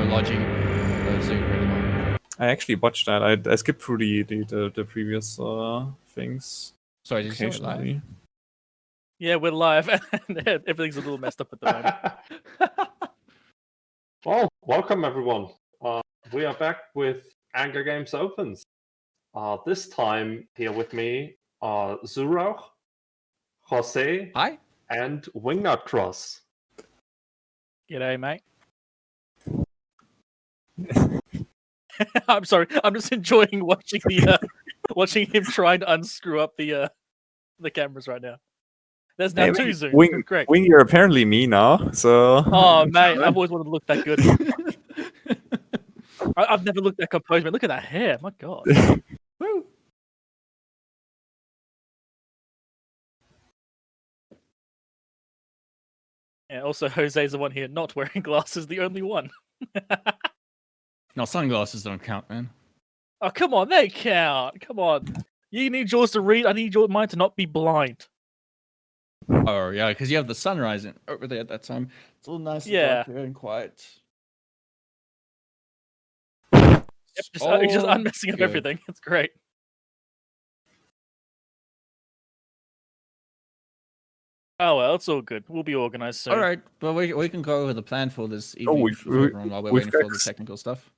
Logi Zoo really well. I actually watched that. I skipped through the previous things. Sorry, did you say we're live? Occasionally. Yeah, we're live, and everything's a little messed up at the moment. Well, welcome everyone. We are back with Anger Games Opens. This time here with me are Zurauch, Jose, Hi. and Wingnut Cross. G'day, mate. I'm sorry. I'm just enjoying watching watching him trying to unscrew up the cameras right now. There's now two zooms. Wing, Great. Wing, you're apparently me now, so... Oh, mate, I've always wanted to look that good. I've never looked that composed, man. Look at that hair. My God. Woo. Yeah, also, Jose's the one here not wearing glasses, the only one. No, sunglasses don't count, man. Oh, come on. They count. Come on. You need yours to read. I need mine to not be blind. Oh, yeah, because you have the sun rising over there at that time. It's a little nice and dark here and quiet. Yep, just unmessing up everything. It's great. Oh, well, it's all good. We'll be organized soon. All right, but we can go over the plan for this evening for everyone while we're waiting for the technical stuff.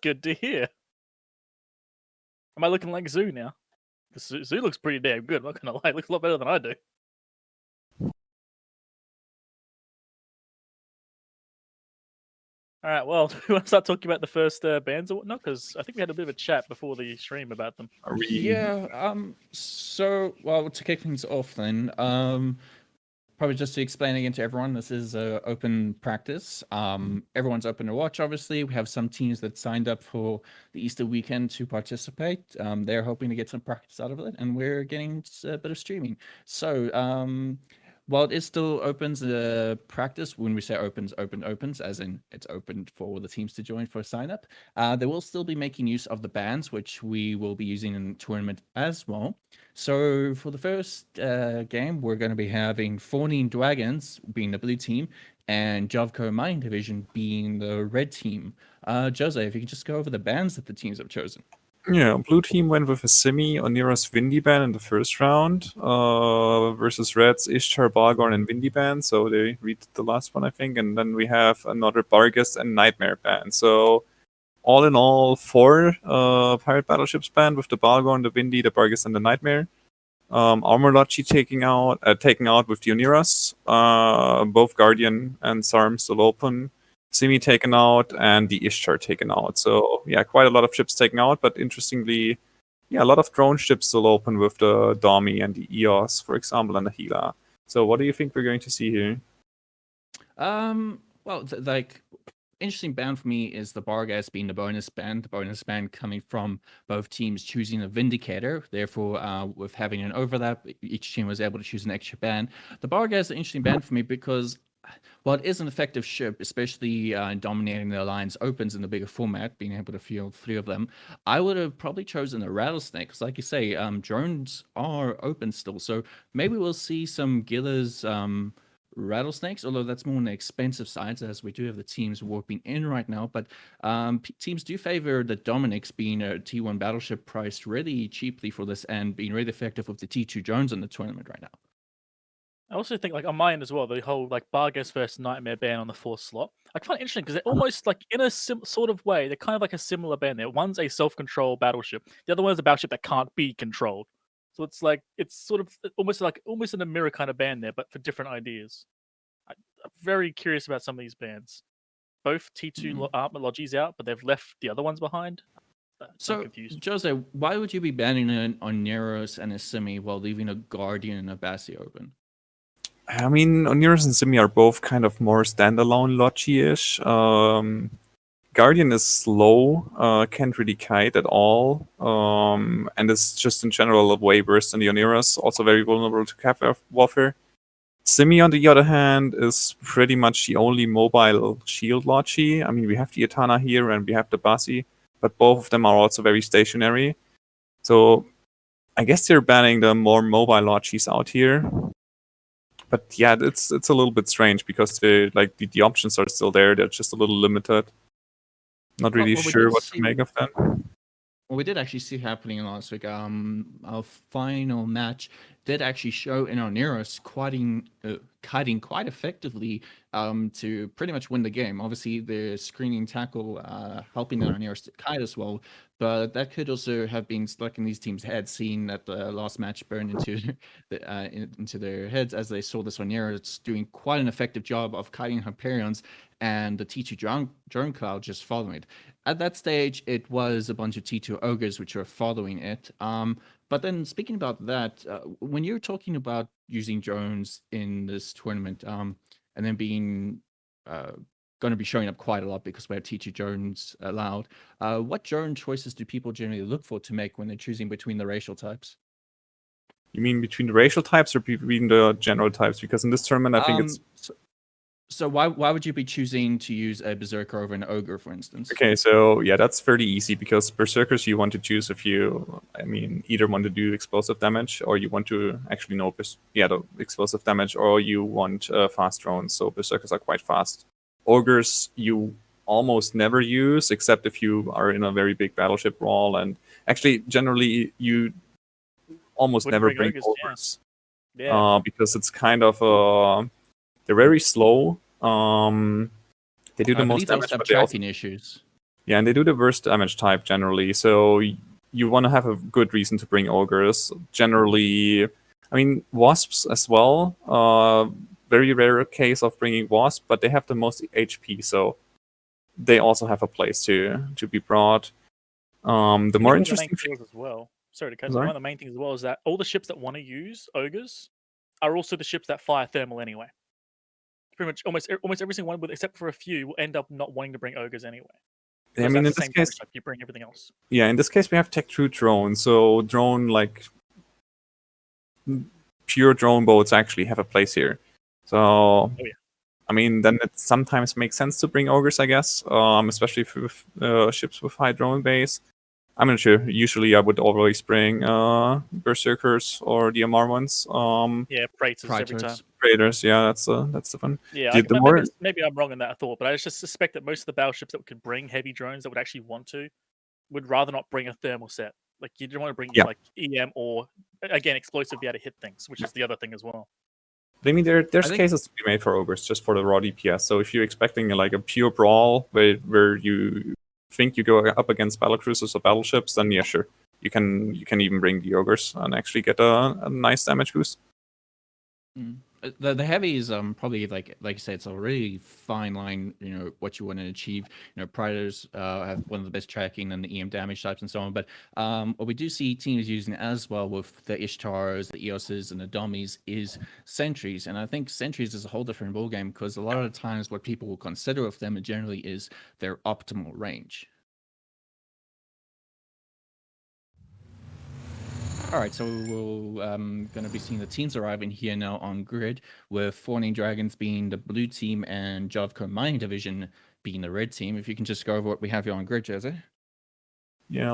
Good to hear. Am I looking like Zoo now? Because Zoo looks pretty damn good. I'm not gonna lie, it looks a lot better than I do. All right, well, do we want to start talking about the first bands or whatnot? Because I think we had a bit of a chat before the stream about them. Yeah. So, well, to kick things off, then, probably just to explain again to everyone, this is open practice. Everyone's open to watch, obviously. We have some teams that signed up for the Easter weekend to participate. They're hoping to get some practice out of it, and we're getting a bit of streaming. So, while it is still opens practice, when we say opens, as in it's open for the teams to join for a sign up, they will still be making use of the bans, which we will be using in the tournament as well. So for the first game, we're going to be having Fwaming Dwagons being the blue team and Jovco Mining Division being the red team. Jose, if you could just go over the bans that the teams have chosen. Yeah, blue team went with a Simi Onira's Windy ban in the first round versus Red's Ishtar, Balgorn, and Windy ban. So they read the last one, I think. And then we have another Barghest and Nightmare ban. So all in all, 4 pirate battleships banned with the Balgorn, the Windy, the Barghest, and the Nightmare. Armorlogi taken out with the Oniras. Both Guardian and Sarm still open. Simi taken out, and the Ishtar taken out. So, yeah, quite a lot of ships taken out, but interestingly, yeah, a lot of drone ships still open with the Domi and the EOS, for example, and the Gila. So, what do you think we're going to see here? Well, interesting ban for me is the Barghest being the bonus ban coming from both teams choosing a Vindicator. Therefore, with having an overlap, each team was able to choose an extra ban. The Barghest is an interesting ban for me because, well, it is an effective ship, especially in dominating the Alliance Opens in the bigger format, being able to field 3 of them. I would have probably chosen a Rattlesnake, because like you say, drones are open still. So maybe we'll see some Gilla's Rattlesnakes, although that's more on the expensive side, as we do have the teams warping in right now. But teams do favor the Dominics being a T1 battleship priced really cheaply for this and being really effective with the T2 drones in the tournament right now. I also think, like, on my end as well, the whole, like, Barghest versus Nightmare ban on the 4th slot, I find it interesting because they're almost, like, in a sort of way, they're kind of like a similar ban there. One's a self-control battleship. The other one is a battleship that can't be controlled. So it's like, it's sort of almost in a mirror kind of ban there, but for different ideas. I'm very curious about some of these bans. Both T2 Armorlogi's out, but they've left the other ones behind. So, Jose, why would you be banning on Neros and a Simi while leaving a Guardian and a Bassi open? I mean, Oniras and Simi are both kind of more standalone Logi-ish. Guardian is slow, can't really kite at all, and is just in general way worse than the Oniras, also very vulnerable to cap warfare. Simi, on the other hand, is pretty much the only mobile shield Logi. I mean, we have the Etana here and we have the Basi, but both of them are also very stationary. So I guess they're banning the more mobile Logis out here. But yeah, it's a little bit strange because the options are still there. They're just a little limited. Not really Well, we sure did what see- to make of them. Well, we did actually see happening last week. Our final match did actually show in our Neros kiting quite effectively to pretty much win the game. Obviously, the screening tackle helping our Neros to kite as well, but that could also have been stuck in these teams' heads, seeing that the last match burned into into their heads as they saw this on Neros doing quite an effective job of kiting Hyperions and the T2 drone cloud just following it. At that stage, it was a bunch of T2 ogres which were following it. But then speaking about that, when you're talking about using drones in this tournament, and then being going to be showing up quite a lot because we have T2 drones allowed, what drone choices do people generally look for to make when they're choosing between the racial types? You mean between the racial types or between the general types? Because in this tournament, I think it's... So why would you be choosing to use a Berserker over an Ogre, for instance? Okay, so yeah, that's fairly easy because Berserkers you want to choose if you, I mean, either want to do explosive damage or you want to actually know, the explosive damage, or you want fast drones. So Berserkers are quite fast. Ogres you almost never use except if you are in a very big battleship brawl, and actually generally you almost Wouldn't never bring bring ogres, ogres. Yeah. Because it's kind of they're very slow. They do the I most believe they damage, have but they also, tracking issues. yeah, and they do the worst damage type generally. So you want to have a good reason to bring ogres. Generally, I mean wasps as well. Very rare case of bringing wasp, but they have the most HP, so they also have a place to be brought. The I think more one of the interesting main thing, things as well. Sorry to cut you. Sorry? One of the main things as well is that all the ships that want to use ogres are also the ships that fire thermal anyway. Pretty much almost every single one, except for a few, will end up not wanting to bring ogres anyway. I Because mean, in that's the this same case, damage type, you bring everything else. yeah, in this case we have Tech 2 drone, so drone like pure drone boats actually have a place here. So, yeah. I mean, then it sometimes makes sense to bring ogres, I guess, especially with ships with high drone base. I'm not sure. Usually, I would always bring berserkers or the MR ones. Yeah, praetors every time. Praetors. Raiders, yeah, that's the fun. Yeah, The more, maybe I'm wrong in that thought, but I just suspect that most of the battleships that could bring heavy drones that would actually want to would rather not bring a thermal set. Like you don't want to bring Yeah. like EM or again explosive to be able to hit things, which is the other thing as well. I mean, there's think- cases to be made for ogres just for the raw DPS. So if you're expecting like a pure brawl where you think you go up against battlecruisers or battleships, then yeah, sure, you can even bring the ogres and actually get a nice damage boost. The heavy is probably like you said, it's a really fine line. You know what you want to achieve. You know, Predators have one of the best tracking and the EM damage types and so on. But what we do see teams using as well with the Ishtars, the Eoses, and the Dummies is sentries. And I think sentries is a whole different ballgame because a lot of the times what people will consider of them generally is their optimal range. All right, so we're going to be seeing the teams arriving here now on grid, with Fwaming Dragons being the blue team and Jovco Mining Division being the red team. If you can just go over what we have here on grid, Jose. Yeah.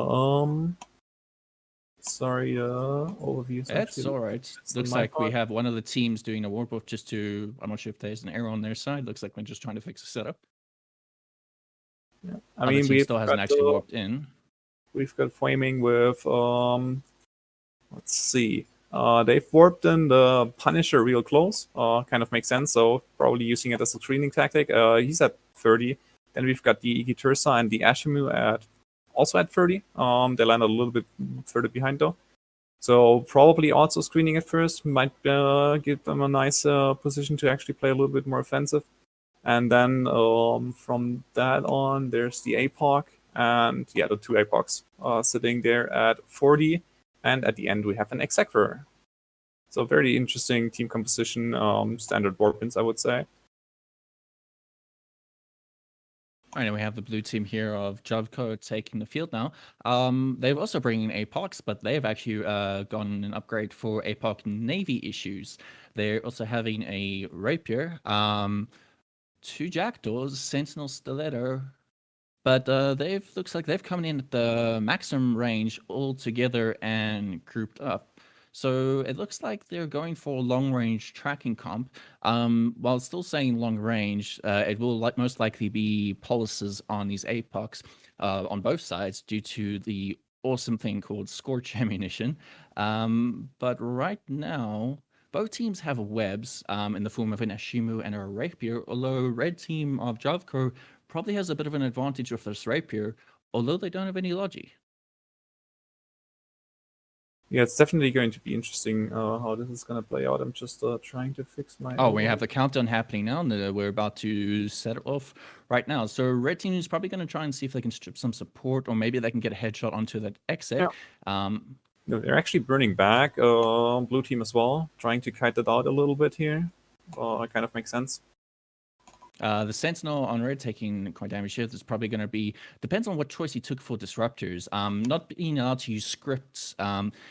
Sorry. Overview. That's all right. it's Looks on my like we part. have one of the teams doing a warp just to. I'm not sure if there's an error on their side. Looks like we're just trying to fix the setup. Yeah. I Other mean, team still hasn't actually warped in. We've got Fwaming with let's see. They've warped in the Punisher real close. Kind of makes sense. So probably using it as a screening tactic. He's at 30. Then we've got the Igitursa and the Ashimu also at 30. They landed a little bit further behind though. So probably also screening at first might give them a nice position to actually play a little bit more offensive. And then from that on, there's the APOC and yeah, the two APOCs sitting there at 40. And at the end, we have an Executor. So very interesting team composition, standard warpins, I would say. All right, and we have the blue team here of Jovco taking the field now. They've also bringing APOCs, but they've actually gotten an upgrade for APOC Navy issues. They're also having a rapier, 2 jackdaws, sentinel stiletto, but looks like they've come in at the maximum range all together and grouped up. So it looks like they're going for long range tracking comp. While still saying long range, it will most likely be policies on these APOCs on both sides due to the awesome thing called Scorch ammunition. But right now, both teams have webs in the form of an Ashimu and a Rapier, although red team of Jovco probably has a bit of an advantage with this Rapier, although they don't have any Logi. Yeah, it's definitely going to be interesting how this is going to play out. I'm just trying to fix my... Oh, we have the countdown happening now, and we're about to set it off right now. So red team is probably going to try and see if they can strip some support, or maybe they can get a headshot onto that exec. Yeah. No, they're actually burning back. Blue team as well, trying to kite that out a little bit here. It kind of makes sense. The Sentinel on red taking quite damage here. There's probably going to be, depends on what choice he took for disruptors. Not being allowed to use scripts,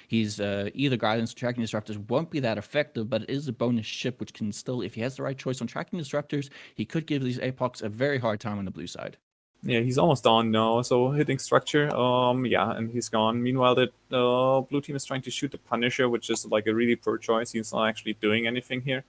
his either guidance or tracking disruptors won't be that effective, but it is a bonus ship which can still, if he has the right choice on tracking disruptors, he could give these APOCs a very hard time on the blue side. Yeah, he's almost on now, so hitting structure, yeah, and he's gone. Meanwhile, the blue team is trying to shoot the Punisher, which is like a really poor choice. He's not actually doing anything here.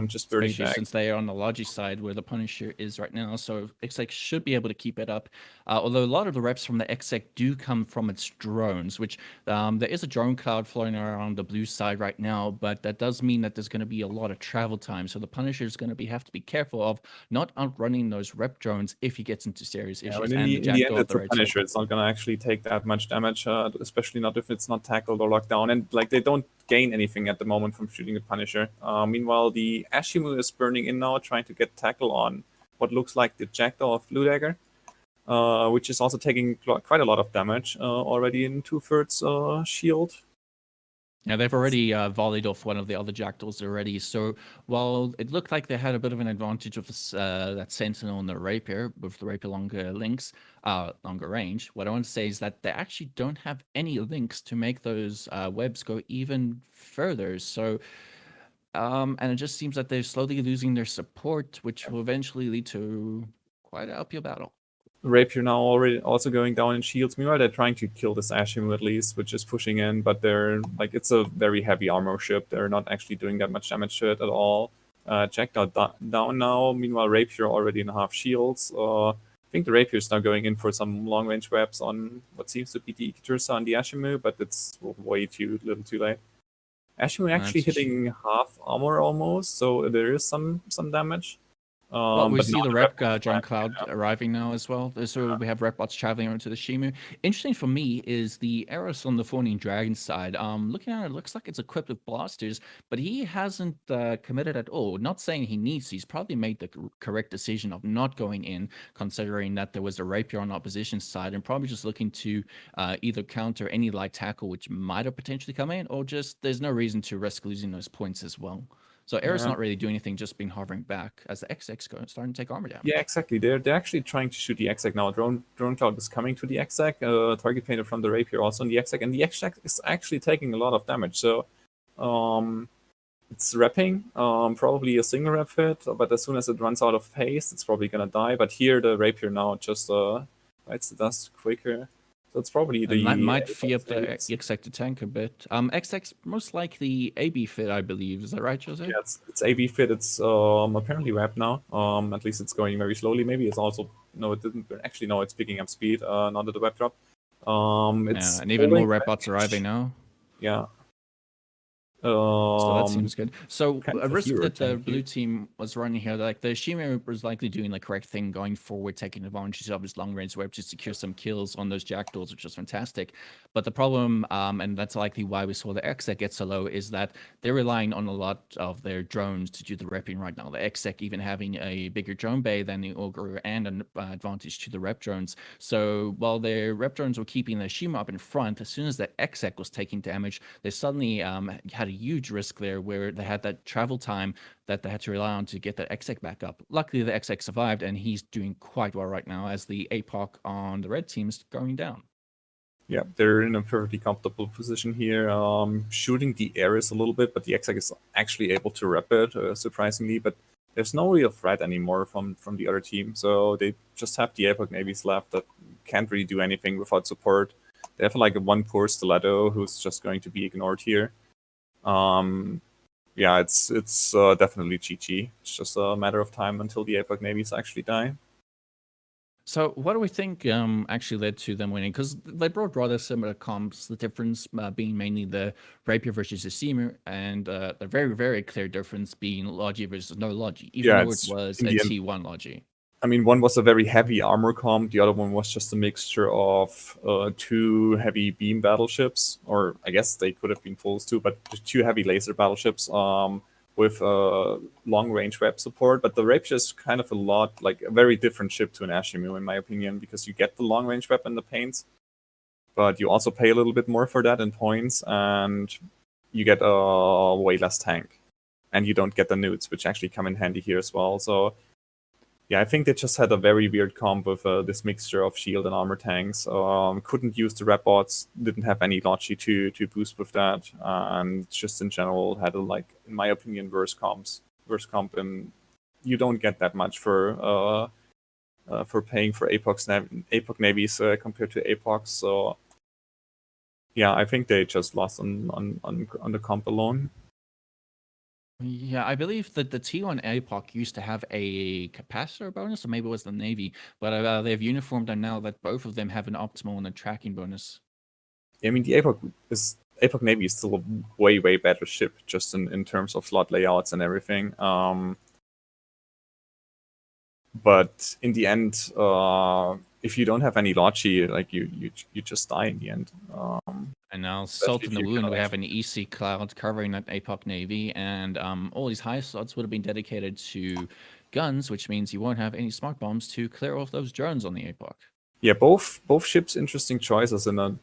Just burning Especially back. since they are on the Logi side where the Punisher is right now, so Exec should be able to keep it up. Although a lot of the reps from the Exec do come from its drones, which there is a drone cloud flying around the blue side right now, but that does mean that there's going to be a lot of travel time. So the Punisher is going to have to be careful of not outrunning those rep drones if he gets into serious issues. In the end, it's a Punisher. It's not going to actually take that much damage, especially not if it's not tackled or locked down. And like they don't gain anything at the moment from shooting the Punisher. Meanwhile, the Ashimu is burning in now, trying to get tackle on what looks like the Jackdaw of Blue Dagger, which is also taking quite a lot of damage already in 2/3 shield. Yeah, they've already volleyed off one of the other Jackdaws already. So while it looked like they had a bit of an advantage of this, that Sentinel and the Rapier, with the Rapier longer range, what I want to say is that they actually don't have any links to make those webs go even further. So, and it just seems that they're slowly losing their support, which will eventually lead to quite an uphill battle. Rapier now already also going down in shields. Meanwhile, they're trying to kill this Ashimu at least, which is pushing in, but they're like, it's a very heavy armor ship. They're not actually doing that much damage to it at all. Jackdaw down now. Meanwhile, Rapier already in half shields. I think the Rapier is now going in for some long range webs on what seems to be the Tursa and the Ashimu, but it's way too little too late. Ashimu actually hitting half armor almost, so there is some damage. Well, we but see not the the rep rep John Cloud arriving now as well. So we have rep bots traveling over to the Shimu. Interesting for me is the Eros on the Fwaming Dragon side. Looking at it, looks like it's equipped with blasters, but he hasn't committed at all. Not saying he needs to. He's probably made the correct decision of not going in, considering that there was a Rapier on opposition side, and probably just looking to either counter any light tackle which might have potentially come in, or just there's no reason to risk losing those points as well. So Eire's not really doing anything, just been hovering back as the XX starting to take armor down. Yeah, exactly. They're actually trying to shoot the exec now. Drone cloud is coming to the exec. Target painter from the Rapier also on the exec, and the exec is actually taking a lot of damage. So it's repping, probably a single rep hit, but as soon as it runs out of haste, it's probably gonna die. But here the Rapier now just bites the dust quicker. So it's probably the... That might free up the exec to tank a bit. Exec's most likely AB fit, I believe. Is that right, Jose? Yeah, it's AB fit. It's apparently wrapped now. At least it's going very slowly. Maybe it's also... No, it didn't. Actually, no, it's picking up speed now that the web drop. It's and even more rep bots arriving now. Yeah. So that seems good. So a risk that the tank, blue team was running here, like the Shima was likely doing the correct thing, going forward, taking advantage of his long range web to secure some kills on those jackdaws, which was fantastic. But the problem, and that's likely why we saw the exec get so low, is that they're relying on a lot of their drones to do the repping right now. The exec even having a bigger drone bay than the Ogre and an advantage to the rep drones. So while their rep drones were keeping the Shima up in front, as soon as the exec was taking damage, they suddenly had a huge risk there where they had that travel time that they had to rely on to get that exec back up. Luckily, the exec survived, and he's doing quite well right now as the APOC on the red team is going down. Yeah, they're in a perfectly comfortable position here. Shooting the Eire a little bit, but the Exec is actually able to rep it, surprisingly. But there's no real threat anymore from the other team, so they just have the Epoch Navies left that can't really do anything without support. They have like a one poor Stiletto who's just going to be ignored here. Yeah, it's definitely GG. It's just a matter of time until the Epoch Navies actually die. So what do we think actually led to them winning? Because they brought rather similar comps, the difference being mainly the Rapier versus the Seamer, and the very, very clear difference being Logi versus no Logi, even though it was a T1 Logi. I mean, one was a very heavy armor comp, the other one was just a mixture of two heavy beam battleships, or I guess they could have been fulls too, but two heavy laser battleships with long-range web support. But the Rapier is kind of a very different ship to an Ashimu, in my opinion, because you get the long-range web and the paints, but you also pay a little bit more for that in points, and you get a way less tank. And you don't get the newts, which actually come in handy here as well. So yeah, I think they just had a very weird comp with this mixture of shield and armor tanks. Couldn't use the rep bots, didn't have any Logi to boost with that, and just in general had in my opinion, worse comp, and you don't get that much for paying for Apoc navies compared to Apocs. So yeah, I think they just lost on the comp alone. Yeah, I believe that the T1 APOC used to have a capacitor bonus, or maybe it was the Navy, but they've uniformed them now that both of them have an optimal and a tracking bonus. I mean, the Apoc Navy is still a way, way better ship, just in terms of slot layouts and everything. But in the end, if you don't have any Logi, like you just die in the end. And now, Salt in the Wound, we have an EC cloud covering that APOC Navy, and all these high slots would have been dedicated to guns, which means you won't have any smart bombs to clear off those drones on the APOC. Yeah, both ships interesting choices in a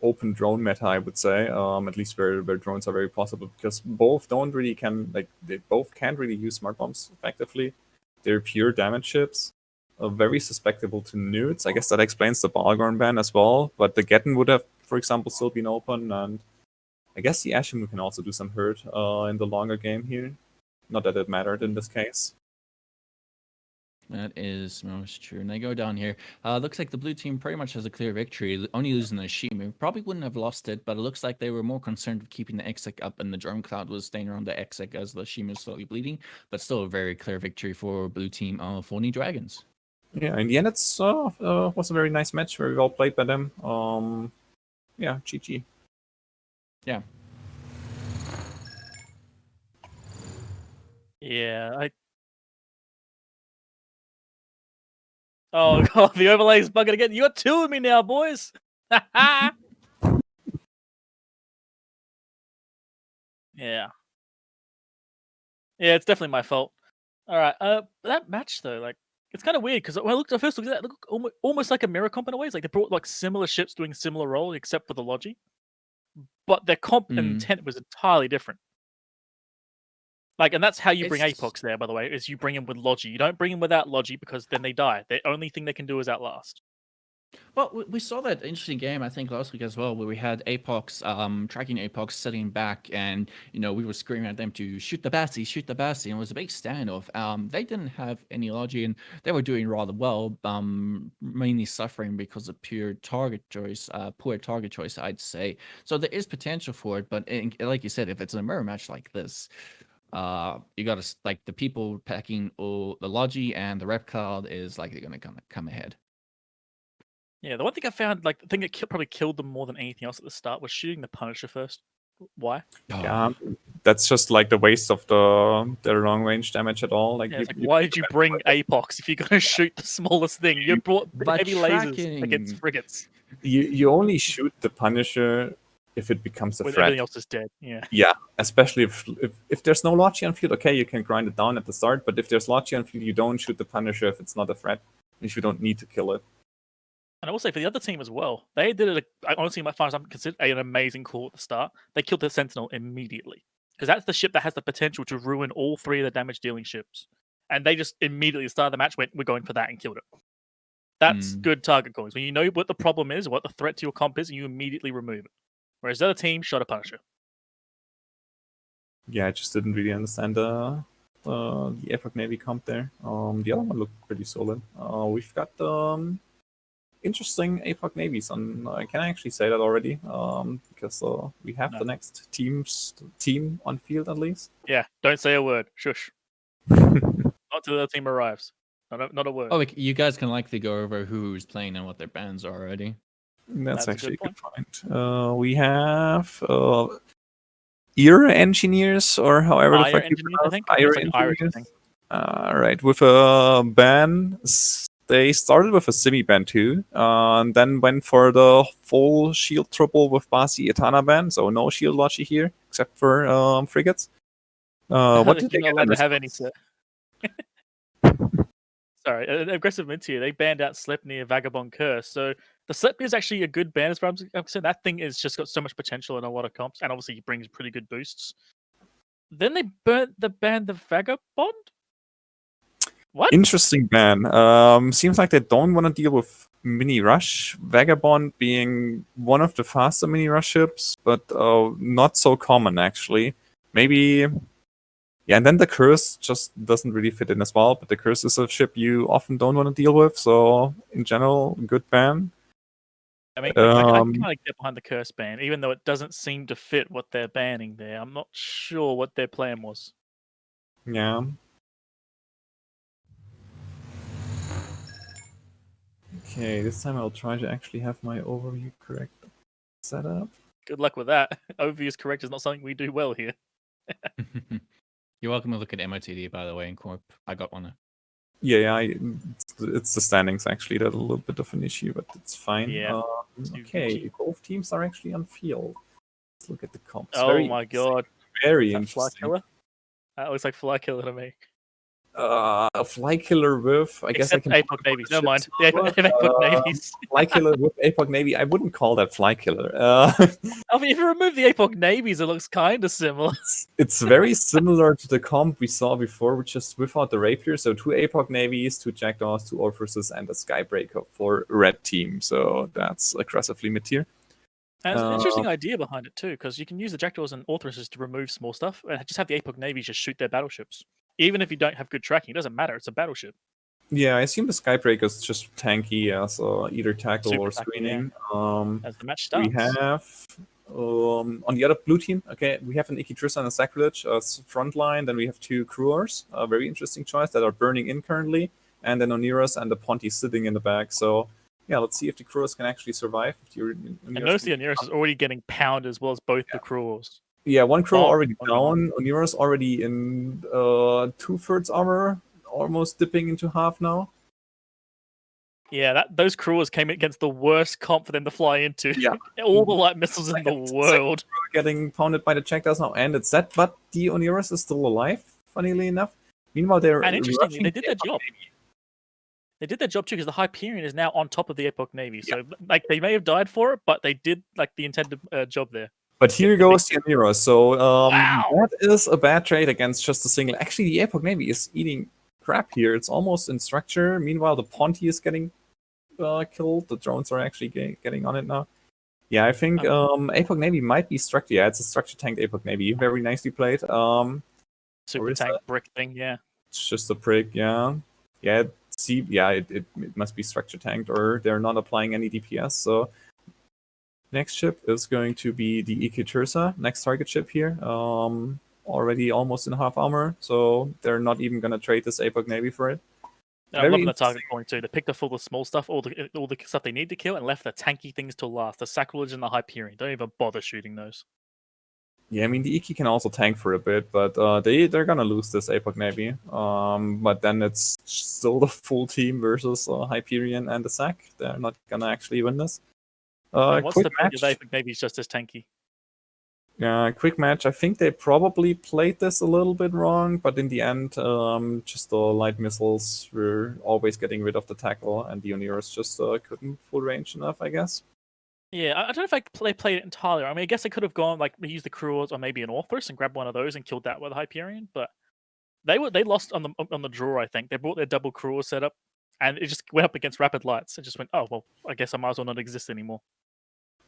open drone meta, I would say. At least where drones are very possible, because both they both can't really use smart bombs effectively. They're pure damage ships. Very susceptible to newts. I guess that explains the Balgorn ban as well. But the Getten would have, for example, still been open, and I guess the Ashimu can also do some hurt in the longer game here. Not that it mattered in this case. That is most true. And they go down here. Looks like the blue team pretty much has a clear victory, only losing the Shimu. Probably wouldn't have lost it, but it looks like they were more concerned with keeping the Exec up, and the drone cloud was staying around the Exec as the Shimu is slowly bleeding. But still a very clear victory for blue team of Phony Dragons. Yeah, in the end, it's was a very nice match, very well played by them. Yeah, GG. Yeah. Yeah, Oh god, the overlay's bugging again. You got two of me now, boys. Yeah. Yeah, it's definitely my fault. All right. That match though, like, it's kind of weird because when I first looked at that, it looked almost like a mirror comp in a way. It's like they brought like similar ships doing similar role, except for the Logi, but their comp intent was entirely different. Like, and that's how you bring Apocs there, by the way, is you bring them with Logi. You don't bring them without Logi because then they die. The only thing they can do is outlast. Well, we saw that interesting game, I think, last week as well, where we had Apocs, tracking Apocs sitting back, and, we were screaming at them to shoot the Bassi, and it was a big standoff. They didn't have any Logi, and they were doing rather well, mainly suffering because of poor target choice, I'd say. So there is potential for it, but like you said, if it's a mirror match like this, you gotta, like, the people packing all the Logi and the rep cloud is likely gonna come ahead. Yeah, the one thing I found, like, the thing that probably killed them more than anything else at the start was shooting the Punisher first. Why? Yeah, that's just like the waste of the long range damage at all. Like, why did you bring Apocs if you're gonna shoot the smallest thing? You brought heavy lasers against frigates. You only shoot the Punisher if it becomes a when threat. Everything else is dead. Yeah. Yeah, especially if there's no Logi on field. Okay, you can grind it down at the start, but if there's Logi on field, you don't shoot the Punisher if it's not a threat. If you don't need to kill it. And I will say for the other team as well, they did it. Honestly, as far as I'm considered, an amazing call at the start. They killed the Sentinel immediately because that's the ship that has the potential to ruin all three of the damage dealing ships. And they just immediately started the match, we're going for that, and killed it. That's Mm. good target calling. When you know what the problem is, what the threat to your comp is, and you immediately remove it. Whereas the other team shot a Punisher. Yeah, I just didn't really understand the Epoch Navy comp there. The other one looked pretty solid. We've got interesting Epoch Navies on. Can I actually say that already? Because we have No. the next team on field at least. Yeah, don't say a word. Shush. Not till the team arrives. Not a word. Oh, like, you guys can likely go over who's playing and what their bands are already. That's That's a actually good a good point. We have Eire engineers, or however the Eire fuck you engineers, I pronounce think. Eire It's like an Irish engineers. thing. Right, with a ban. They started with a semi ban too, and then went for the full shield triple with Basi Etana ban. So no shield logi here except for frigates. What did they You're not get allowed in to have any, response? sir. Sorry, aggressive Midtier. They banned out Sleipnir Vagabond Curse. So the Sleipnir is actually a good ban as far as I'm concerned. That thing is just got so much potential in a lot of comps, and obviously it brings pretty good boosts. Then they ban the Vagabond. What? Interesting ban. Seems like they don't want to deal with mini rush. Vagabond being one of the faster mini rush ships, but not so common actually. Maybe. Yeah, and then the curse just doesn't really fit in as well. But the curse is a ship you often don't want to deal with. So in general, good ban. I mean, I Um, kind of get behind the curse ban, even though it doesn't seem to fit what they're banning there. I'm not sure what their plan was. Yeah. Okay, this time I'll try to actually have my overview correct set up. Good luck with that. Overview is correct is not something we do well here. You're welcome to look at MOTD, by the way, in Corp. I got one. Yeah, it's the standings actually that are a little bit of an issue, but it's fine. Yeah. Okay, both teams are actually on field. Let's look at the comps. Oh my god. Very Is that Fly interesting. Killer? That looks like Fly Killer to me. A Fly Killer with, I guess I Except can. Epoch Navies. Never mind. The Epoch Uh, Navies. Fly Killer with Epoch Navy. I wouldn't call that Fly Killer. I mean, if you remove the Epoch Navies, it looks kind of similar. It's very similar to the comp we saw before, which is without the Rapier. So 2 Epoch Navies, 2 Jackdaws, 2 Orphuses, and a Skybreaker for red team. So that's aggressively Midtier. And it's an interesting idea behind it too, because you can use the Jackdaws and Orthoruses to remove small stuff, and just have the Epoch Navies just shoot their battleships. Even if you don't have good tracking, it doesn't matter. It's a battleship. Yeah, I assume the Skybreaker is just tanky as either tackle Super or tackle, screening. As the match starts. We have on the other blue team, okay, we have an Ikitrissa and a Sacrilege as front line. Then we have 2 Crewers, a very interesting choice that are burning in currently, and then Oniras and the Ponti sitting in the back. So yeah, let's see if the Crewers can actually survive. And notice the Oniris is already getting pounded as well as both the Crewers. Yeah, one Crew Oh, already oh, down. Oniras already in 2/3 armor, almost dipping into half now. Yeah, those Crewers came against the worst comp for them to fly into. Yeah. All the light missiles in the world. Getting pounded by the Jackdaws now, and it's that, but the Oniras is still alive, funnily enough. Meanwhile, they're And interestingly, rushing they did their the job. Navy. They did their job too, because the Hyperion is now on top of the Epoch Navy. So, like, they may have died for it, but they did like the intended job there. But here goes the Oniras. So Wow. that is a bad trade against just a single. Actually, the Epoch Navy is eating crap here. It's almost in structure. Meanwhile, the Ponti is getting killed. The drones are actually getting on it now. Yeah, I think Epoch Navy might be structure. Yeah, it's a structure tanked Epoch Navy. Very nicely played. Super tank brick thing, yeah. It's just a prick, yeah. Yeah, see, yeah, it must be structure tanked, or they're not applying any DPS. So next ship is going to be the Ikitursa, next target ship here. Already almost in half armor, so they're not even gonna trade this Epoch Navy for it. And I'm loving the target point too. They picked up all the small stuff, all the stuff they need to kill, and left the tanky things to last. The Sacrilege and the Hyperion. Don't even bother shooting those. Yeah, I mean the Iki can also tank for a bit, but they're gonna lose this Epoch Navy. But then it's still the full team versus Hyperion and the Sac. They're not gonna actually win this. What's Quick the match. point of maybe it's just as tanky? Quick match. I think they probably played this a little bit wrong, but in the end, just the light missiles were always getting rid of the tackle, and the Oniras just couldn't full range enough, I guess. Yeah, I don't know if they played it entirely. I mean, I guess they could have gone like use the Crewers or maybe an Orthros and grabbed one of those and killed that with Hyperion, but they lost on the draw. I think they brought their double Crewer setup, and it just went up against Rapid Lights. It just went, oh well, I guess I might as well not exist anymore.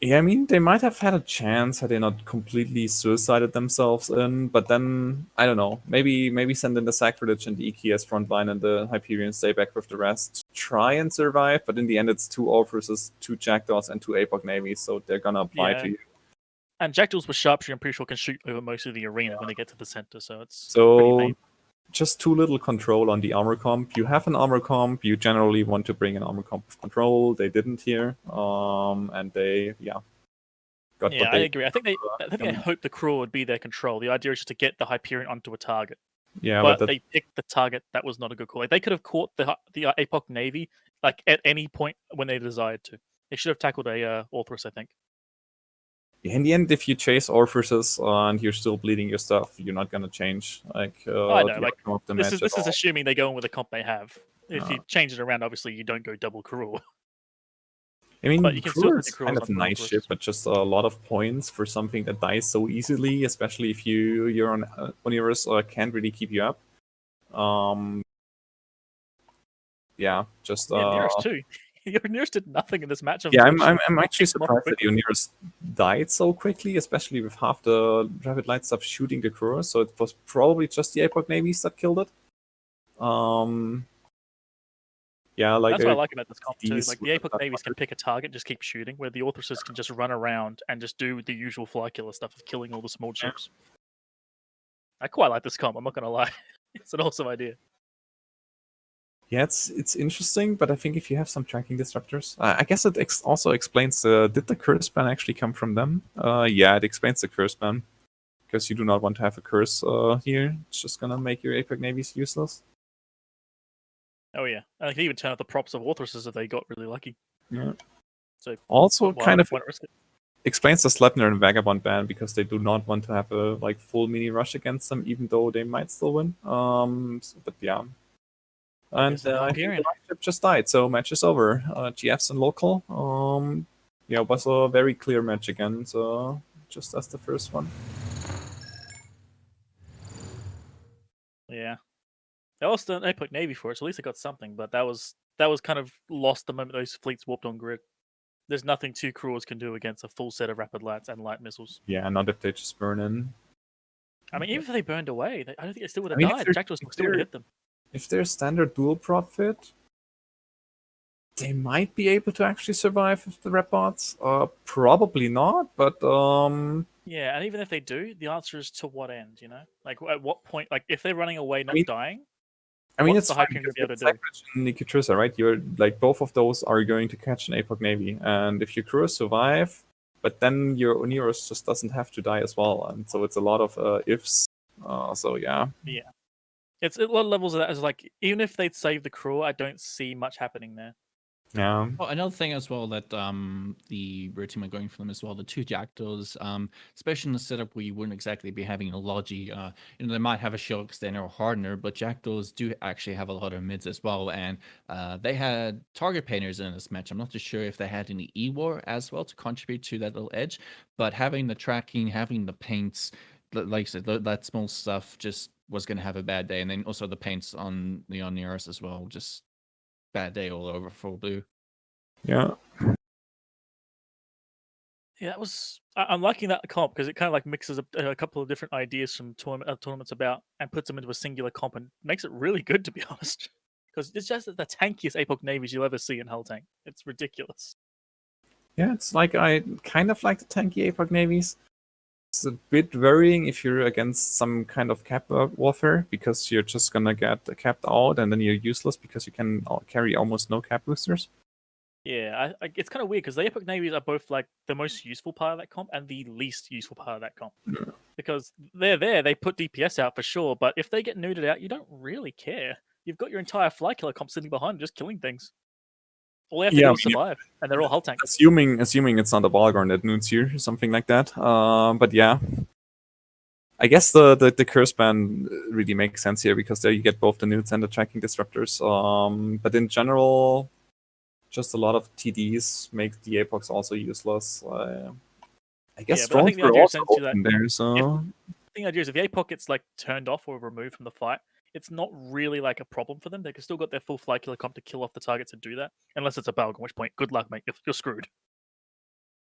Yeah, I mean, they might have had a chance had they not completely suicided themselves in, but then, I don't know, maybe send in the Sacrilege and the Iki as frontline and the Hyperion stay back with the rest. Try and survive, but in the end it's 2 Orphreys, 2 Jackdaws, and 2 Apoc Navies, so they're gonna apply to you. And Jackdaws with Sharpshooter, I'm pretty sure, can shoot over most of the arena when they get to the center, so it's pretty So, painful. just too little control on the armor comp. You have an armor comp, you generally want to bring an armor comp with control. They didn't here, and they, got Yeah, what I they agree. I think they hoped the Cruel would be their control. The idea is just to get the Hyperion onto a target. Yeah, but but they picked the target that was not a good call. Like, they could have caught the Apoc Navy like at any point when they desired to. They should have tackled a Orthrus, I think. in the end, if you chase Orphreys and you're still bleeding your stuff, you're not gonna change I the know. Like, outcome of the this match is at this is all. assuming they go in with the comp they have. If you change it around, obviously you don't go double Cruel. I mean, but you can still Crew put the is Cruels kind of on a for nice Orthrus. ship, but just a lot of points for something that dies so easily, especially if you're on Oniris or can't really keep you up. Yeah, just Yeah, Nearest too. Your Nearest did nothing in this match. yeah, I'm actually Picked them off surprised that quickly. Oniris died so quickly, especially with half the Rapid Light stuff shooting the crew. So it was probably just the Apoc Navies that killed it. Yeah, like That's what I like about this comp too. these Like, the were Apoc not Navies can covered. pick a target, just keep shooting, where the Orthreses can just run around and just do the usual fly killer stuff of killing all the small ships. I quite like this comp, I'm not gonna lie. It's an awesome idea. Yeah, it's interesting, but I think if you have some tracking disruptors, I guess it also explains did the curse ban actually come from them? Yeah, it explains the curse ban because you do not want to have a curse here. It's just gonna make your Apex Navies useless. Oh yeah, and I can even turn up the props of Orthreses if they got really lucky. Yeah. So Also, kind of why not risk it? explains the Sleipnir and Vagabond ban because they do not want to have a like full mini rush against them, even though they might still win. But yeah. And Obviously, I think the Hyperion. last ship just died, so match is over. GFs and local. Yeah, it was a very clear match again, so just as the first one. Yeah, they lost an Apoc Navy for it, so at least they got something. But that was kind of lost the moment those fleets warped on grid. There's nothing 2 Cruels can do against a full set of Rapid Lights and light missiles. Yeah, not if they just burn in. I mean, even if they burned away, I don't think they still would have I mean, if died. they're- Jackdaws if still would they're- have hit them. If they're standard dual profit, they might be able to actually survive with the Repods. Probably not, but Yeah, and even if they do, the answer is to what end, you know? Like, at what point, like, if they're running away, not mean, dying, I mean, what's it's the fine Hyperion because gonna be able with to do? Sacrilege and Nikitrusa, right? You're like both of those are going to catch an Apoc Navy, and if your crew survive, but then your Oniris just doesn't have to die as well, and so it's a lot of ifs. So yeah, It's a lot of levels of that is like, even if they'd save the crew, I don't see much happening there. yeah. Oh, another thing as well that the red team are going for them as well, the 2 Jackdaws, especially in the setup where you wouldn't exactly be having a Logi. They might have a shield extender or hardener, but Jackdaws do actually have a lot of mids as well, and they had target painters in this match. I'm not too sure if they had any E-War as well to contribute to that little edge, but having the tracking, having the paints, like I said, that small stuff just was going to have a bad day, and then also the paints on the Oniris as well, just bad day all over for blue. Yeah. Yeah, that was. I'm liking that comp because it kind of like mixes a couple of different ideas from tournaments about and puts them into a singular comp and makes it really good, to be honest. Because it's just the tankiest Apoc Navies you'll ever see in Hull Tank. It's ridiculous. Yeah, it's like I kind of like the tanky Apoc Navies. It's a bit worrying if you're against some kind of cap warfare because you're just gonna get capped out and then you're useless because you can carry almost no cap boosters. Yeah, it's kind of weird because the Apoc Navies are both like the most useful part of that comp and the least useful part of that comp. Yeah. Because they're there, they put DPS out for sure, but if they get neutered out, you don't really care. You've got your entire fly killer comp sitting behind just killing things. All they have to do is survive, and they're all hull tanks. Assuming it's not a Balgorn that nudes here or something like that. But yeah. I guess the curse ban really makes sense here because there you get both the nudes and the tracking disruptors. But in general, just a lot of TDs make the Apocs also useless. I guess Yeah, but I drones think the were idea also essentially open there, so I think the idea is if the Apoc gets like turned off or removed from the fight, it's not really like a problem for them. They can still got their full flight killer comp to kill off the targets and do that, unless it's a Balgon, at which point, good luck, mate. You're screwed.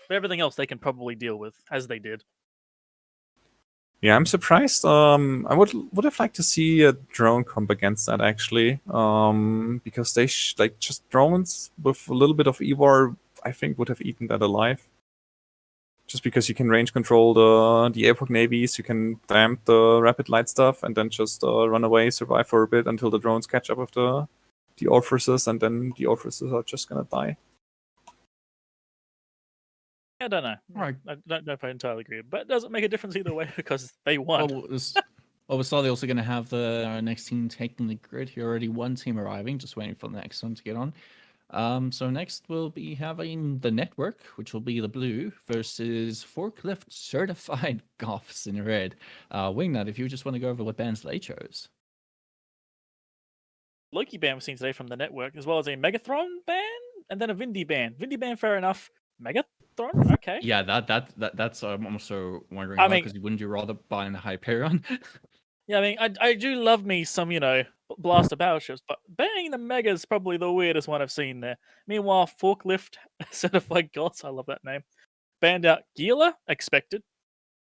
But everything else they can probably deal with, as they did. Yeah, I'm surprised. I would have liked to see a drone comp against that actually, because they like just drones with a little bit of EVAR, I think would have eaten that alive. Just because you can range control the Epoch navies, you can damp the rapid light stuff, and then just run away, survive for a bit until the drones catch up with the Orphreses, and then the Orphreses are just gonna die. I don't know. Right. I don't know if I entirely agree, but it doesn't make a difference either way because they won. We're slowly also going to have the next team taking the grid. Here already one team arriving, just waiting for the next one to get on. So next we'll be having the network, which will be the blue, versus Forklift certified Goths in red. Wingnut, if you just want to go over what bands they chose. Loki ban was seen today from the network, as well as a Megathron ban and then a Vindy ban. Vindy ban, fair enough. Megathron, okay. Yeah, that's I'm also wondering I about, mean- because wouldn't you rather buy in a Hyperion? Yeah, I mean, I do love me some, blaster battleships, but banning the Mega is probably the weirdest one I've seen there. Meanwhile, Forklift certified Goths, I love that name, banned out Gila, expected.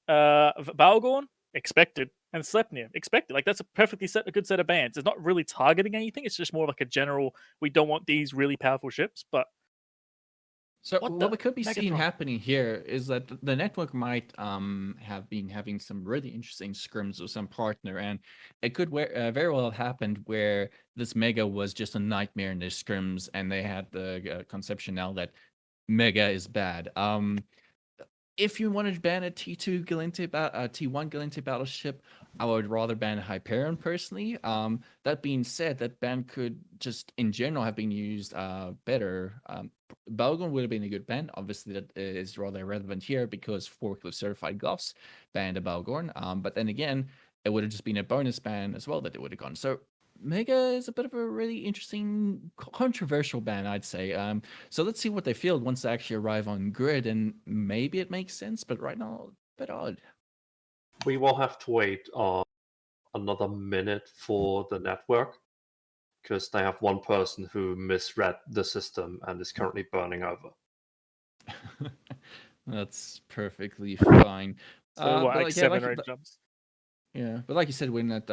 Balgorn, expected. And Sleipnir, expected. Like, that's a good set of bans. It's not really targeting anything. It's just more like a general, we don't want these really powerful ships, but So What what the we could be seeing Megatron? happening here is that the network might have been having some really interesting scrims with some partner, and it could very well have happened where this Mega was just a nightmare in their scrims, and they had the conception now that Mega is bad. If you wanted to ban a T1 Galente battleship, I would rather ban a Hyperion personally. That being said, that ban could just in general have been used better. Balgon would have been a good ban. Obviously, that is rather irrelevant here because Forklift certified Goths banned a Balgorn. But then again, it would have just been a bonus ban as well that it would have gone. So Mega is a bit of a really interesting, controversial ban, I'd say. So let's see what they field once they actually arrive on grid, and maybe it makes sense, but right now, a bit odd. We will have to wait another minute for the network because they have one person who misread the system and is currently burning over. That's perfectly fine. so but like like, 7 or 8 jumps. Yeah, but like you said, when that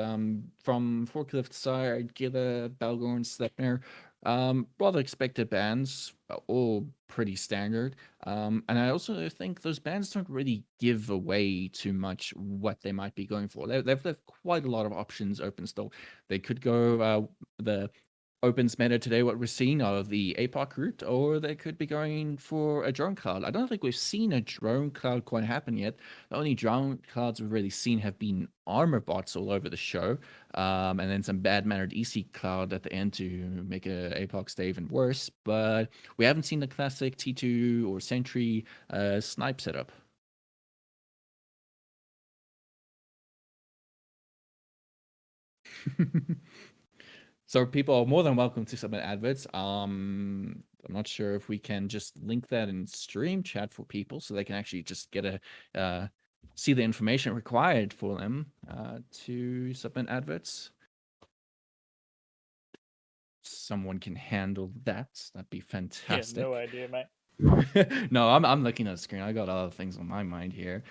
from Forklift side, Gila, Balgorn, Sleipnir, rather expected bans, all pretty standard. And I also think those bans don't really give away too much what they might be going for. They've left quite a lot of options open still. They could go the opens meta today, what we're seeing are the APOC route, or they could be going for a drone cloud. I don't think we've seen a drone cloud quite happen yet. The only drone clouds we've really seen have been armor bots all over the show, and then some bad-mannered EC cloud at the end to make a APOC stay even worse. But we haven't seen the classic T2 or Sentry snipe setup. So people are more than welcome to submit adverts. I'm not sure if we can just link that in stream chat for people so they can actually just get a see the information required for them to submit adverts. Someone can handle that. That'd be Yeah, fantastic. no idea, mate. No, I'm looking at the screen. I got other things on my mind here.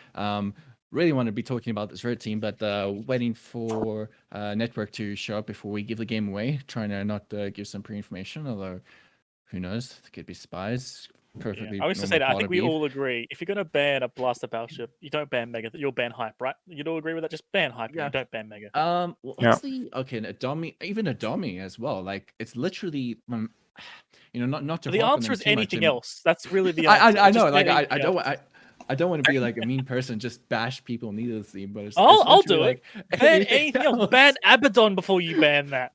Really want to be talking about this red team, but waiting for network to show up before we give the game away. Trying to not give some pre-information, although who knows? There could be spies. Perfectly. Yeah. I was to say that I think we all agree if you're gonna ban a blaster battleship, you don't ban Mega. You'll ban Hype, right? You'd all agree with that. Just ban Hype. Yeah. You don't ban Mega. Well, Yeah. honestly, okay, a dummy, even a dummy as well. Like it's literally, not to. The harp on answer them is too much anything and- else. That's really the answer. I know, Just like ban I anything don't, else. I don't want to be like a mean person, just bash people needlessly, but it's I'll literally do it. like Ban anything else. Ban Abaddon before you ban that.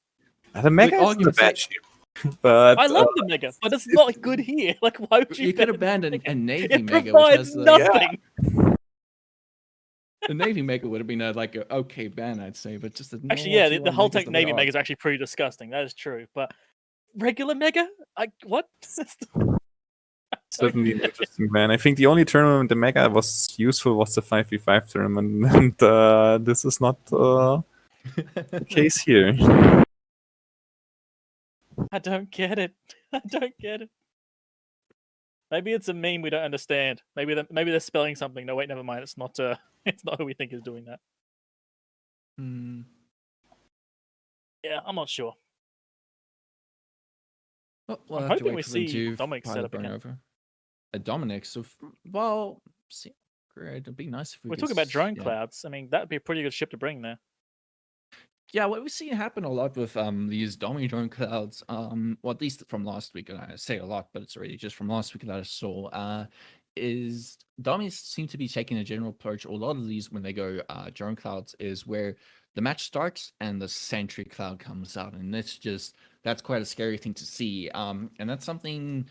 The Mega isn't a argument's bad sake- ship, but I love the Mega, but it's not good here. Like, why would you? You could have ban banned the a Mega? Navy It Mega, which provides has nothing. the Navy Mega would have been like a okay ban, I'd say, but just Actually, yeah, the whole tech tech Navy Mega is actually pretty disgusting. That is true, but regular Mega, what? certainly an interesting ban. I think the only tournament the Mega was useful was the 5v5 tournament, and this is not the case here. I don't get it. I don't get it. Maybe it's a meme we don't understand. Maybe they're spelling something. No, wait, never mind. It's not. It's not who we think is doing that. Hmm. Yeah, I'm not sure. Well, we'll I'm have to hoping wait we for them see to Dominic set pilot up burn again. over. Dominic, so well, see, great. It'd be nice if we We're could talking about drone yeah. clouds. I mean, that'd be a pretty good ship to bring there. Yeah, what we see happen a lot with these Domi drone clouds, well, at least from last week, and I say a lot, but it's already just from last week that I saw, is Domis seem to be taking a general approach. A lot of these, when they go drone clouds, is where the match starts and the sentry cloud comes out, and that's quite a scary thing to see. And that's something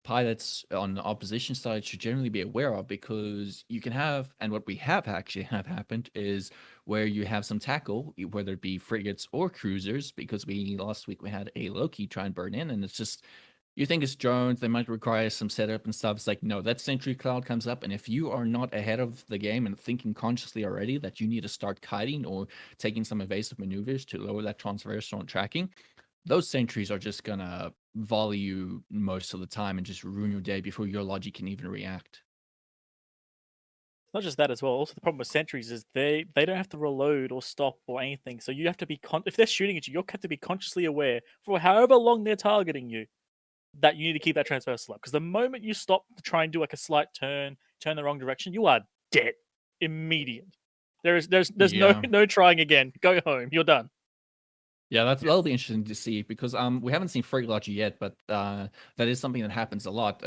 pilots on the opposition side should generally be aware of, because you can have, and what we have actually have happened is where you have some tackle, whether it be frigates or cruisers, because last week we had a Loki try and burn in, and it's just, you think it's drones, they might require some setup and stuff. It's like, no, that sentry cloud comes up, and if you are not ahead of the game and thinking consciously already that you need to start kiting or taking some evasive maneuvers to lower that transversal tracking, those sentries are just gonna volley you most of the time and just ruin your day before your logic can even react. Not just that as well. Also, the problem with sentries is they don't have to reload or stop or anything. So you have to be if they're shooting at you, you have to be consciously aware for however long they're targeting you that you need to keep that transversal up. Because the moment you stop to try and do like a slight turn the wrong direction, you are dead immediate. There's Yeah. no trying again. Go home. You're done. Yeah, that'll be interesting to see, because we haven't seen Frig Logi yet, but that is something that happens a lot.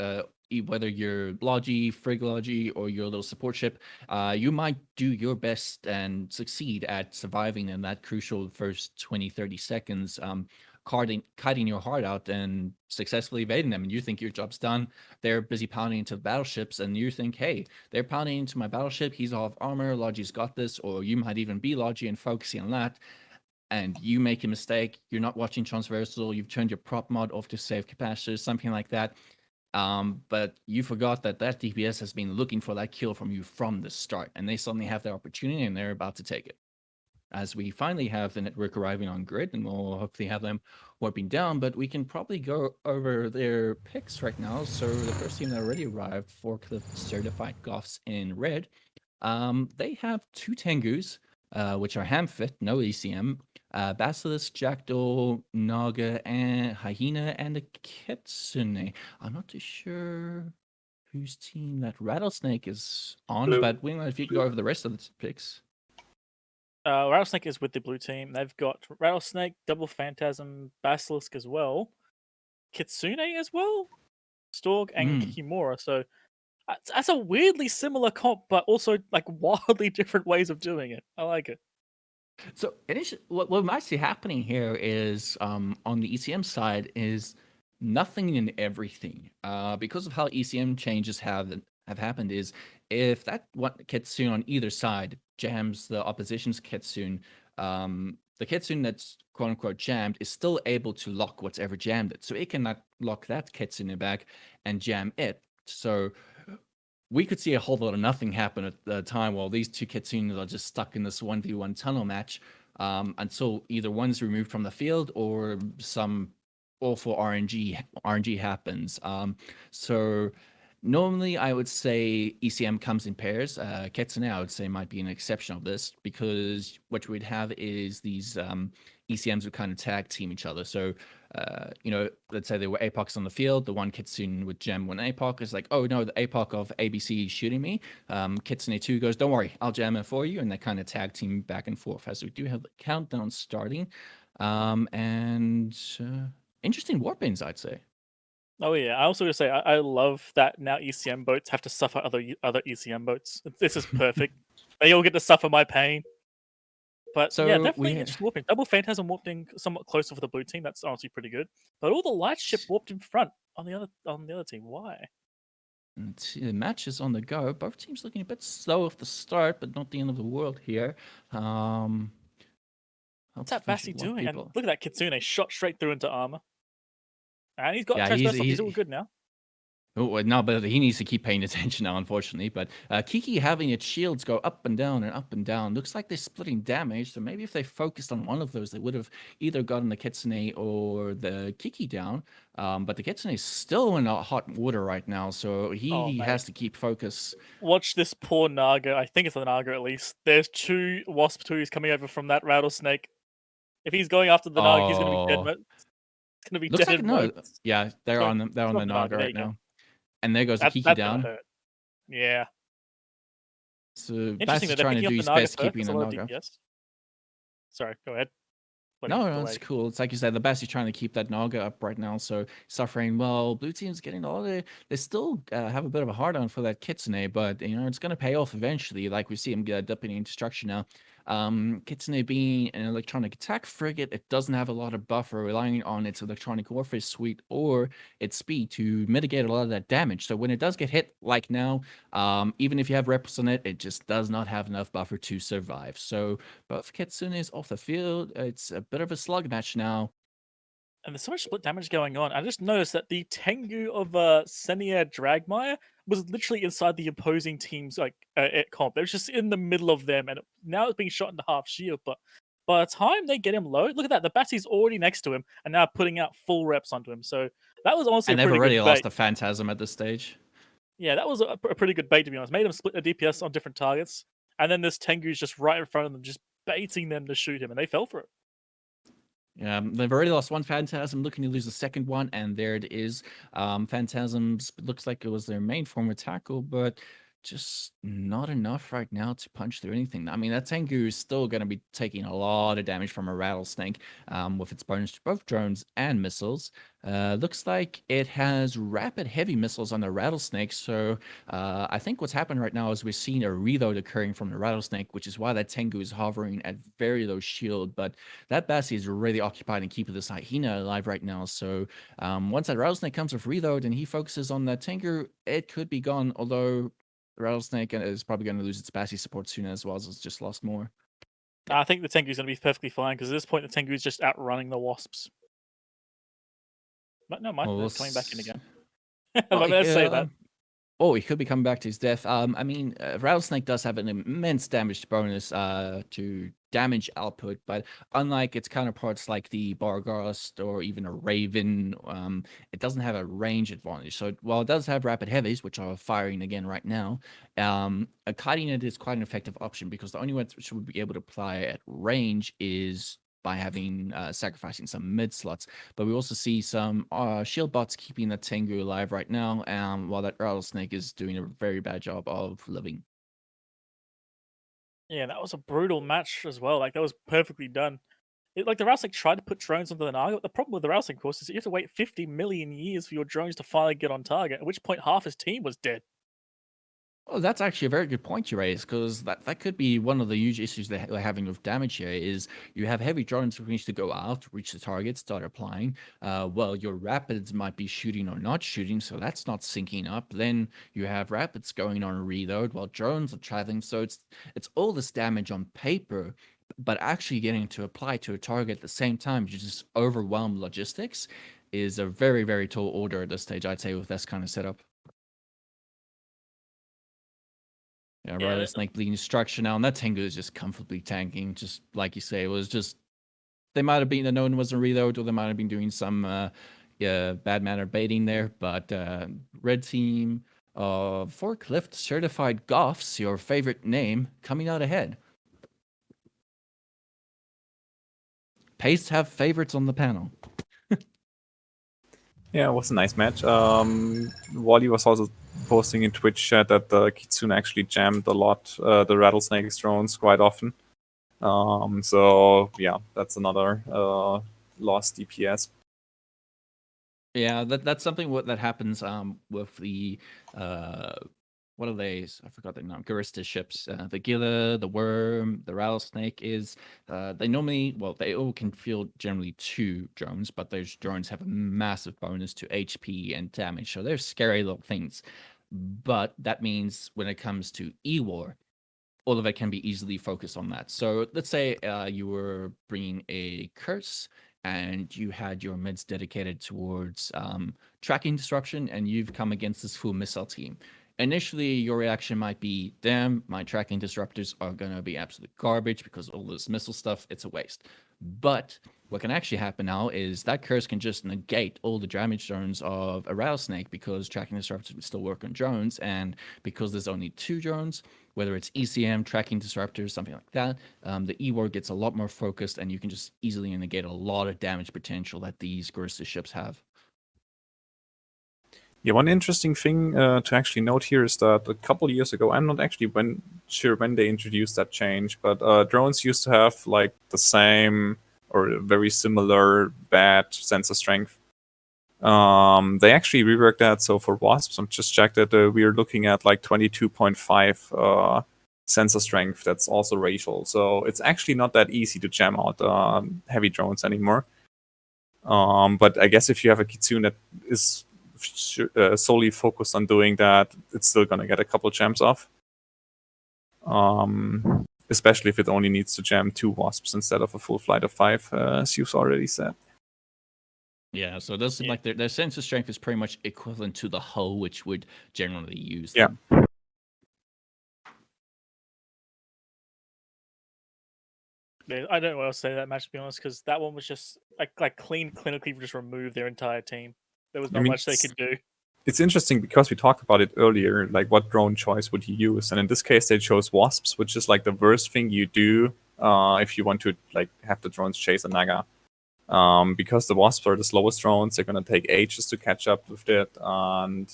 Whether you're Logi, Frig Logi, or your little support ship, you might do your best and succeed at surviving in that crucial first 20-30 seconds, kiting your heart out and successfully evading them, and you think your job's done. They're busy pounding into battleships, and you think, hey, they're pounding into my battleship, he's off armor, Logi's got this, or you might even be Logi and focusing on that. And you make a mistake, you're not watching transversal, you've turned your prop mod off to save capacitors, something like that. But you forgot that DPS has been looking for that kill from you from the start, and they suddenly have their opportunity and they're about to take it. As we finally have the network arriving on grid, and we'll hopefully have them warping down, but we can probably go over their picks right now. So the first team that already arrived, Forklift Certified Goths in red, they have 2 Tengus, which are ham-fit, no ECM, Basilisk, Jackdaw, Naga, and Hyena, and a Kitsune. I'm not too sure whose team that Rattlesnake is on, Blue. but Wingman, if you can go over the rest of the picks. Rattlesnake is with the blue team. They've got Rattlesnake, Double Phantasm, Basilisk as well, Kitsune as well, Storg, and Kimura. So that's a weirdly similar comp, but also like wildly different ways of doing it. I like it. So what might see happening here is, on the ECM side, is nothing and everything. Because of how ECM changes have happened, is if that one Kitsune on either side jams the opposition's Kitsune, the Kitsune that's quote unquote jammed is still able to lock whatever jammed it. So it cannot lock that Kitsune back and jam it. So we could see a whole lot of nothing happen at the time while these 2 Kitsunes are just stuck in this 1v1 tunnel match, until either one's removed from the field or some awful RNG happens. So normally I would say ECM comes in pairs. Kitsune, I would say, might be an exception of this, because what we'd have is these ECMs would kind of tag team each other. So let's say there were APOCs on the field, the one Kitsune would jam one APOC. It's like, oh no, the APOC of ABC is shooting me. Kitsune 2 goes, don't worry, I'll jam it for you. And they kind of tag team back and forth, as we do have the countdown starting. Interesting warpings, I'd say. Oh yeah, I also would say I love that now ECM boats have to suffer other ECM boats. This is perfect. They all get to suffer my pain. But So yeah, definitely we- interesting warping. Double Phantasm warped in somewhat closer for the blue team. That's honestly pretty good. But all the light ship warped in front on the other team. Why? The match is on the go. Both teams looking a bit slow off the start, but not the end of the world here. What's that Bassi doing? And look at that Kitsune shot straight through into armor. And he's got Yeah, transversal. He's all good now. Oh, no, but he needs to keep paying attention now, unfortunately. But Kiki having its shields go up and down and up and down. Looks like they're splitting damage. So maybe if they focused on one of those, they would have either gotten the Kitsune or the Kiki down. But the Kitsune is still in hot water right now. So he mate. has to keep focus. Watch this poor Naga. I think it's a Naga at least. There's 2 Wasp 2s coming over from that Rattlesnake. If he's going after the Naga, he's going to be dead. Oh, It's going to be looks dead like in no. moments. Yeah, they're Sorry, on the it's not the Naga Naga, there right you go. now. And there goes the Kiki That's going down. to hurt. Yeah. So Bass Interesting is that they're trying to picking do up the his Naga best first. keeping That's the a lot of Naga. DPS. Sorry, go ahead. No, it's cool. It's like you said, the best is trying to keep that Naga up right now, so suffering. Well, blue team's getting all the. They still have a bit of a hard on for that Kitsune, but it's going to pay off eventually. Like we see him dipping into destruction now. Kitsune being an electronic attack frigate, it doesn't have a lot of buffer, relying on its electronic warfare suite or its speed to mitigate a lot of that damage. So when it does get hit, like now, even if you have reps on it, it just does not have enough buffer to survive. So both Kitsunes off the field. It's a bit of a slug match now. And there's so much split damage going on. I just noticed that the Tengu of Senia Dragmire was literally inside the opposing team's comp. It was just in the middle of them, and now it's being shot into half shield. But by the time they get him low, look at that. The Bassie's already next to him, and now putting out full reps onto him. So that was honestly And a they've pretty already good lost bait. the Phantasm at this stage. Yeah, that was a pretty good bait, to be honest. Made them split the DPS on different targets, and then this Tengu's just right in front of them, just baiting them to shoot him, and they fell for it. Yeah, they've already lost one Phantasm, looking to lose the second one, and there it is. Phantasms looks like it was their main form of tackle, but just not enough right now to punch through anything. I mean, that Tengu is still going to be taking a lot of damage from a Rattlesnake with its bonus to both drones and missiles. Looks like it has rapid heavy missiles on the Rattlesnake, so I think what's happened right now is we're seeing a reload occurring from the Rattlesnake, which is why that Tengu is hovering at very low shield, but that Bassie is really occupied and keeping this hyena alive right now, so once that Rattlesnake comes with reload and he focuses on that Tengu, it could be gone, although the Rattlesnake is probably going to lose its Bassie support soon as well, as it's just lost more. I think the Tengu's going to be perfectly fine, because at this point the Tengu's just outrunning the Wasps. But no, Well, they're coming back in again. Well, Let's say that. Oh, he could be coming back to his death. I mean, Rattlesnake does have an immense damage bonus to damage output, but unlike its counterparts like the Barghast or even a Raven, it doesn't have a range advantage. So while it does have rapid heavies, which are firing again right now, a kiting it is quite an effective option, because the only way which would be able to apply at range is by having sacrificing some mid slots. But we also see some shield bots keeping the Tengu alive right now, while that Rattlesnake is doing a very bad job of living. Yeah, that was a brutal match as well. Like, that was perfectly done. Like, the Rattlesnake tried to put drones onto the Naga, but the problem with the Rattlesnake, of course, is you have to wait 50 million years for your drones to finally get on target, at which point half his team was dead. Oh, that's actually a very good point you raised, because that could be one of the huge issues they're having with damage here, is you have heavy drones which needs to go out, reach the target, start applying. Well, your rapids might be shooting or not shooting, so that's not syncing up. Then you have rapids going on a reload while drones are traveling, so it's all this damage on paper, but actually getting to apply to a target at the same time, you just overwhelm logistics, is a very, very tall order at this stage, I'd say, with this kind of setup. Yeah, Yeah, Rattlesnake bleeding destruction now, and that Tengu is just comfortably tanking, just like you say. It was just, they might have been, the known was a reload, or they might have been doing some bad manner baiting there, but red team forklift certified Goths, your favorite name, coming out ahead. Pays to have favorites on the panel. Yeah, it was a nice match. Wally was also posting in Twitch chat that the Kitsune actually jammed a lot the Rattlesnake's drones quite often. So yeah, that's another lost DPS. Yeah, that's something that happens with the what are they? I forgot the name. Garista ships. The Gila, the Worm, the Rattlesnake is. They normally, well, they all can field generally 2 drones, but those drones have a massive bonus to HP and damage, so they're scary little things. But that means when it comes to E-War, all of it can be easily focused on that. So let's say you were bringing a curse and you had your mids dedicated towards tracking disruption, and you've come against this full missile team. Initially, your reaction might be, damn, my tracking disruptors are going to be absolute garbage because all this missile stuff, it's a waste. But what can actually happen now is that curse can just negate all the damage zones of a rattlesnake because tracking disruptors will still work on drones, and because there's only 2 drones, whether it's ECM, tracking disruptors, something like that, the E-War gets a lot more focused, and you can just easily negate a lot of damage potential that these Garissa ships have. Yeah, one interesting thing to actually note here is that a couple years ago, I'm not actually sure when they introduced that change, but drones used to have like the same or very similar bad sensor strength. They actually reworked that. So for wasps, I'm just checked that we are looking at like 22.5 sensor strength. That's also racial. So it's actually not that easy to jam out heavy drones anymore. But I guess if you have a Kitsune that is solely focused on doing that, it's still gonna get a couple jams off. Especially if it only needs to jam 2 wasps instead of a full flight of 5, as you've already said. Yeah, so it does seem like their sensor strength is pretty much equivalent to the hull, which would generally use them. I don't know what else to say to that match, to be honest, because that one was just like clean, clinically just removed their entire team. There was not much they could do. It's interesting because we talked about it earlier, like what drone choice would you use? And in this case, they chose wasps, which is like the worst thing you do if you want to like have the drones chase a Naga. Because the wasps are the slowest drones, they're gonna take ages to catch up with it. And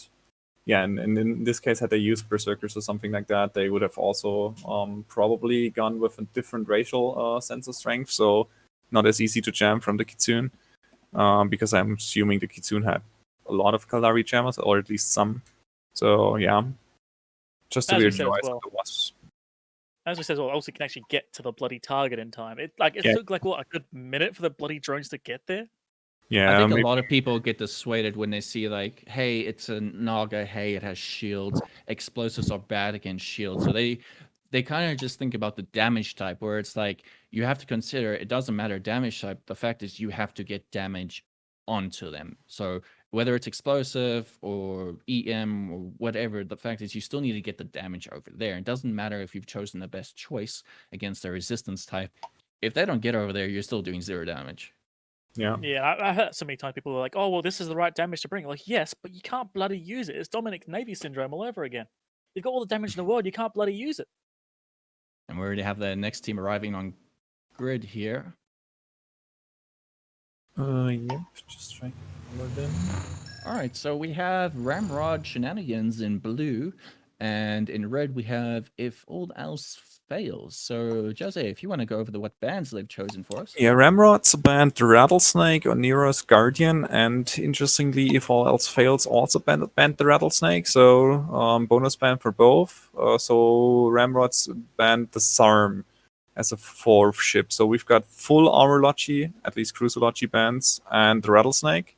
yeah, and in this case, had they used berserkers or something like that, they would have also probably gone with a different racial sensor strength, so not as easy to jam from the Kitsune. Because I'm assuming the Kitsune had a lot of Kaldari jammers, or at least some. So yeah, just a weird choice of the wasps. As we said, well, also can actually get to the bloody target in time. It took like what, a good minute for the bloody drones to get there. Yeah, I think a lot of people get dissuaded when they see like, hey, it's a Naga, hey, it has shields. Explosives are bad against shields. So they kind of just think about the damage type, where it's like you have to consider it doesn't matter damage type. The fact is you have to get damage onto them. So whether it's explosive or EM or whatever, the fact is you still need to get the damage over there. It doesn't matter if you've chosen the best choice against a resistance type. If they don't get over there, you're still doing 0 damage. Yeah, I heard so many times people were like, "Oh, well, this is the right damage to bring." Like, yes, but you can't bloody use it. It's Dominic Navy syndrome all over again. You've got all the damage in the world, you can't bloody use it. And we already have the next team arriving on grid here. Yep, just trying to load in. All right, so we have RamRod Shenanigans in blue, and in red we have If All Else Fails. So, Jose, if you want to go over what bands they've chosen for us. Yeah, RamRod's banned the Rattlesnake on Nero's Guardian, and interestingly, If All Else Fails also banned the Rattlesnake, so bonus ban for both. So Ramrod's banned the Sarm as a 4th ship. So we've got full Armorology, at least Cruiserology bans, and the Rattlesnake.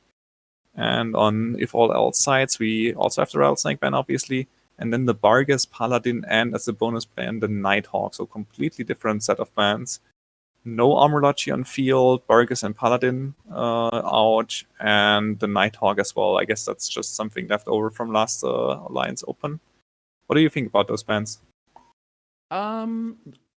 And on If All Else sides, we also have the Rattlesnake ban, obviously. And then the Bargas, Paladin, and as a bonus ban, the Nighthawk. So completely different set of bans. No Armorology on field, Bargas and Paladin out, and the Nighthawk as well. I guess that's just something left over from last Alliance Open. What do you think about those bans?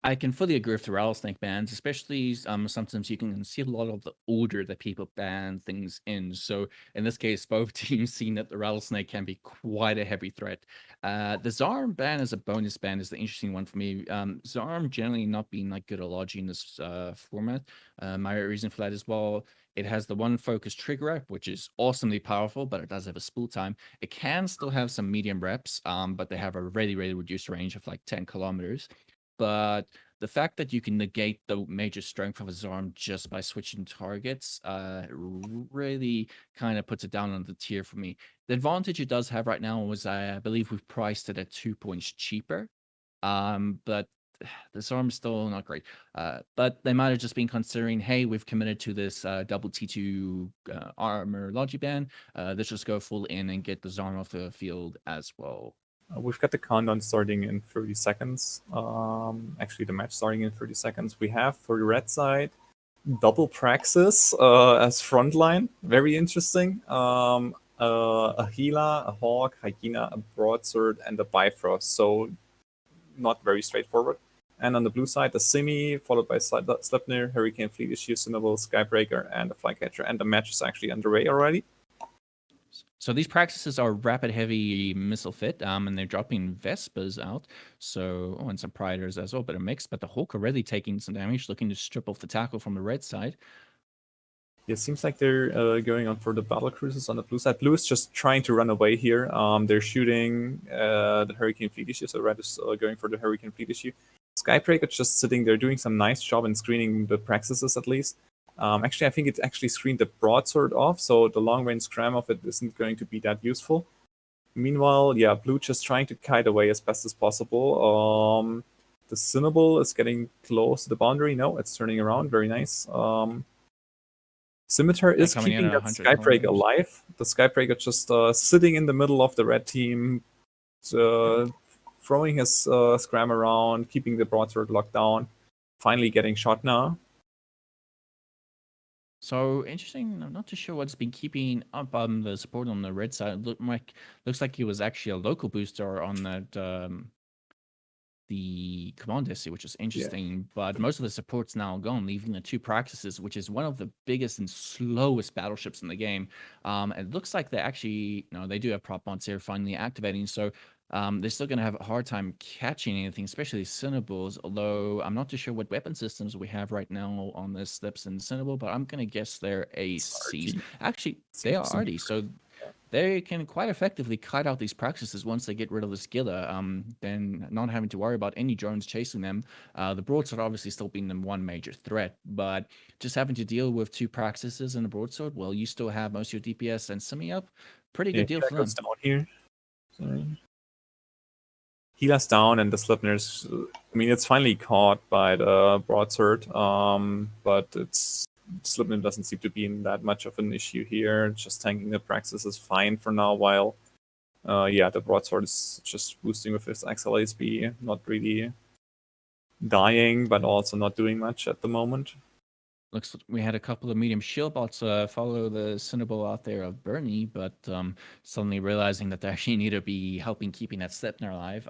I can fully agree with the rattlesnake bans, especially sometimes you can see a lot of the order that people ban things in. So in this case, both teams seen that the rattlesnake can be quite a heavy threat. The Zarm ban as a bonus ban is the interesting one for me. Zarm generally not being like good logi in this format. My reason for that is, well, it has the one focus trigger rep, which is awesomely powerful, but it does have a spool time. It can still have some medium reps, but they have a really, really reduced range of like 10 kilometers. But the fact that you can negate the major strength of his arm just by switching targets really kind of puts it down on the tier for me. The advantage it does have right now was I believe we've priced it at 2 points cheaper. But this arm's still not great. But they might have just been considering, hey, we've committed to this double T2 armor logi ban. Let's just go full in and get the Zarm off the field as well. We've got the countdown starting in 30 seconds. Actually, the match starting in 30 seconds. We have, for the red side, double Praxis as frontline. Very interesting. A Gila, a Hawk, Hyena, a Broadsword, and a Bifrost. So not very straightforward. And on the blue side, a Simi, followed by Sleipnir, Hurricane Fleet Issue, Synnable, Skybreaker, and a Flycatcher. And the match is actually underway already. So these practices are rapid heavy missile fit, and they're dropping Vespers out. So, and some Priders as well, but a mix. But the Hawk already taking some damage, looking to strip off the tackle from the red side. It seems like they're going on for the battle cruisers on the blue side. Blue is just trying to run away here. They're shooting the Hurricane Fleet Issue, so Red is going for the Hurricane Fleet Issue. Skybreaker just sitting there doing some nice job in screening the Praxises at least. Actually, I think it actually screened the Broadsword off, so the long-range scram of it isn't going to be that useful. Meanwhile, yeah, Blue just trying to kite away as best as possible. The Synnable is getting close to the boundary. No, it's turning around. Very nice. Scimitar is keeping that Skybreaker alive. The Skybreaker just sitting in the middle of the red team, throwing his scram around, keeping the Broadsword locked down. Finally getting shot now. So interesting. I'm not too sure what's been keeping up the support on the red side. Looks like he was actually a local booster on that the command essay, which is interesting. But most of the support's now gone, leaving the two Praxises, which is one of the biggest and slowest battleships in the game. It looks like they actually, they do have prop mods here finally activating. So they're still going to have a hard time catching anything, especially Cinnables, although I'm not too sure what weapon systems we have right now on the Slips and Cinnable, but I'm going to guess they're ACs. Actually, they are RD, so they can quite effectively cut out these Praxises once they get rid of the Skiller, then not having to worry about any drones chasing them. The Broadsword obviously still being the one major threat, but just having to deal with two Praxises and a Broadsword, well, you still have most of your DPS and Simi up. Pretty good deal for them. Down here. Sorry. Healer's down, and the Sleipnir's, it's finally caught by the Broadsword, but Sleipnir doesn't seem to be in that much of an issue here. Just tanking the Praxis is fine for now, while the Broadsword is just boosting with his XLSB, not really dying, but also not doing much at the moment. Looks like we had a couple of medium shield bots follow the Cinnable out there of Bernie, but suddenly realizing that they actually need to be helping keeping that Sleipnir alive.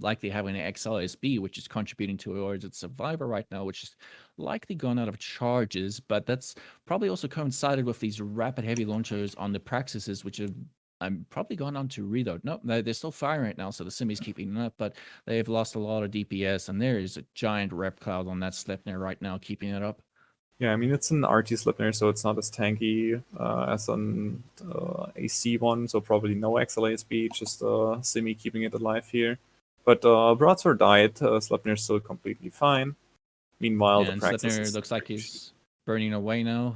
Likely having an XLSB, which is contributing towards its survivor right now, which is likely gone out of charges, but that's probably also coincided with these rapid heavy launchers on the Praxises, which have probably gone on to reload. Nope, they're still firing right now, so the Simi's keeping them up, but they've lost a lot of DPS, and there is a giant rep cloud on that Sleipnir right now, keeping it up. Yeah, it's an RT Sleipnir, so it's not as tanky as an AC one, so probably no XLASB, just Simi keeping it alive here. But Broadsword died, Sleipnir's still completely fine. Meanwhile, the Praxis looks like he's burning away now.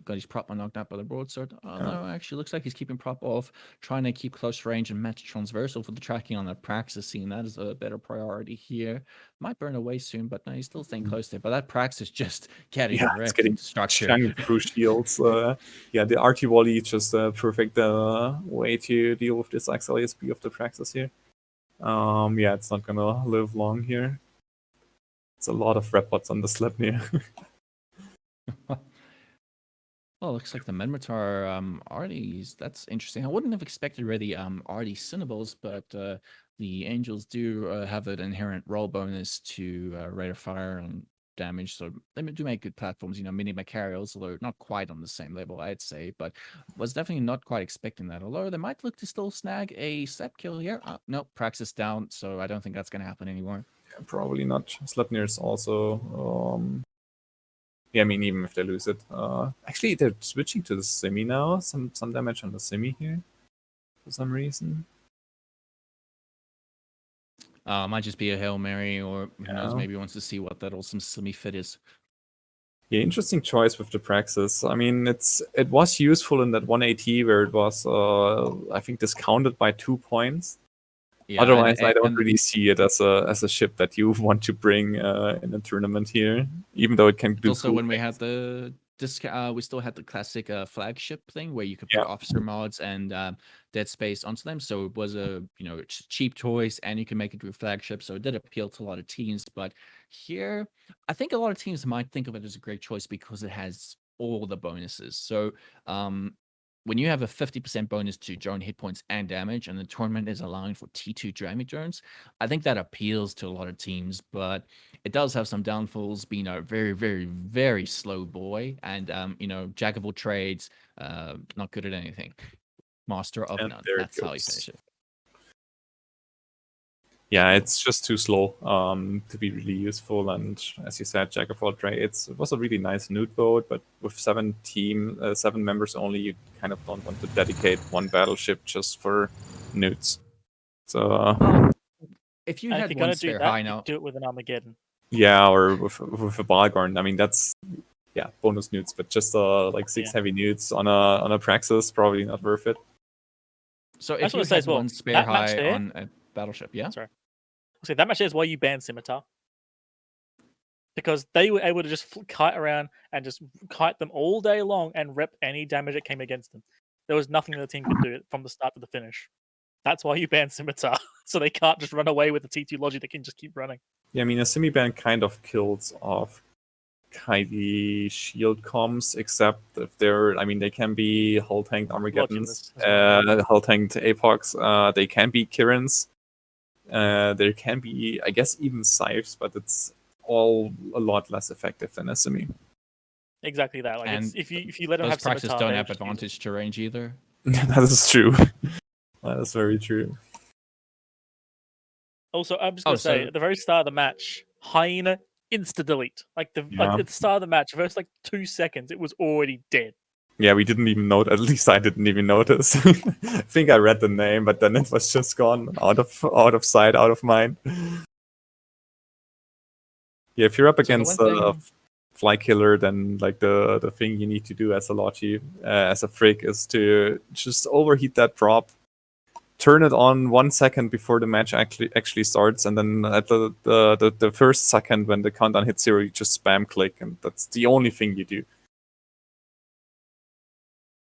Got his prop knocked out by the Broadsword. No, actually looks like he's keeping prop off, trying to keep close range and match transversal for the tracking on the Praxis scene. That is a better priority here. Might burn away soon, but no, he's still staying close there. But that Praxis just getting wrecked. It's getting structure through shields. The RT volley is just a perfect way to deal with this XLSB of the Praxis here. It's not gonna live long here. It's a lot of Repots on the Sleipnir. Well, looks like the Menmatar RDs. That's interesting. I wouldn't have expected really RD Cinnables, but the Angels do have an inherent roll bonus to rate of fire and damage, so they do make good platforms. Mini Macarials, although not quite on the same level, I'd say, but was definitely not quite expecting that. Although they might look to still snag a step kill here. No, Praxis down, so I don't think that's going to happen anymore. Yeah, probably not. Sleipnir is also. Even if they lose it. Actually, they're switching to the Simi now. Some damage on the Simi here for some reason. Might just be a Hail Mary, or who knows, maybe wants to see what that awesome Simi fit is. Yeah, interesting choice with the Praxis. It was useful in that 180 where it was, I think, discounted by 2 points. Yeah, otherwise, I don't really see it as a ship that you want to bring in a tournament here, even though it can do. Also, when we had the we still had the classic flagship thing where you could put Yeah. officer mods and Dead Space onto them. So it was a cheap choice, and you can make it through flagship. So it did appeal to a lot of teams. But here, I think a lot of teams might think of it as a great choice because it has all the bonuses. So when you have a 50% bonus to drone hit points and damage, and the tournament is allowing for T2 damage drones, I think that appeals to a lot of teams. But it does have some downfalls, being a very, very, very slow boy, and jack of all trades, not good at anything. Master of And none. there it That's how you goes. finish it. Yeah, it's just too slow to be really useful. And as you said, Jack of all trades, it was a really nice nude boat, but with 7 members only, you kind of don't want to dedicate one battleship just for nudes. So If you And if had you're one gonna do spare that, high you now, do it with an Armageddon. yeah, or with a Bargorn. I mean, that's bonus nudes, but just like 6 Yeah. heavy nudes on a Praxis, probably not worth it. so I if just you want to say had as well, one spare that match high there. on a battleship, yeah. Sorry. So that match there is why you banned Scimitar. Because they were able to just kite around and just kite them all day long and rep any damage that came against them. There was nothing the team could do from the start to the finish. That's why you banned Scimitar. So they can't just run away with the T2 logic, they can just keep running. Yeah, I mean, a semi-ban kind of kills off Kaidi shield comms, except if they can be hull tanked Armageddons, Lodulus as well. hull tanked Apox, they can be Kirans, there can be, I guess, even Scythes, but it's all a lot less effective than a semi. Exactly that. Like And it's, if you let them Those have practices Scimitar, don't they have would just use it. advantage to range either. That is true. That is very true. Also, I'm just Oh, gonna say so- at the very start of the match, Hyena insta delete. Like Yeah. at the start of the match, first like 2 seconds, it was already dead. Yeah, we didn't even note. At least I didn't even notice. I think I read the name, but then it was just gone, out of sight, out of mind. Yeah, if you're up So the against one a thing- fly killer, then like the thing you need to do as a Logi, as a Frig, is to just overheat that prop, turn it on 1 second before the match actually starts, and then at the first second when the countdown hits 0, you just spam click, and that's the only thing you do.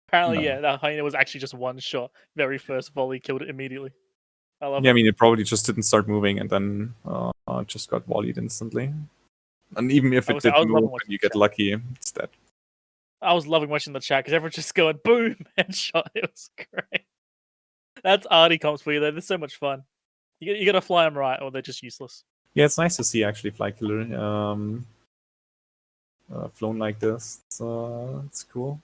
Apparently, No. yeah, that Hyena was actually just one shot. Very first volley killed it immediately. I love Yeah, I it. mean, it probably just didn't start moving, and then just got volleyed instantly. And even if I it was did loving move watching and you the get chat. lucky, it's dead. I was loving watching the chat because everyone's just going boom headshot. It was great. That's arty comps for you though. There's so much fun. You gotta fly them right, or they're just useless. Yeah, it's nice to see actually Fly Killer flown like this. It's cool.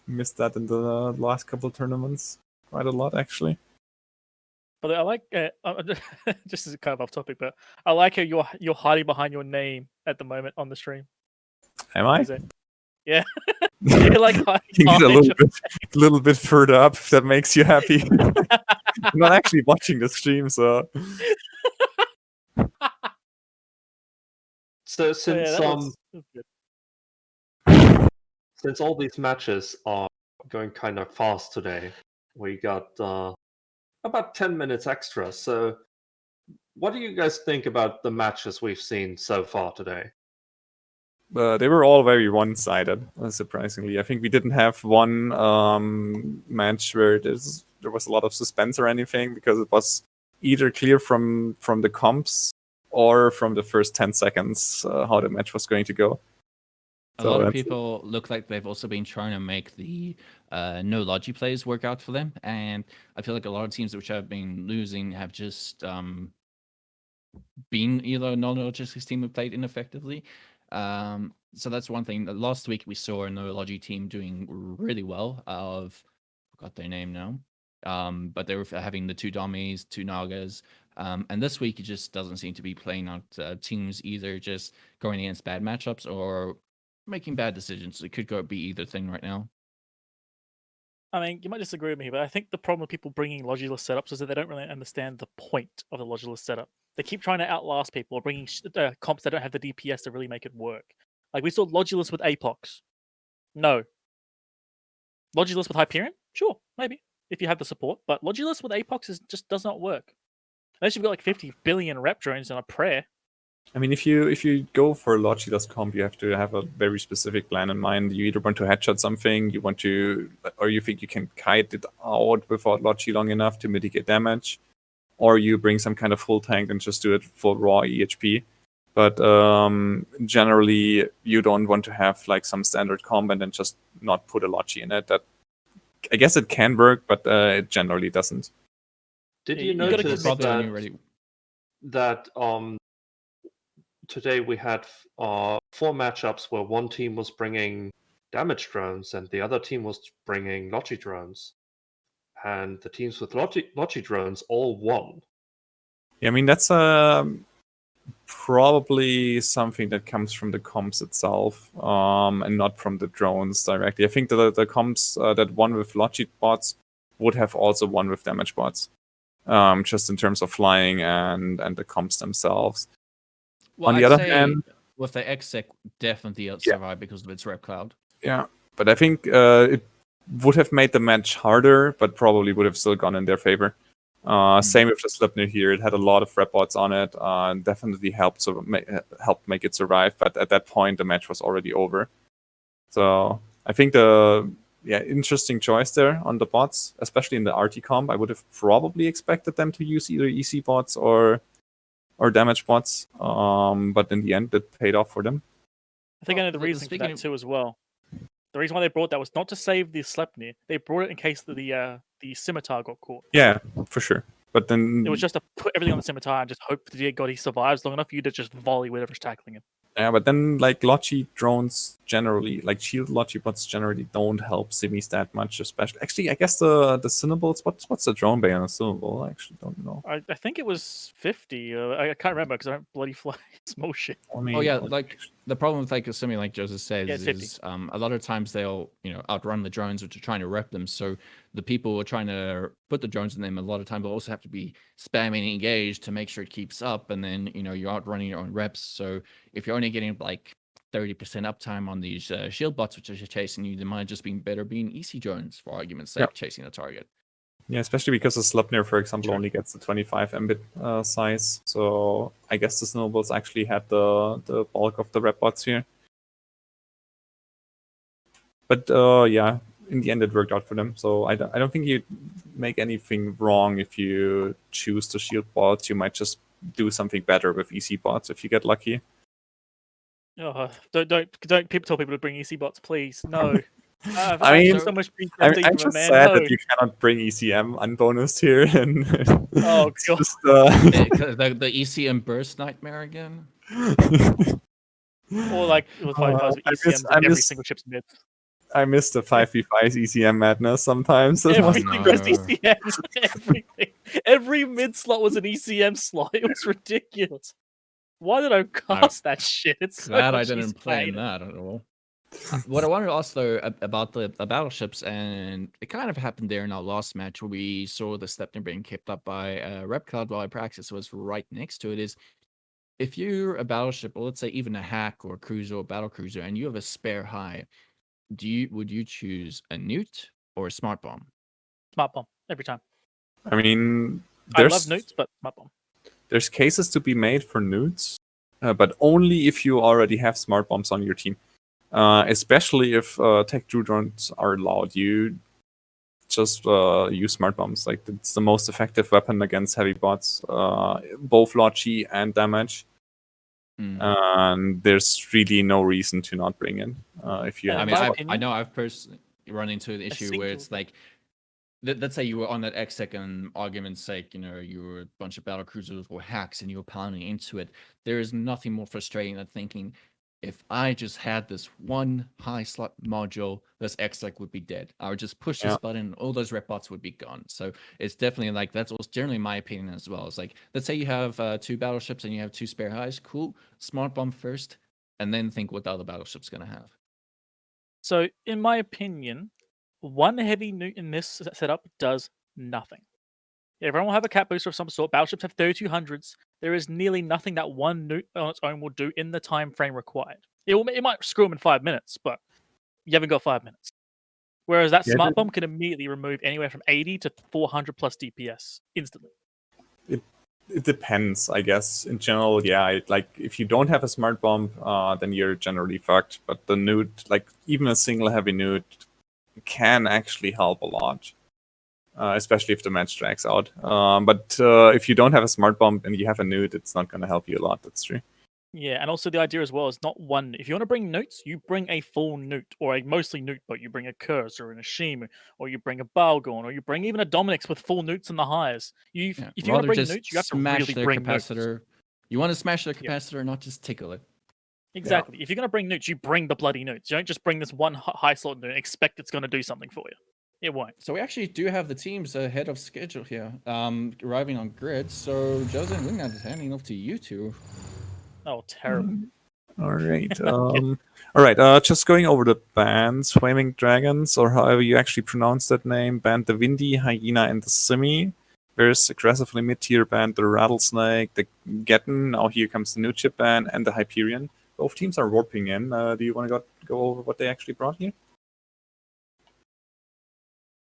Missed that in the last couple tournaments quite a lot actually. But I like just as kind of off topic, but I like how you're hiding behind your name at the moment on the stream. Am I? Is it? Yeah, you're like hiding You can get behind a little bit further up if that makes you happy. I'm not actually watching the stream, so So Oh, yeah, that's good. since all these matches are going kind of fast today, we got about 10 minutes extra. So, what do you guys think about the matches we've seen so far today? they were all very one-sided, surprisingly. I think we didn't have one match where there was a lot of suspense or anything, because it was either clear from the comps or from the first 10 seconds how the match was going to go. A So lot of that's- people look like they've also been trying to make the no logi plays work out for them, and I feel like a lot of teams which have been losing have just been either non-logistics team who played ineffectively. So that's one thing. Last week we saw a no logi team doing really well. Forgot their name now. But they were having the 2 dummies, 2 nagas. And this week it just doesn't seem to be playing out teams either just going against bad matchups or making bad decisions. It could be either thing right now. I mean, you might disagree with me, but I think the problem with people bringing logiless setups is that they don't really understand the point of the logiless setup. They keep trying to outlast people or bringing comps that don't have the DPS to really make it work. Like we saw logiless with Apox. No. Logiless with Hyperion? Sure, maybe, if you have the support. But logiless with Apox just does not work. Unless you've got like 50 billion rep drones and a prayer. I mean, if you go for a Logidas comp, you have to have a very specific plan in mind. You either want to headshot something, you want to, or you think you can kite it out without Logi long enough to mitigate damage, or you bring some kind of full tank and just do it for raw EHP. But generally, you don't want to have like some standard comp and then just not put a Logi in it. That I guess it can work, but it generally doesn't. Did Yeah, you you gotta notice commit Probably only that ready. that today we had 4 matchups where one team was bringing damage drones and the other team was bringing Logi drones, and the teams with Logi drones all won. Yeah, I mean that's probably something that comes from the comps itself, and not from the drones directly. I think the comps that won with Logi bots would have also won with damage bots, just in terms of flying and the comps themselves. Well, On the I'd other say hand, with the exec, definitely it'll Yeah. survive because of its rep cloud. yeah, but I think it would have made the match harder, but probably would have still gone in their favor. Same with the Sleipnir here; it had a lot of rep bots on it, and definitely helped helped make it survive. But at that point, the match was already over. So I think interesting choice there on the bots, especially in the RT comp. I would have probably expected them to use either EC bots or damage bots, but in the end, it paid off for them. I think I know the Well, reason for speaking that of- too as well. The reason why they brought that was not to save the Sleipnir. They brought it in case the scimitar got caught. Yeah, for sure. But then, It was just to put everything on the scimitar and just hope that dear God he survives long enough for you to just volley whatever's tackling him. yeah, but then like Logi drones generally, like shield Logi bots generally don't help Simis that much, especially. Actually, I guess the Cinnables. What's the drone bay on a Cinnable? I actually don't know. I think it was 50. I can't remember because I don't bloody fly small shit. I mean, Oh yeah, like the problem with like something like Joseph says Yeah, it's 50. is a lot of times they'll outrun the drones which are trying to rep them. So the people who are trying to put the drones in them a lot of times will also have to be spamming engage to make sure it keeps up, and then you're outrunning your own reps. So if you're only getting like 30% uptime on these shield bots which are chasing you, they might just be better being EC drones for argument's sake, Yep. chasing a target. Yeah, especially because the Sleipnir, for example, Sure. only gets the 25 Mbit size. So I guess the Snowballs actually had the bulk of the rep bots here. But yeah, in the end, it worked out for them. So I don't think you make anything wrong if you choose to shield bots. You might just do something better with EC bots if you get lucky. Oh, don't people tell people to bring EC bots, please. No. I've I mean, so much I'm PTSD from just man. sad No. that you cannot bring ECM unbonused here. And Oh, it's God. just, The ECM burst nightmare again. Or like with 5v5s with ECMs in every single chip's mid. I miss the 5v5 ECM madness sometimes. Everything was no. ECM. Everything. Every mid slot was an ECM slot. It was ridiculous. Why did I cast that shit? It's so Glad I much didn't easier. play in that at all. What I wanted to ask though about the battleships, and it kind of happened there in our last match where we saw the Sleipnir being kept up by Rep Cloud while Praxis was right next to it. Is if you're a battleship, or let's say even a hack or a cruiser or battle cruiser, and you have a spare high, would you choose a newt or a smart bomb? Smart bomb every time. I mean, I love newts, but smart bomb. there's cases to be made for newts, but only if you already have smart bombs on your team. Especially if tech Drew drones are allowed, you just use smart bombs. Like it's the most effective weapon against heavy bots, both Logi and damage. And there's really no reason to not bring in if you. Yeah, I in mean, my I opinion, know I've personally run into an issue where it's like, let's say you were on that exec and argument's sake, you were a bunch of battle cruisers or hacks and you were pounding into it. There is nothing more frustrating than thinking, if I just had this one high slot module, this exec would be dead. I would just push this button and all those rep bots would be gone. So it's definitely like, that's also generally my opinion as well. It's like, let's say you have 2 battleships and you have 2 spare highs. Cool. Smart bomb first, and then think what the other battleship's going to have. So, in my opinion, one heavy newt in this setup does nothing. Everyone will have a cat booster of some sort. Battleships have 3200s. There is nearly nothing that one newt on its own will do in the time frame required. It might screw them in 5 minutes, but you haven't got 5 minutes. Whereas that smart bomb can immediately remove anywhere from 80 to 400 plus DPS instantly. It depends, I guess. In general, yeah. Like if you don't have a smart bomb, then you're generally fucked. But the newt, like even a single heavy newt, can actually help a lot, especially if the match drags out. But if you don't have a smart bomb and you have a newt, it's not going to help you a lot. That's true. Yeah, and also the idea as well is not one. If you want to bring newts, you bring a full newt or a mostly newt boat. You bring a curse or an Ashimu, or you bring a Balgorn, or you bring even a Dominix with full newts in the highs. Yeah, If you want to rather bring just newts, you have to smash really their bring newts. capacitor. You want to smash their Yeah. capacitor, not just tickle it. Exactly. If you're going to bring newts, you bring the bloody newts. You don't just bring this one high slot newt and expect it's going to do something for you. It won't. So we actually do have the teams ahead of schedule here, arriving on grid. So Jose and Wingnut is handing off to you two. Oh, terrible. All right. All right. Just going over the bands, Fwaming Dragons, or however you actually pronounce that name, banned the Windy, Hyena, and the Simi. There's aggressively mid-tier banned the Rattlesnake, the Getten. Now here comes the new chip ban, and the Hyperion. Both teams are warping in. Do you want to go over what they actually brought here?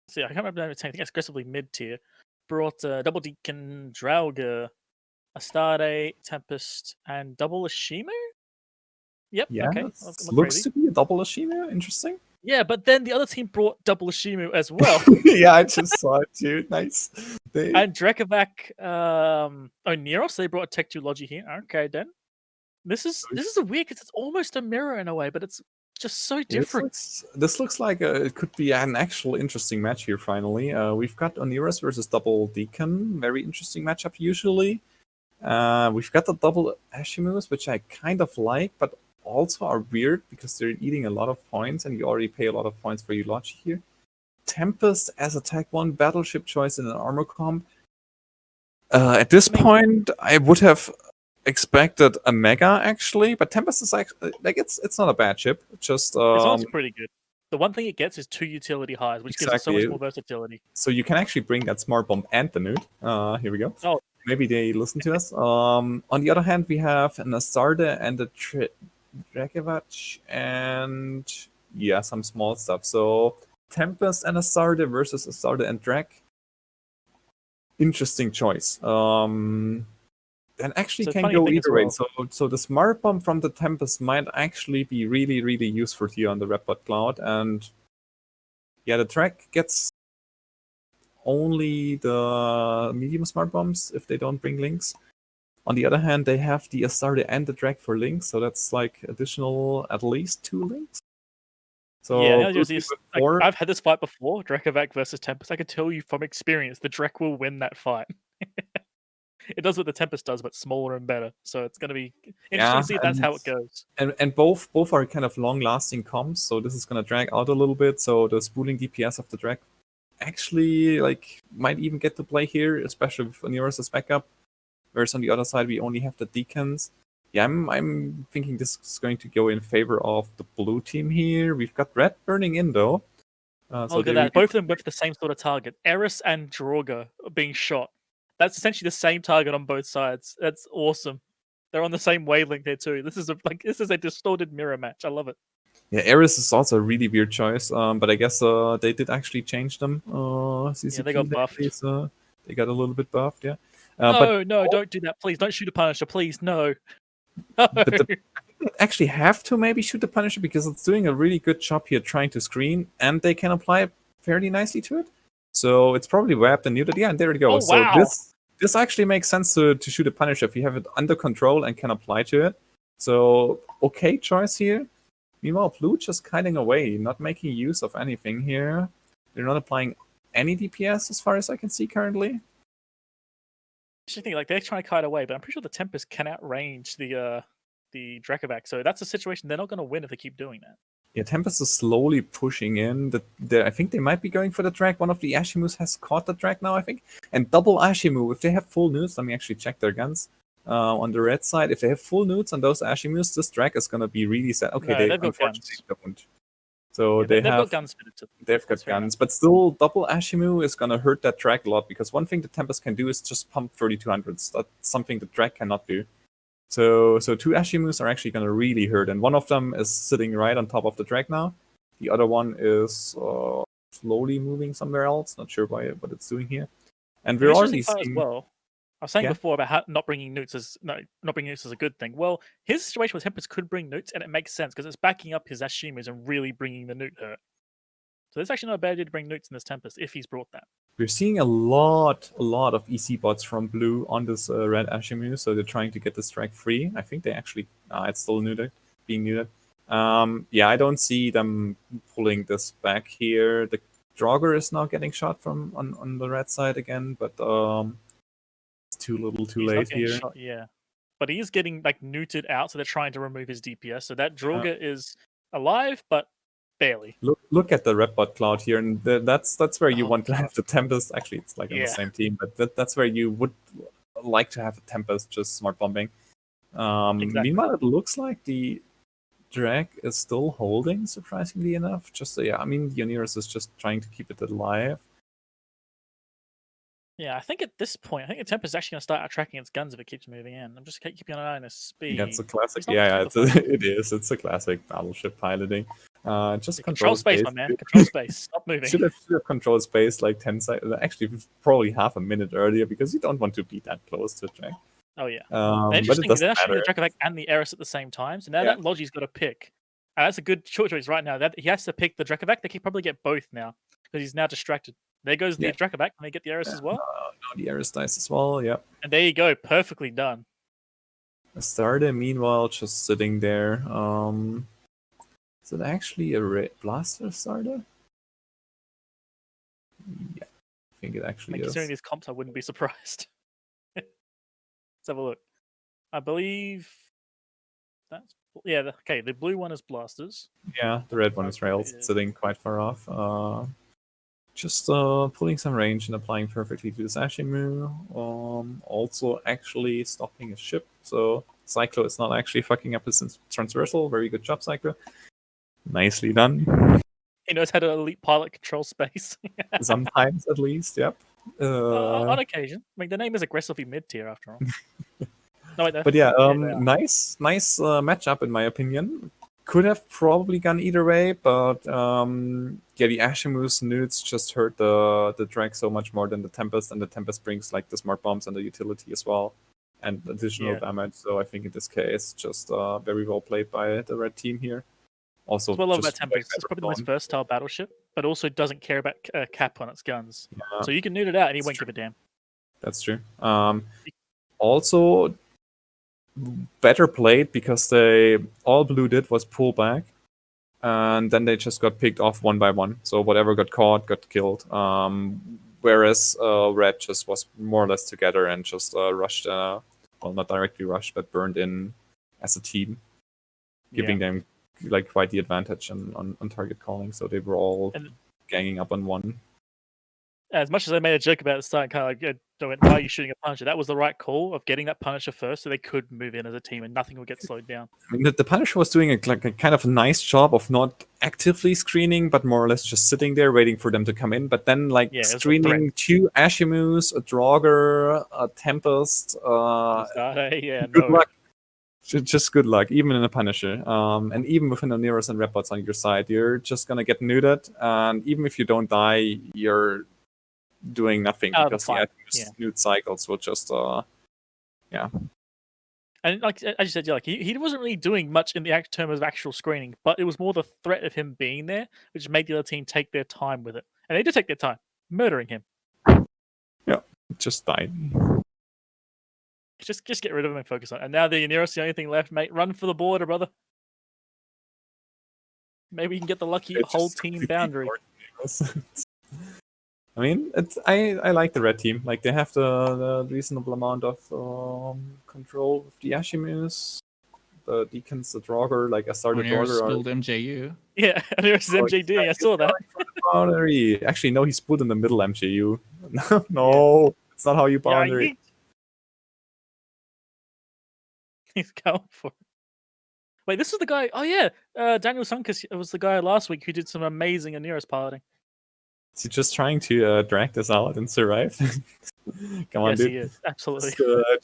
See, I can't remember the name of the tank. I think it's aggressively mid-tier. Brought Double Deacon, Draugr, Astarte, Tempest, and double Ashimu? Yep, Yeah, okay. looks to be a double Ashima. Interesting. Yeah, but then the other team brought double Ashimu as well. Yeah, I just saw it too. Nice. And Drekovac, Neros, they brought a Tech 2 Logi here. Okay, then. This is a weird because it's almost a mirror in a way, but it's just so different. This looks like it could be an actual interesting match here. Finally, we've got Oneros versus Double Deacon. Very interesting matchup usually. We've got the double Ashimus, which I kind of like, but also are weird because they're eating a lot of points, and you already pay a lot of points for your Logi here. Tempest as a Tech 1 battleship choice in an armor comp. At this point, I would have expected a Mega actually, but Tempest is actually like it's not a bad ship. Just It's also pretty good. The one thing it gets is 2 utility highs, which gives it so much more versatility. So you can actually bring that smart bomb and the newt. Here we go. Oh. Maybe they listen to us. On the other hand, we have an Astarte and a Drakevac and some small stuff. So Tempest and Astarte versus Astarte and Drake. Interesting choice. And actually can go either way. So the smart bomb from the Tempest might actually be really, really useful here on the Rebirth Cloud. And yeah, the track gets only the medium smart bombs if they don't bring links. On the other hand, they have the Astarte and the Drake for links, so that's like additional at least 2 links. So yeah, I've had this fight before, Drekovac versus Tempest. I can tell you from experience, the Drek will win that fight. It does what the Tempest does, but smaller and better. So it's going to be interesting to see if that's how it goes. And both are kind of long-lasting comps, so this is going to drag out a little bit. So the spooling DPS of the Drek actually might even get to play here, especially with Oneros as backup. Whereas on the other side, we only have the Deacons. Yeah, I'm thinking this is going to go in favor of the blue team here. We've got red burning in though. Look at that. Both of them with the same sort of target. Eris and Draugr being shot. That's essentially the same target on both sides. That's awesome. They're on the same wavelength there too. This is a distorted mirror match. I love it. Yeah, Eris is also a really weird choice. But I guess they did actually change them. CCP they got buffed. They got a little bit buffed. Yeah. No, don't do that. Please don't shoot a Punisher. Please, no. Actually have to maybe shoot the Punisher because it's doing a really good job here trying to screen, and they can apply fairly nicely to it. So it's probably wrapped and muted. Yeah, and there it goes. Oh, wow. So this actually makes sense to shoot a Punisher if you have it under control and can apply to it. So okay choice here. Meanwhile, Blue just kiting away, not making use of anything here. They're not applying any DPS as far as I can see currently. Interesting, they're trying to kite away, but I'm pretty sure the Tempest can outrange the Drekovac, so that's a situation they're not going to win if they keep doing that. Yeah, Tempest is slowly pushing in. I think they might be going for the drag. One of the Ashimus has caught the drag now, I think. And double Ashimu, if they have full newts, let me actually check their guns. On the red side, if they have full newts on those Ashimus, this drag is going to be really sad. Okay, they unfortunately don't. So yeah, they've got guns fitted to them. They've got guns, but still, double Ashimu is going to hurt that drag a lot because one thing the Tempest can do is just pump 3200s. That's something the drag cannot do. So 2 Ashimus are actually going to really hurt, and one of them is sitting right on top of the drag now. The other one is slowly moving somewhere else. Not sure what it's doing here. And we're already seeing... as well. I was saying Yeah. before about how not bringing newts is a good thing. Well, his situation with Tempest could bring newts, and it makes sense because it's backing up his Ashimus and really bringing the newt hurt. So it's actually not a bad idea to bring newts in this Tempest if he's brought that. We're seeing a lot of EC bots from blue on this red Ashimu, so they're trying to get the strike free. I think they actually, it's still being neutered. Yeah, I don't see them pulling this back here. The Draugr is now getting shot from on the red side again, but it's too little, too He's not late getting here. shot, yeah. But he is getting like neutered out, so they're trying to remove his DPS. So that Draugr is alive, but barely. Look at the red bot cloud here, and that's where you Oh, want to have the Tempest. Actually, it's like on the Yeah. same team, but that's where you would like to have a Tempest just smart bombing. Exactly. Meanwhile, it looks like the drag is still holding, surprisingly enough. Just yeah, I mean, Yoneris is just trying to keep it alive. Yeah, I think at this point, I think the Tempest is actually going to start tracking its guns if it keeps moving in. I'm just keeping an eye on his speed. That's a classic. He's not Yeah, super fast. it is. It's a classic battleship piloting. Just Control space, my man. Control space. Stop moving. Should have controlled space like 10 seconds. Actually, probably half a minute earlier because you don't want to be that close to drag. Oh yeah. But it Interesting. doesn't They're actually matter. the Dracovac and the Eris at the same time. So now Yeah. that Logi's got to pick. And that's a good choice right now. That he has to pick the Dracovac. They can probably get both now because he's now distracted. There goes the Yeah. Dracovac, and they get the Eris as well. No, the Eris dice as well. Yep. And there you go, perfectly done. Starter, meanwhile, just sitting there. Is it actually a blaster starter? Yeah, I think it actually is. Considering these comps, I wouldn't be surprised. Let's have a look. I believe that's okay. The blue one is blasters. Yeah, the red one is rails. It's sitting quite far off. Just pulling some range and applying perfectly to this Ashimu. Also actually stopping his ship. So Cyclo is not actually fucking up his transversal. Very good job, Cyclo. Nicely done. He knows how to elite pilot control space. Sometimes, at least. Yep. On occasion. I mean, the name is aggressively mid-tier after all. No, wait, But yeah, yeah, nice matchup in my opinion. Could have probably gone either way, but yeah, the Ashimu's newts just hurt the drag so much more than the Tempest, and the Tempest brings like the smart bombs and the utility as well, and additional damage. So I think in this case, just very well played by the red team here. Also, what I love about just Tempest, it's probably the most versatile battleship, but also doesn't care about cap on its guns. Yeah, So you can nuke it out and he That's won't true. give a damn. that's true. Also, better played because all blue did was pull back, and then they just got picked off one by one. So whatever got caught got killed. Whereas red just was more or less together and just rushed. Well, not directly rushed, but burned in as a team, giving them like quite the advantage on target calling. So they were all ganging up on one. As much as I made a joke about it, starting kind of like, why are you shooting a Punisher? That was the right call of getting that Punisher first, so they could move in as a team and nothing would get slowed down. I mean, the Punisher was doing a kind of a nice job of not actively screening, but more or less just sitting there waiting for them to come in. But then, like, screening two Ashimus, a Draugr, a Tempest. Good luck. Just good luck, even in a Punisher. And even with Oneros and Rebbots on your side, you're just gonna get neutered. And even if you don't die, you're doing nothing because the nude cycles will just And like as you said, he wasn't really doing much in the terms of actual screening, but it was more the threat of him being there, which made the other team take their time with it. And they did take their time, murdering him. Yeah, just died. Just get rid of him and focus on it. And now the Oneros, the only thing left, mate. Run for the border, brother. Maybe you can get the lucky whole team boundary. I mean, I like the red team. Like, they have the reasonable amount of control with the Ashimus, the Deacons, the Draugr. Like, I started Draugr. Spilled MJU. Yeah, Oneros is MJD. I saw that. Actually, no, he's put in the middle MJU. No, it's not how you boundary. He's going for it. Wait, this is the guy. Oh yeah, Daniel Sunkus was the guy last week who did some amazing Oneros piloting. Is he just trying to drag this out and survive? Come on, yes, dude. He is. Absolutely.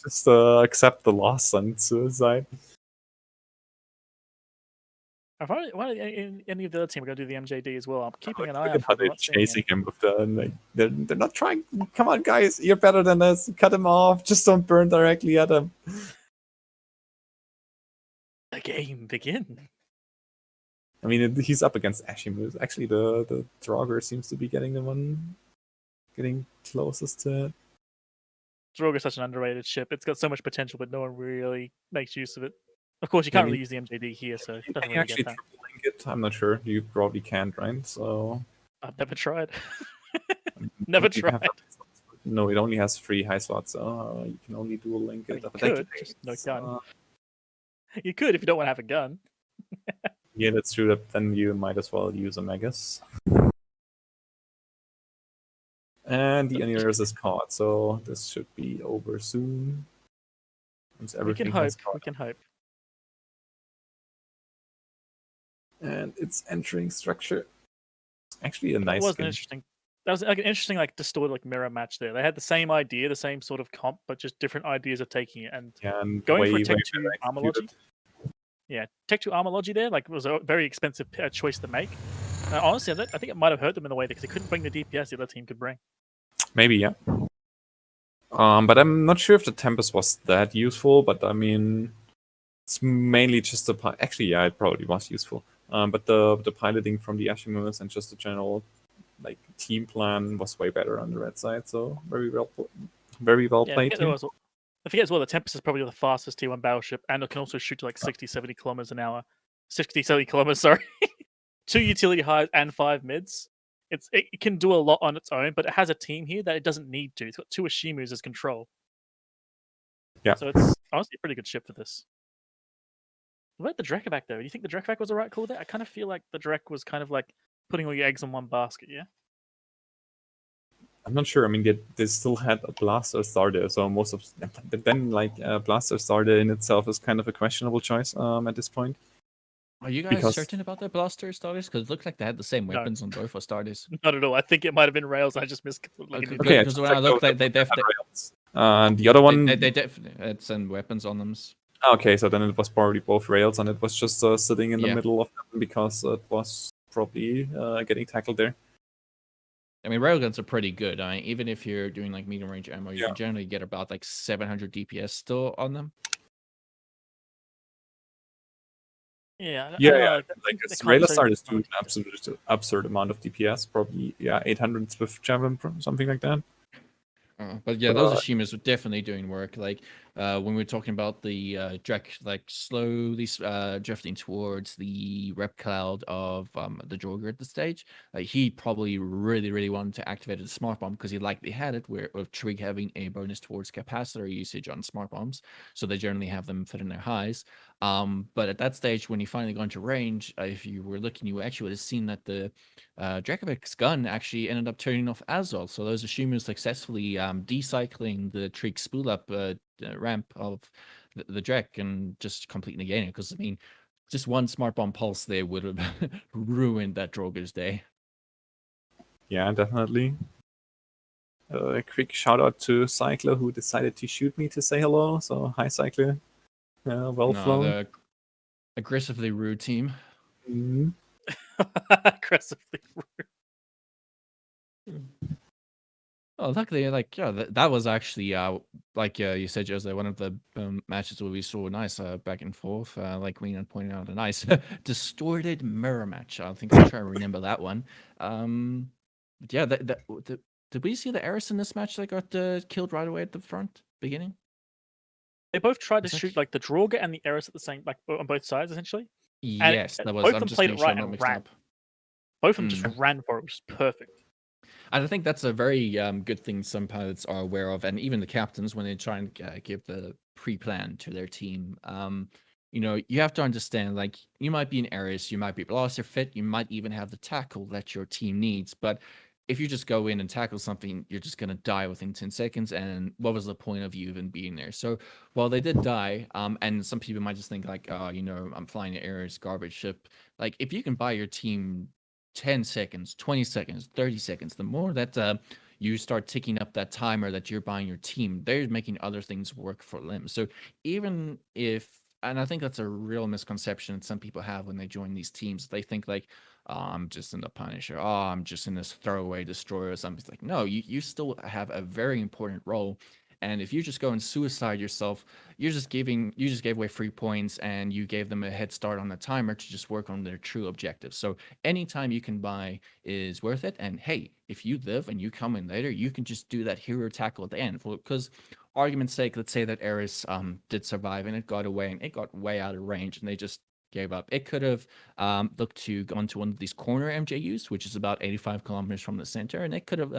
Just accept the loss and suicide. Why don't any of the other team are going to do the MJD as well? I'm keeping an eye Look out at how for them. they're Not seeing chasing any. him with the like. They're not trying. Come on, guys, you're better than us. Cut him off. Just don't burn directly at him. The game begin. I mean, he's up against Ashimus. Actually, the Draugr seems to be getting the one, getting closest to it. Drogo is such an underrated ship. It's got so much potential, but no one really makes use of it. Of course, you Yeah, I can't mean, really use the MJD here, so it Can doesn't you really actually get that. triple link it? I'm not sure. You probably can't, right? So I've never tried. Never you can have tried. no, it only has 3 high slots, so you can only dual link I it. mean, you But could, just no gun. You could if you don't want to have a gun. Yeah, that's true. Then you might as well use a Magus. And the Aniris is caught, so this should be over soon. Once We can everything hope. has caught. We can hope. And it's entering structure. Actually, a That nice was an skin. interesting. That was like an interesting, like distorted, like mirror match there. They had the same idea, the same sort of comp, but just different ideas of taking it. And Yeah, and going way, for a way Tech better 2 armor logi. executed. Yeah, Tech 2 armor logi there, like was a very expensive choice to make. Honestly, I think it might have hurt them in a way because they couldn't bring the DPS the other team could bring. Maybe, yeah. But I'm not sure if the Tempest was that useful, but I mean, it's mainly just the actually, yeah, it probably was useful. But the piloting from the Ashimus and just the general like team plan was way better on the red side. So very well Yeah, played. I forget as well, the Tempest is probably the fastest T1 battleship, and it can also shoot to like 60, 70 kilometers an hour. 60, 70 kilometers, sorry. 2 utility highs and 5 mids. It can do a lot on its own, but it has a team here that it doesn't need to. It's got 2 Ashimus as control. Yeah. So it's honestly a pretty good ship for this. What about the Drekavac though? Do you think the Drekavac was the right call there? I kind of feel like the Drek was kind of like putting all your eggs in one basket, yeah? I'm not sure. I mean, they still had a Blaster Star there, so most of then like Blaster Star there in itself is kind of a questionable choice at this point. Are you guys Because- certain about the blaster starters? Because it looked like they had the same No. weapons on both for starters. Not at all. I think it might have been Rails. I just missed. Like, Okay, Okay, because when I looked, they definitely and the other one. they definitely had some weapons on them. Okay, so then it was probably both rails, and it was just sitting in the Yeah. middle of them because it was probably getting tackled there. I mean, railguns are pretty good. I mean, even if you're doing like medium range ammo, you Yeah. can generally get about like 700 DPS still on them. yeah. Yeah, I yeah. don't know, Like they it's can't Railer show Star you is doing an absurd amount of DPS, probably 800 with Javelin, something like that. But yeah, But, those Ashimas are definitely doing work. Like when we were talking about the Drek, like slowly drifting towards the rep cloud of the Jorger at the stage, he probably really wanted to activate the smart bomb because he likely had it, where with Trig having a bonus towards capacitor usage on smart bombs, so they generally have them fit in their highs. But at that stage, when you finally got into range, if you were looking, you actually would have seen that the Drakovic's gun actually ended up turning off as well. So those Ashimus successfully decycling the Trig spool up ramp of the Drek and just completely negating it. Because I mean, just one smart bomb pulse there would have ruined that Droger's day. Yeah, definitely. A quick shout out to Cycler who decided to shoot me to say hello. So hi, Cycler. Well No, flown. the aggressively rude team. Mhm. aggressively. Oh, luckily, like yeah, that was actually like you said, Jose, one of the matches where we saw nice back and forth. Like Wiener pointed out, a nice distorted mirror match. I think I'll try to remember that one. But yeah, did we see the Eris in this match that got killed right away at the front beginning? They both tried to Was that- shoot like the Draugr and the Eris at the same, like on both sides essentially. Yes, that was. both of I'm them just played making it sure right I'm not and mixed ran. up. Both of them just ran for it, which was perfect. And I think that's a very good thing some pilots are aware of, and even the captains when they try and give the pre-plan to their team. You know, you have to understand, like, you might be an Ares, you might be blaster fit, you might even have the tackle that your team needs, but if you just go in and tackle something, you're just going to die within 10 seconds, and what was the point of you even being there? So while they did die, and some people might just think like, oh, you know, I'm flying an Ares garbage ship. Like, if you can buy your team 10 seconds, 20 seconds, 30 seconds, the more that you start ticking up that timer that you're buying your team, they're making other things work for them. So even if and I think that's a real misconception that some people have when they join these teams. They think like, oh, I'm just in the Punisher. Oh, I'm just in this throwaway destroyer or something. It's like, no, you still have a very important role. And if you just go and suicide yourself, you just gave away 3 points and you gave them a head start on the timer to just work on their true objectives. So any time you can buy is worth it. And hey, if you live and you come in later, you can just do that hero tackle at the end. Because argument's sake, let's say that Eris did survive and it got away and it got way out of range and they just gave up. It could have looked to go into one of these corner MJUs, which is about 85 kilometers from the center, and it could have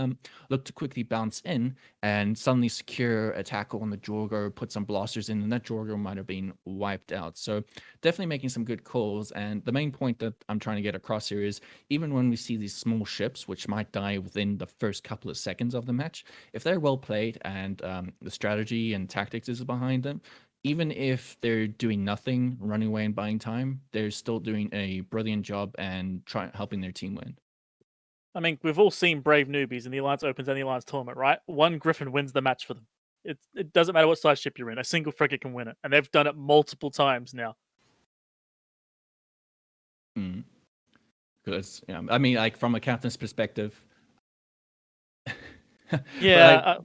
looked to quickly bounce in and suddenly secure a tackle on the Jorgo, put some blasters in, and that Jorgo might have been wiped out. So definitely making some good calls. And the main point that I'm trying to get across here is even when we see these small ships, which might die within the first couple of seconds of the match, if they're well played and the strategy and tactics is behind them, even if they're doing nothing, running away and buying time, they're still doing a brilliant job and helping their team win. I mean, we've all seen Brave Newbies in the Alliance Opens and the Alliance Tournament, right? One Griffin wins the match for them. It doesn't matter what size ship you're in. A single frigate can win it. And they've done it multiple times now. Because, I mean, like, from a captain's perspective... Yeah,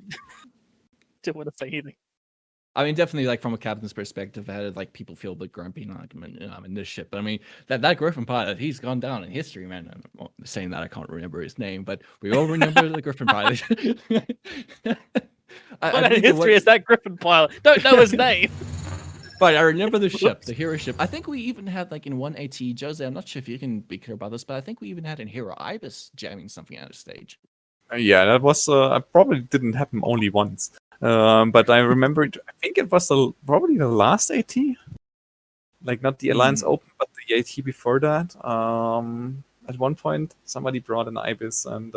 didn't want to say anything. I mean, definitely, like, from a captain's perspective, like, people feel a bit grumpy, like, I'm in this ship. But I mean, that Griffin pilot, he's gone down in history, man. I'm saying that I can't remember his name, but we all remember the Griffin pilot. What in history is that Griffin pilot? Don't know his name. But I remember the ship, the hero ship. I think we even had, like, in one AT, Jose, I'm not sure if you can be clear about this, but I think we even had in Hero Ibis jamming something out of stage. Yeah, that was probably didn't happen only once. But I remember, I think it was probably the last AT, like not the Alliance Open, but the AT before that. At one point, somebody brought an Ibis, and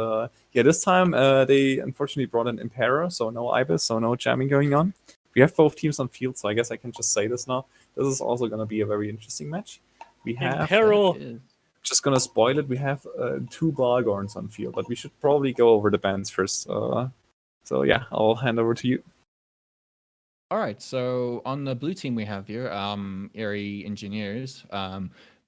this time they unfortunately brought an Emperor, so no Ibis, so no jamming going on. We have both teams on field, so I guess I can just say this now. This is also going to be a very interesting match. We have Imperil. Just gonna spoil it. We have 2 Dwagons on field, but we should probably go over the bands first. So yeah, I'll hand over to you. All right. So on the blue team we have here, Eire Engineers.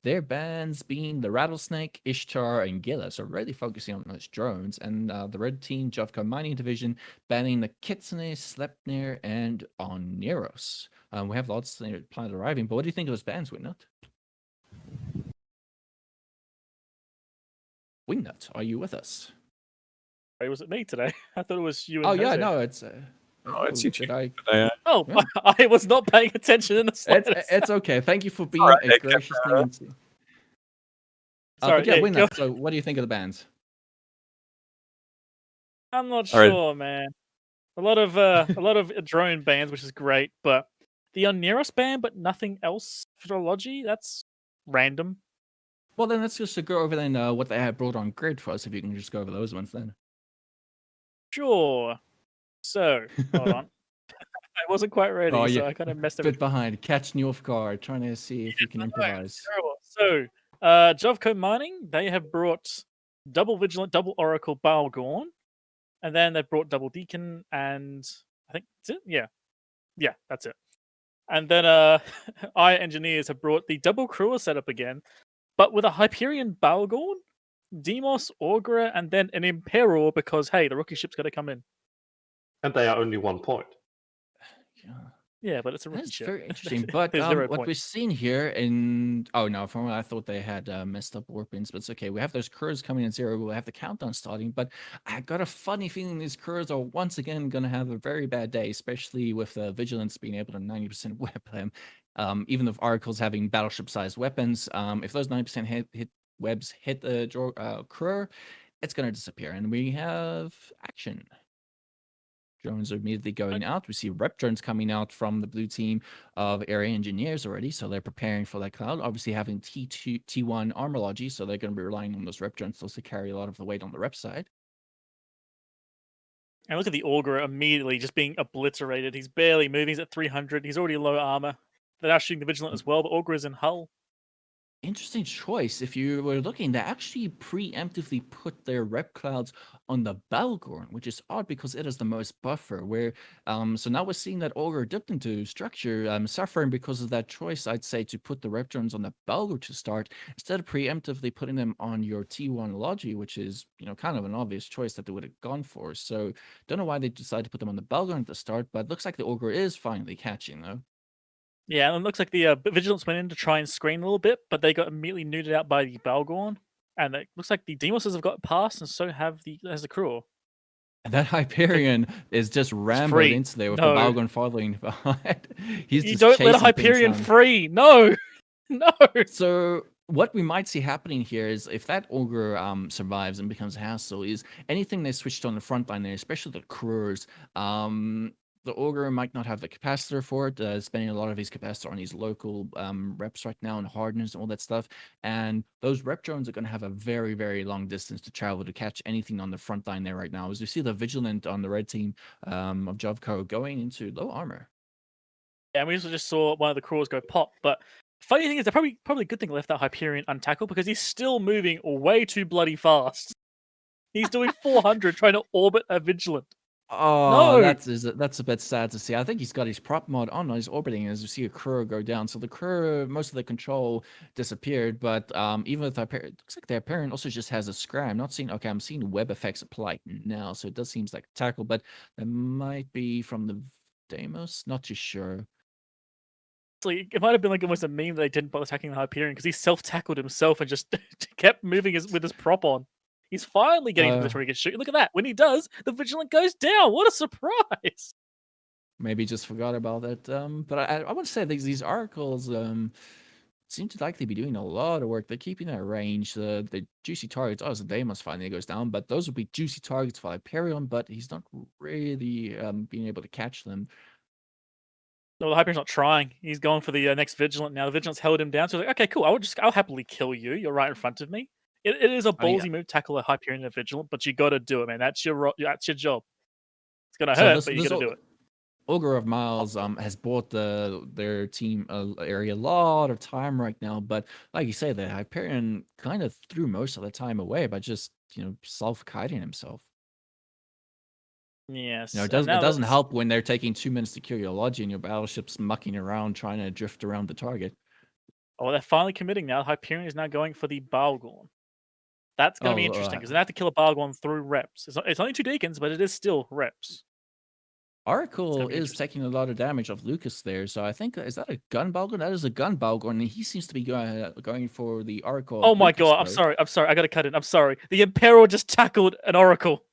Their bands being the Rattlesnake, Ishtar, and Gila. So really focusing on those drones. And the red team, Jovco Mining Division, banning the Kitsune, Sleipnir, and Oneros. We have lots of planet arriving, but what do you think of those bands, Wingnut? Wingnut, are you with us? Wait, was it me today? I thought it was you and Oh, yeah, Jose. no, it's... it's you. Oh, Yeah. I was not paying attention in the slightest. It's okay. Thank you for being right, a gracious thing. Sorry, yeah, yeah, Wingnut, so what do you think of the bands? I'm not All right. sure, man. A lot of drone bans, which is great, but the Oneros ban, but nothing else for Logi, that's random. Well, then let's just go over then what they had brought on grid for us, if you can just go over those ones then. Sure. So, hold on. I wasn't quite ready, Oh, so yeah. I kind of messed Bit everything. behind, catching you off guard, trying to see if you can improvise. Terrible. So, Jovco Mining, they have brought double Vigilant, double Oracle Balgorn, and then they've brought double Deacon, and I think that's it. Yeah, that's it. And then Eire Engineers have brought the double Crewer setup again, but with a Hyperion Balgorn, Demos, Augurer, and then an Imperor because, hey, the rookie ship's got to come in. And they are only 1 point. Yeah, but it's a rookie That's ship. very interesting. But There's 0 what points. we've seen here in... Oh, no, from what I thought they had messed up warpings, but it's okay. We have those curves coming in 0. We'll have the countdown starting, but I got a funny feeling these curves are once again going to have a very bad day, especially with Vigilance being able to 90% whip them. Even if Oracle's having battleship-sized weapons, if those 90% hit webs hit the crew, it's going to disappear. And we have action. Drones are immediately going out. We see rep drones coming out from the blue team of Area Engineers already, so they're preparing for that cloud. Obviously having T1 armorology, so they're going to be relying on those rep drones to carry a lot of the weight on the rep side. And look at the Augurer immediately just being obliterated. He's barely moving. He's at 300. He's already low armor. They're now shooting the Vigilant as well, but Augurer is in hull. Interesting choice. If you were looking, they actually preemptively put their rep clouds on the Balgorn, which is odd because it is the most buffer. So now we're seeing that Ogre dipped into structure, suffering because of that choice. I'd say to put the rep drones on the Balgorn to start instead of preemptively putting them on your T1 Logi, which is kind of an obvious choice that they would have gone for. So don't know why they decided to put them on the Balgorn at the start, but looks like the Ogre is finally catching though. Yeah, and it looks like the Vigilance went in to try and screen a little bit, but they got immediately neutered out by the Balgorn. And it looks like the Demoses have got past, and so has the Cruel. And that Hyperion is just It's ramboed free. into there with the No. Balgorn following behind. He's You just don't let a chasing things Hyperion down. free. No. No. So what we might see happening here is if that Ogre survives and becomes a hassle, is anything they switched on the front line there, especially the Crewers, the Ogre might not have the capacitor for it, spending a lot of his capacitor on his local reps right now and hardeners and all that stuff. And those rep drones are going to have a very, very long distance to travel to catch anything on the front line there right now. As you see the Vigilant on the red team of Jovco going into low armor. Yeah, and we also just saw one of the Cruels go pop. But funny thing is, they're probably a good thing they left that Hyperion untackled because he's still moving way too bloody fast. He's doing 400 trying to orbit a Vigilant. Oh, No! that's a bit sad to see. I think he's got his prop mod on. He's orbiting as you see a Crow go down. So the Crow, most of the control disappeared. But even with Hyperion, it looks like the Hyperion also just has a scram. Not seeing. Okay, I'm seeing web effects applied now, so it does seems like tackle, but that might be from the Deimos. Not too sure. It might have been like almost a meme that they didn't bother attacking the Hyperion because he self-tackled himself and just kept moving with his prop on. He's finally getting to the position where he can shoot. Look at that. When he does, the Vigilant goes down. What a surprise! Maybe just forgot about it. But I want to say these articles seem to likely be doing a lot of work. They're keeping that range. The juicy targets, oh, so Deimos finally goes down, but those would be juicy targets for Hyperion, but he's not really being able to catch them. No, the Hyperion's not trying. He's going for the next Vigilant now. The Vigilant's held him down, so he's like, okay, cool. I'll happily kill you. You're right in front of me. It is a Oh, yeah. ballsy move to tackle a Hyperion and a Vigilant, but you got to do it, man. That's your job. It's gonna So hurt, but you got to do it. Ogre of Miles has bought their team area a lot of time right now, but like you say, the Hyperion kind of threw most of the time away by just self-kiting himself. Yes. It doesn't help when they're taking 2 minutes to kill your Logi and your battleship's mucking around trying to drift around the target. Oh, they're finally committing now. Hyperion is now going for the Balgorn. That's going to be interesting because they have to kill a Balgorn through reps. It's only 2 Deacons, but it is still reps. Oracle is taking a lot of damage off Lucas there, so I think is that a gun Balgorn? That is a gun Balgorn, and he seems to be going for the Oracle. Oh my god! I'm sorry. I got to cut in. I'm sorry. The Imperial just tackled an Oracle.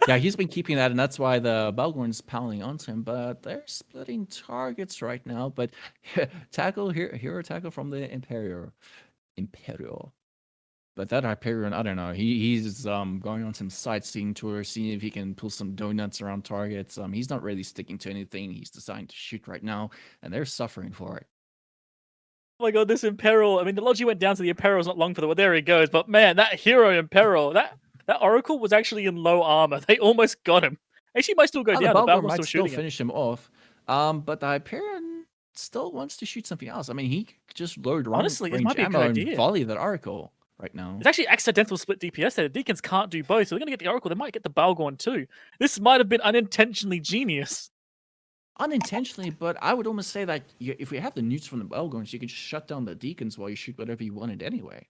Yeah, he's been keeping that, and that's why the Balgorn's pounding onto him. But they're splitting targets right now. But hero tackle from the Imperial. But that Hyperion, I don't know. He's going on some sightseeing tour, seeing if he can pull some donuts around targets. He's not really sticking to anything. He's deciding to shoot right now, and they're suffering for it. Oh my god, this Imperial! I mean, the Logi went down, so the Imperial's not long for the. Well, there he goes. But man, that hero Imperial, that Oracle was actually in low armor. They almost got him. Actually, might still go down. The Balgorn might still shooting finish him off. But the Hyperion still wants to shoot something else. I mean, he just load Honestly, this range might be a ammo good and idea. volley that Oracle right now. It's actually accidental split DPS there. The Deacons can't do both, so they're going to get the Oracle. They might get the Balgorn too. This might have been unintentionally genius. Unintentionally, but I would almost say that if we have the newts from the Balgorns, you could just shut down the Deacons while you shoot whatever you wanted anyway.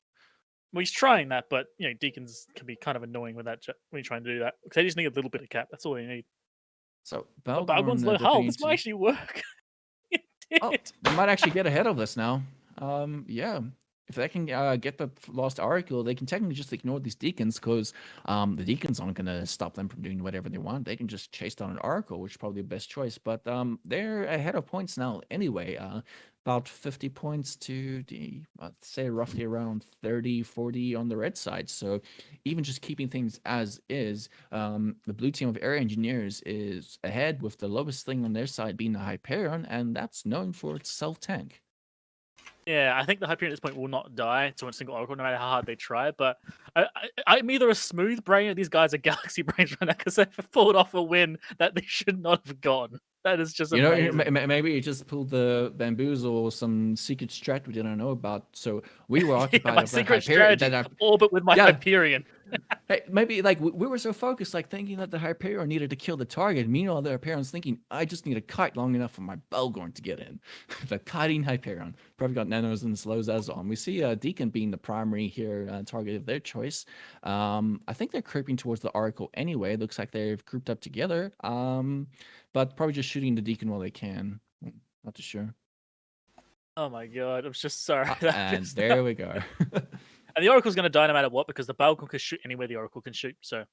Well, he's trying that, but Deacons can be kind of annoying with that when you try and do that because they just need a little bit of cap. That's all they need. So Balgorn's low hull. This might actually work. It did. Oh, they might actually get ahead of this now. Yeah. If they can get the lost Oracle, they can technically just ignore these Deacons because the Deacons aren't going to stop them from doing whatever they want. They can just chase down an Oracle, which is probably the best choice. But they're ahead of points now anyway. About 50 points to I'd say roughly around 30, 40 on the red side. So even just keeping things as is, the blue team of Eire Engineers is ahead with the lowest thing on their side being the Hyperion, and that's known for its self-tank. Yeah, I think the Hyperion at this point will not die to a single Oracle, no matter how hard they try. But I'm either a smooth brain or these guys are galaxy brains right now because they've pulled off a win that they should not have gotten. That is just You know, amazing. maybe you just pulled the bamboozle or some secret strat we didn't know about. So we were Yeah, occupied my of that secret Hyperion. strategy: orbit with my Yeah. Hyperion. Hey, maybe like we were so focused, like thinking that the Hyperion needed to kill the target. Meanwhile, the Hyperion's thinking, I just need a kite long enough for my Belgorn to get in. The kiting Hyperion probably got nanos and slows as on. We see Deacon being the primary here target of their choice. I think they're creeping towards the Oracle anyway. Looks like they've grouped up together. But probably just shooting the Deacon while they can. Not too sure. Oh my god, I'm just sorry. And there we go. And the Oracle's going to die no matter what because the Balcon can shoot anywhere the Oracle can shoot. So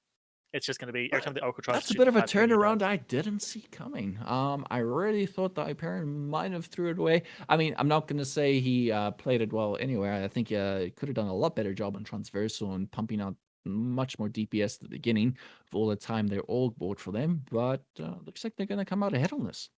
it's just going to be every time the Oracle tries That's to a shoot bit of the a Hyperion, he turnaround dies. I didn't see coming. I really thought the Hyperion might have threw it away. I mean, I'm not going to say he played it well anywhere. I think he could have done a lot better job on Transversal and pumping out much more DPS at the beginning of all the time they're all bored for them. But looks like they're going to come out ahead on this.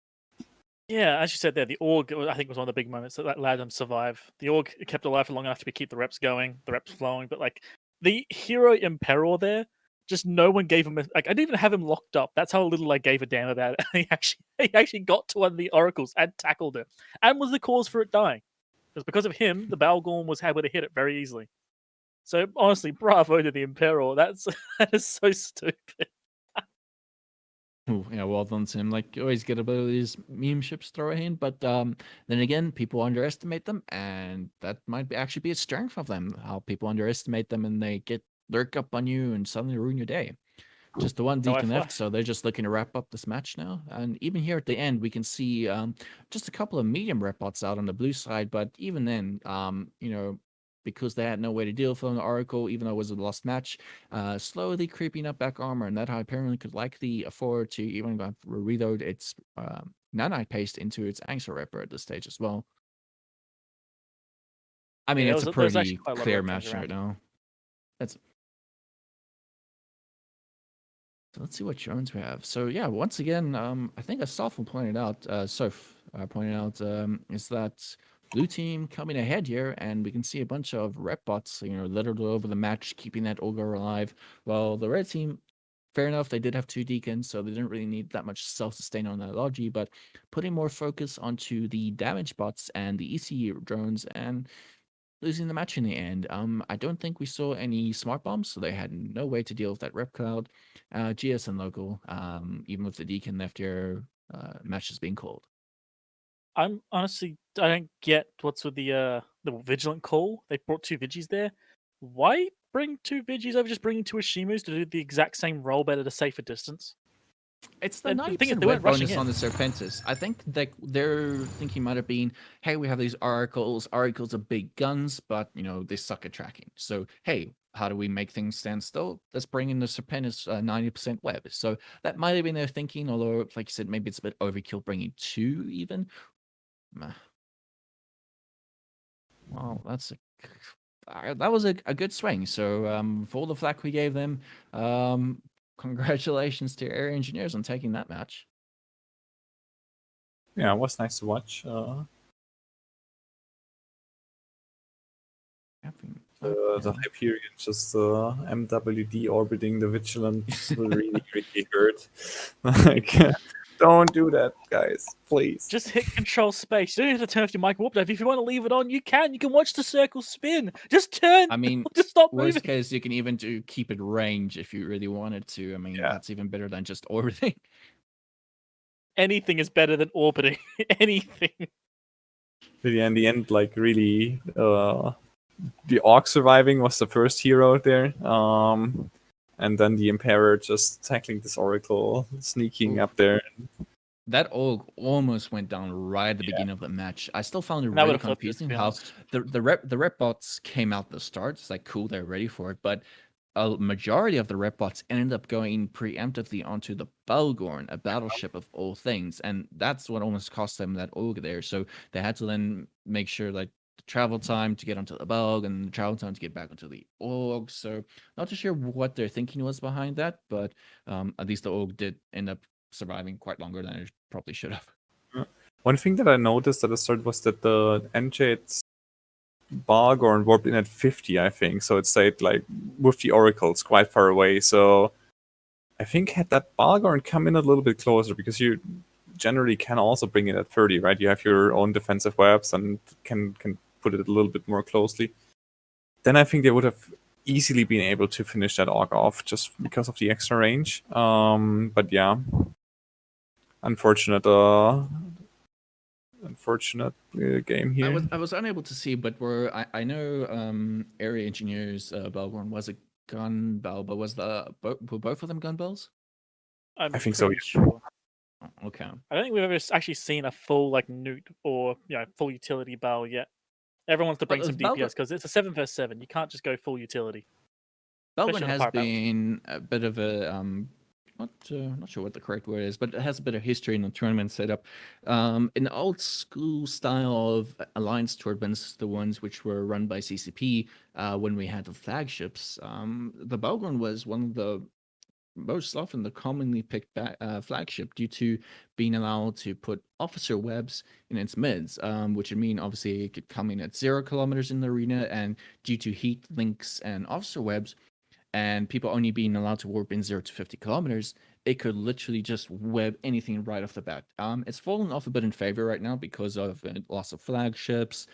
Yeah, as you said there, the Org, I think, was one of the big moments that allowed them to survive. The Org kept alive for long enough to keep the reps going, the reps flowing, but like the hero Imperor there, just no one gave him like I didn't even have him locked up. That's how little I gave a damn about it. He actually got to one of the oracles and tackled it, and was the cause for it dying. Because of him, the Balgorn was able to hit it very easily. So honestly, bravo to the Imperor. That is so stupid. Ooh, yeah, well done, Tim. Like, you always get a bit of these meme ships thrown in, but then again, people underestimate them, and that might actually be a strength of them. How people underestimate them and they get lurk up on you and suddenly ruin your day. Just the one No, I Deacon fly. left, so they're just looking to wrap up this match now. And even here at the end, we can see just a couple of medium rep bots out on the blue side, but even then, you know, because they had no way to deal with the Oracle, even though it was a lost match, slowly creeping up back armor, and that Hyperion could likely afford to even go reload its nanite paste into its Angster Ripper at this stage as well. I mean, Yeah, it's a there was actually pretty quite a lot of clear rep change match around. right now. So let's see what drones we have. So yeah, once again, I think as Stoffel pointed out, Soph pointed out, is that blue team coming ahead here, and we can see a bunch of rep bots, you know, littered all over the match, keeping that ogre alive. Well, the red team, fair enough, they did have 2 deacons, so they didn't really need that much self-sustain on that logi, but putting more focus onto the damage bots and the EC drones, and losing the match in the end. I don't think we saw any smart bombs, so they had no way to deal with that rep cloud. GS and local, even with the deacon left here, matches being called. I'm honestly, I don't get what's with the vigilant call. They brought 2 Vigis there. Why bring 2 Vigis over just bringing 2 Ishimus to do the exact same role but at a safer distance? It's the And the thing is, 90% they web weren't rushing bonus in. on the Serpentis. I think that their thinking might have been, hey, we have these oracles. Oracles are big guns, but, you know, they suck at tracking. So, hey, how do we make things stand still? Let's bring in the Serpentis 90% web. So that might have been their thinking, although, like you said, maybe it's a bit overkill bringing 2 even. Well, that was a good swing. So for all the flack we gave them, congratulations to Eire Engineers on taking that match. Yeah, it was nice to watch. The Hyperion just MWD orbiting the Vigilance really, really hurt. Like, don't do that, guys, please. Just hit control space. You don't have to turn off your mic warp dive. If you want to leave it on, you can. You can watch the circle spin. Just turn. I mean, just stop worst moving. case, you can even keep it range if you really wanted to. I mean, that's even better than just orbiting. Anything is better than orbiting. Anything. Really, in the end, like really, the Orc surviving was the first hero there. And then the Emperor just tackling this Oracle, sneaking up there. That almost went down right at the beginning of the match. I still found it That really would've flipped it, to confusing be how honest. the rep bots came out the start. It's like, cool, they're ready for it. But a majority of the rep bots ended up going preemptively onto the Belgorn, a battleship of all things. And that's what almost cost them that ogre there. So they had to then make sure, like, the travel time to get onto the Belg and the travel time to get back onto the Org. So not too sure what their thinking was behind that, but at least the Org did end up surviving quite longer than it probably should have. One thing that I noticed at the start was that the Enjade's Bargorn warped in at 50, I think. So it stayed like with the oracles quite far away. So I think had that Bargorn come in a little bit closer, because you generally can also bring it at 30, right? You have your own defensive webs and can put it a little bit more closely. Then I think they would have easily been able to finish that AUG off just because of the extra range. But yeah, unfortunate game here. I was unable to see, but I know area engineers Belborn was a gun bell, but were both of them gun bells? I'm I think so, pretty yeah. sure. Oh, okay. I don't think we've ever actually seen a full like newt or full utility bell yet. Everyone wants to bring some DPS because it's a 7 vs 7. You can't just go full utility. Belborn Especially on the has fire battles. been a bit of a not sure what the correct word is, but it has a bit of history in the tournament setup. In the old school style of alliance tournaments, the ones which were run by CCP, when we had the flagships, the Belgorn was one of the most often the commonly picked flagship due to being allowed to put officer webs in its mids, which would mean obviously it could come in at 0 kilometers in the arena, and due to heat links and officer webs, and people only being allowed to warp in 0 to 50 kilometers, it could literally just web anything right off the bat. It's fallen off a bit in favor right now because of loss of flagships.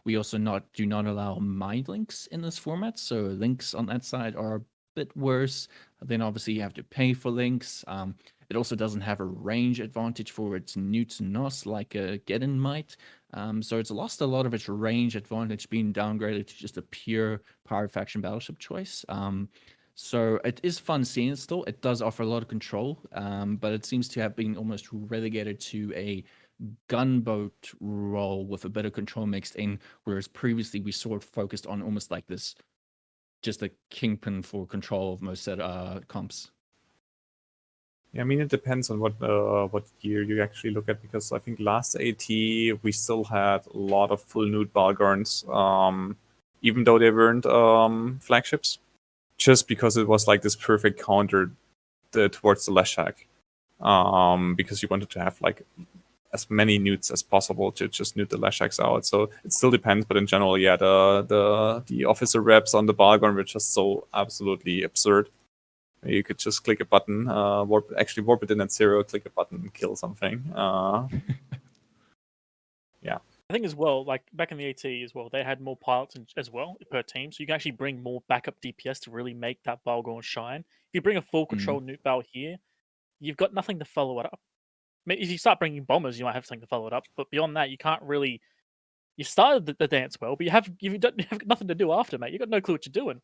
We also do not allow mind links in this format, so links on that side are a bit worse. Then obviously you have to pay for links. It also doesn't have a range advantage for its newts and nos like a Geddon might. So it's lost a lot of its range advantage, being downgraded to just a pure Pirate Faction battleship choice. So it is fun seeing it still. It does offer a lot of control, but it seems to have been almost relegated to a gunboat role with a bit of control mixed in, whereas previously we sort of focused on almost like this, just a kingpin for control of most set comps. Yeah, I mean, it depends on what year you actually look at, because I think last AT we still had a lot of full nude Balgorns, even though they weren't flagships, just because it was like this perfect counter towards the Leshak, because you wanted to have like as many newts as possible to just nude the Leshaks out. So it still depends, but in general, yeah, the officer reps on the Balgorn were just so absolutely absurd. You could just click a button, warp it in at 0, click a button, and kill something. Yeah. I think as well, like back in the AT as well, they had more pilots as well per team, so you can actually bring more backup DPS to really make that Balgorn shine. If you bring a full control Newt Bal here, you've got nothing to follow it up. I mean, if you start bringing bombers, you might have something to follow it up, but beyond that, you can't really. You started the dance well, but you have nothing to do after, mate. You got no clue what you're doing.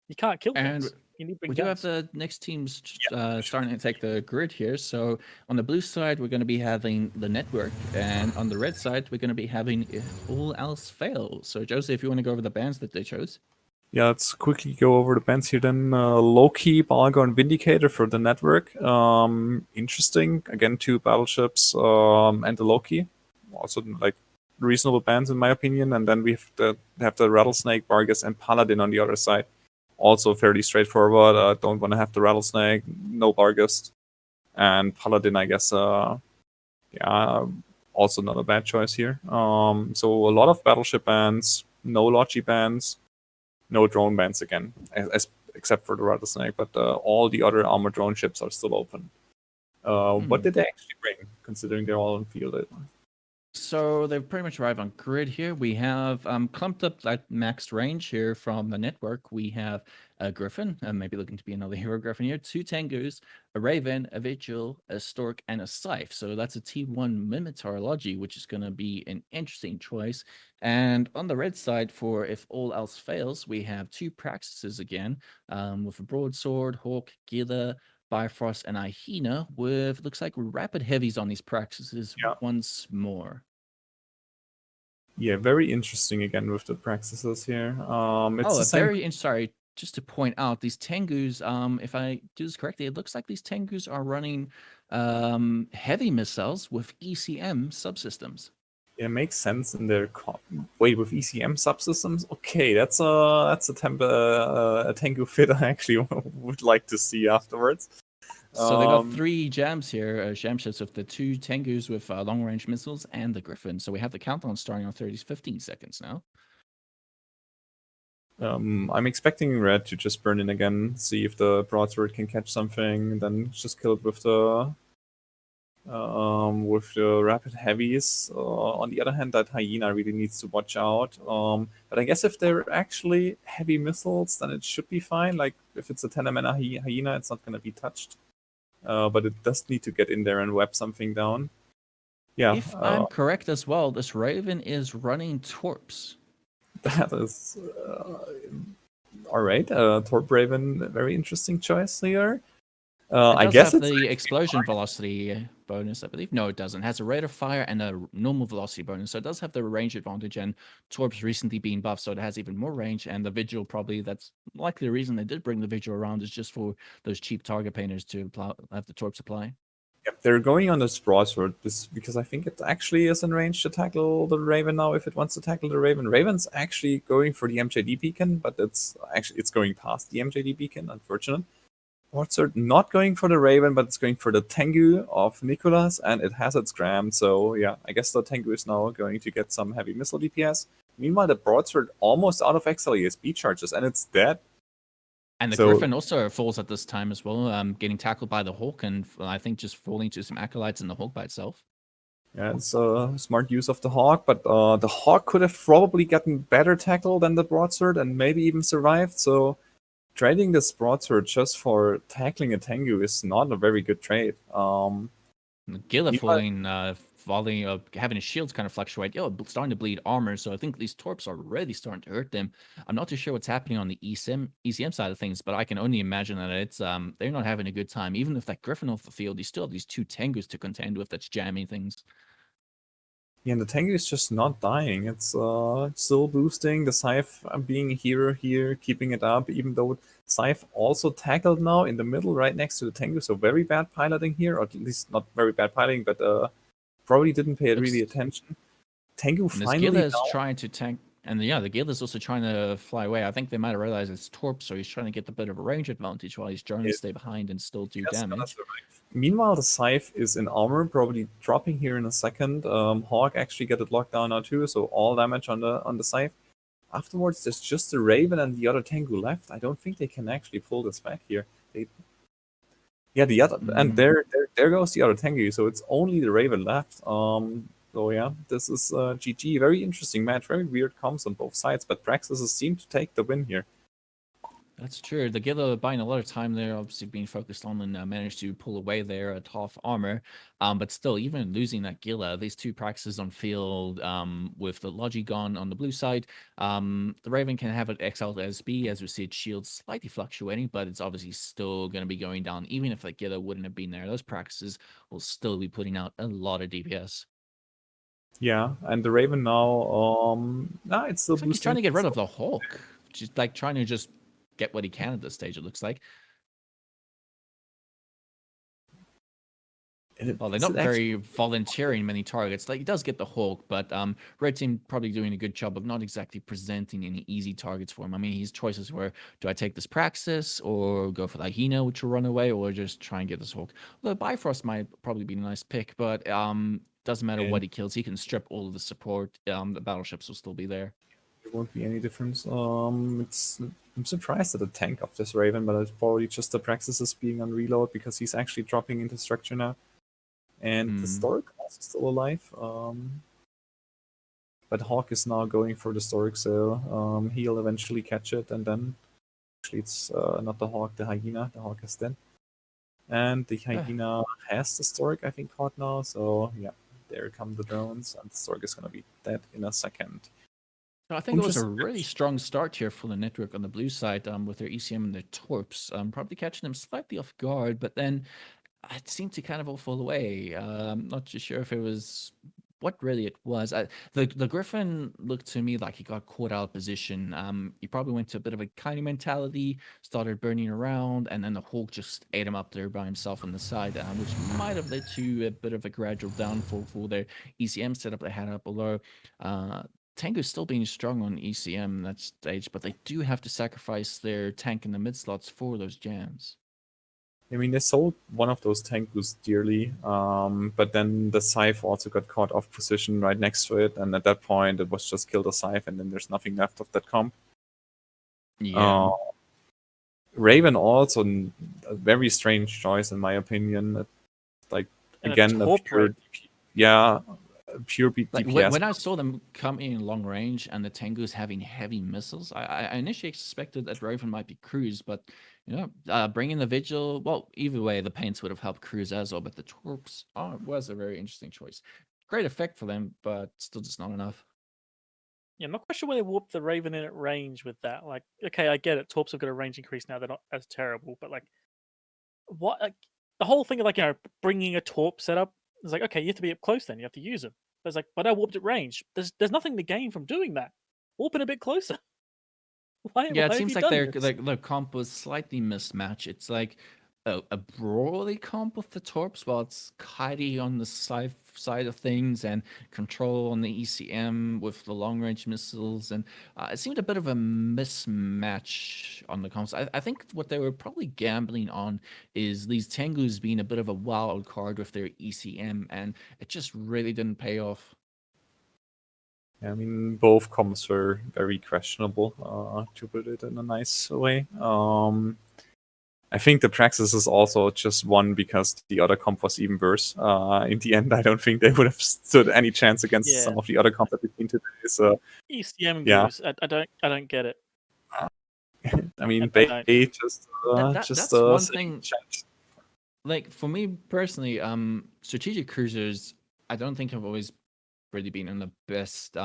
You can't kill And things. You need big we do have guns. the next teams starting to take the grid here. So on the blue side, we're going to be having the network, and on the red side, we're going to be having If All Else Fails. So Jose, if you want to go over the bands that they chose. Yeah, let's quickly go over the bands here then. Loki, Balgorn, Vindicator for the network. Interesting. Again, 2 battleships and the Loki. Also, like, reasonable bands in my opinion. And then we have the Rattlesnake, Vargas, and Paladin on the other side. Also fairly straightforward. Don't want to have the Rattlesnake, no Vargas. And Paladin, I guess, yeah, also not a bad choice here. So a lot of battleship bands, no Logi bands, no drone bands again, except for the Rattlesnake, but all the other armored drone ships are still open. What did they actually bring, considering they're all on field? So they've pretty much arrived on grid here. We have clumped up that max range here from the network. We have a Griffin, maybe looking to be another hero Griffin here, 2 Tengus, a Raven, a Vigil, a Stork, and a Scythe. So that's a T1 Mimitarology, which is going to be an interesting choice. And on the red side, for If All Else Fails, we have 2 Praxises again, with a Broadsword, Hawk, Gila, Bifrost, and Ihena, with looks like rapid heavies on these praxises once more. Yeah, very interesting again with the praxises here. It's the same. Sorry, just to point out, these Tengus, if I do this correctly, it looks like these Tengus are running heavy missiles with ECM subsystems. Yeah, it makes sense in their wait, with ECM subsystems. Okay, that's a Tengu fit I actually would like to see afterwards. So they got 3 jams here, jam ships with the 2 Tengus with long range missiles and the Griffin. So we have the countdown starting on 15 seconds now. I'm expecting red to just burn in again, see if the broadsword can catch something, then just kill it with the with the rapid heavies. On the other hand, that hyena really needs to watch out. But I guess if they're actually heavy missiles, then it should be fine. Like if it's a 10 mana hyena, it's not going to be touched. But it does need to get in there and web something down. Yeah, If I'm correct as well, this Raven is running Torps. that is all right. Torp Raven, very interesting choice here. I does guess have it's the explosion velocity bonus, I believe. No, it doesn't. It has a rate of fire and a normal velocity bonus, so it does have the range advantage. And Torp's recently been buffed, so it has even more range. And the Vigil, probably that's likely the reason they did bring the Vigil around, is just for those cheap target painters to have the Torp supply. Yep, they're going on this broadsword because I think it actually is in range to tackle the Raven now if it wants to tackle the Raven. Raven's actually going for the MJD beacon, but it's going past the MJD beacon, unfortunate. Broadsword not going for the Raven, but it's going for the Tengu of Nicholas, and it has its gram. So yeah, I guess the Tengu is now going to get some heavy missile DPS. Meanwhile, the Broadsword almost out of exile ESB charges, and it's dead. And the Griffin also falls at this time as well, getting tackled by the Hawk, and I think just falling to some acolytes in the Hawk by itself. Yeah, it's a smart use of the Hawk, but the Hawk could have probably gotten better tackle than the Broadsword and maybe even survived. So trading this Broadsword just for tackling a Tengu is not a very good trade. Gila falling, having his shields kind of fluctuate. Starting to bleed armor, so I think these Torps are already starting to hurt them. I'm not too sure what's happening on the ECM side of things, but I can only imagine that it's they're not having a good time. Even if that Griffin off the field, you still have these two Tengus to contend with that's jamming things. Yeah, and the Tengu is just not dying. It's still boosting. The Scythe being a hero here, keeping it up, even though Scythe also tackled now in the middle right next to the Tengu, so very bad piloting here, or at least not very bad piloting, but probably didn't pay really attention. Tengu finally Gila is trying to tank, and the Gila is also trying to fly away. I think they might have realized it's Torp, so he's trying to get a bit of a range advantage while he's trying to stay behind and still do damage. Meanwhile, the Scythe is in armor, probably dropping here in a second. Hawk actually got it locked down now too, so all damage on the Scythe. Afterwards, there's just the Raven and the other Tengu left. I don't think they can actually pull this back here. The other and there goes the other Tengu. So it's only the Raven left. So yeah, this is GG. Very interesting match. Very weird comms on both sides, but Praxis seem to take the win here. That's true. The Gila buying a lot of time there, obviously being focused on and managed to pull away there at half armor. But still, even losing that Gila, these two practices on field with the Logi gone on the blue side, the Raven can have it exiled SB as we see its shield slightly fluctuating, but it's obviously still going to be going down. Even if that Gila wouldn't have been there, those practices will still be putting out a lot of DPS. Yeah, and the Raven now, it's still boosting. He's trying to get rid of the Hawk. Just like trying to just get what he can at this stage, it looks like. Well, they're not very volunteering many targets. Like, he does get the Hawk, but Red Team probably doing a good job of not exactly presenting any easy targets for him. I mean, his choices were, do I take this Praxis, or go for the Hyena, which will run away, or just try and get this Hawk? Although Bifrost might probably be a nice pick, but doesn't matter what he kills. He can strip all of the support. The battleships will still be there. There won't be any difference. I'm surprised at the tank of this Raven, but it's probably just the Praxis being on reload because he's actually dropping into structure now. And the Stork is still alive. But Hawk is now going for the Stork, so he'll eventually catch it, and then actually it's not the Hawk, the Hyena. The Hawk is dead. And the Hyena has the Stork, I think, caught now, so yeah, there come the drones, and the Stork is gonna be dead in a second. I think it was a really strong start here for the network on the blue side with their ECM and their Torps, probably catching them slightly off guard, but then it seemed to kind of all fall away. I'm not too sure if it was what really it was. The Griffin looked to me like he got caught out of position. He probably went to a bit of a kind mentality, started burning around, and then the Hawk just ate him up there by himself on the side, which might have led to a bit of a gradual downfall for their ECM setup they had up below. Tengu's still being strong on ECM that stage, but they do have to sacrifice their tank in the mid slots for those jams. I mean, they sold one of those Tengus dearly, but then the Scythe also got caught off position right next to it, and at that point it was just kill the Scythe, and then there's nothing left of that comp. Yeah. Raven also a very strange choice in my opinion. Like, And again, a a torp pure, rate. pure Like DPS. when I saw them come in long range and the Tengus having heavy missiles, I initially suspected that Raven might be Cruise, but bringing the Vigil, well, either way, the Paints would have helped Cruise as well, but the Torps was a very interesting choice. Great effect for them, but still just not enough. Yeah, I'm not quite sure where they warped the Raven in at range with that. Like, okay, I get it. Torps have got a range increase now; they're not as terrible. But like, what? Like, the whole thing of like bringing a Torp setup is like, okay, you have to be up close. Then you have to use them. But it's like, but I warped at range. There's nothing to gain from doing that. Warp it a bit closer. Why Yeah, it have seems you like done this? their comp was slightly mismatched. It's like a brawly comp with the Torps, while it's Kaidi on the side of things and Control on the ECM with the long range missiles, and it seemed a bit of a mismatch on the comps. I think what they were probably gambling on is these Tengus being a bit of a wild card with their ECM, and it just really didn't pay off. I mean, both comps were very questionable, to put it in a nice way. I think the Praxis is also just one because the other comp was even worse. In the end, I don't think they would have stood any chance against Yeah. some of the other comps that we've seen today. So, ECM yeah. goose. I don't get it. I mean, I Bay don't. just That's one saying thing. change. Like for me personally, strategic cruisers, I don't think have always really been in the best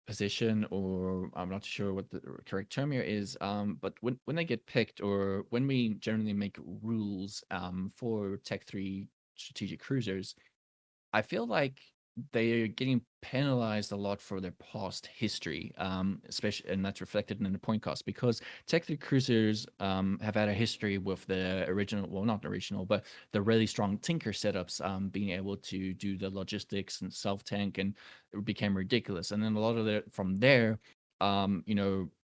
position, or I'm not sure what the correct term here is. But when they get picked, or when we generally make rules for Tech 3 strategic cruisers, I feel like they're getting penalized a lot for their past history, especially, and that's reflected in the point cost, because Tech 3 cruisers have had a history with the original, well, not the original, but the really strong Tinker setups, being able to do the logistics and self-tank, and it became ridiculous. And then a lot of from there,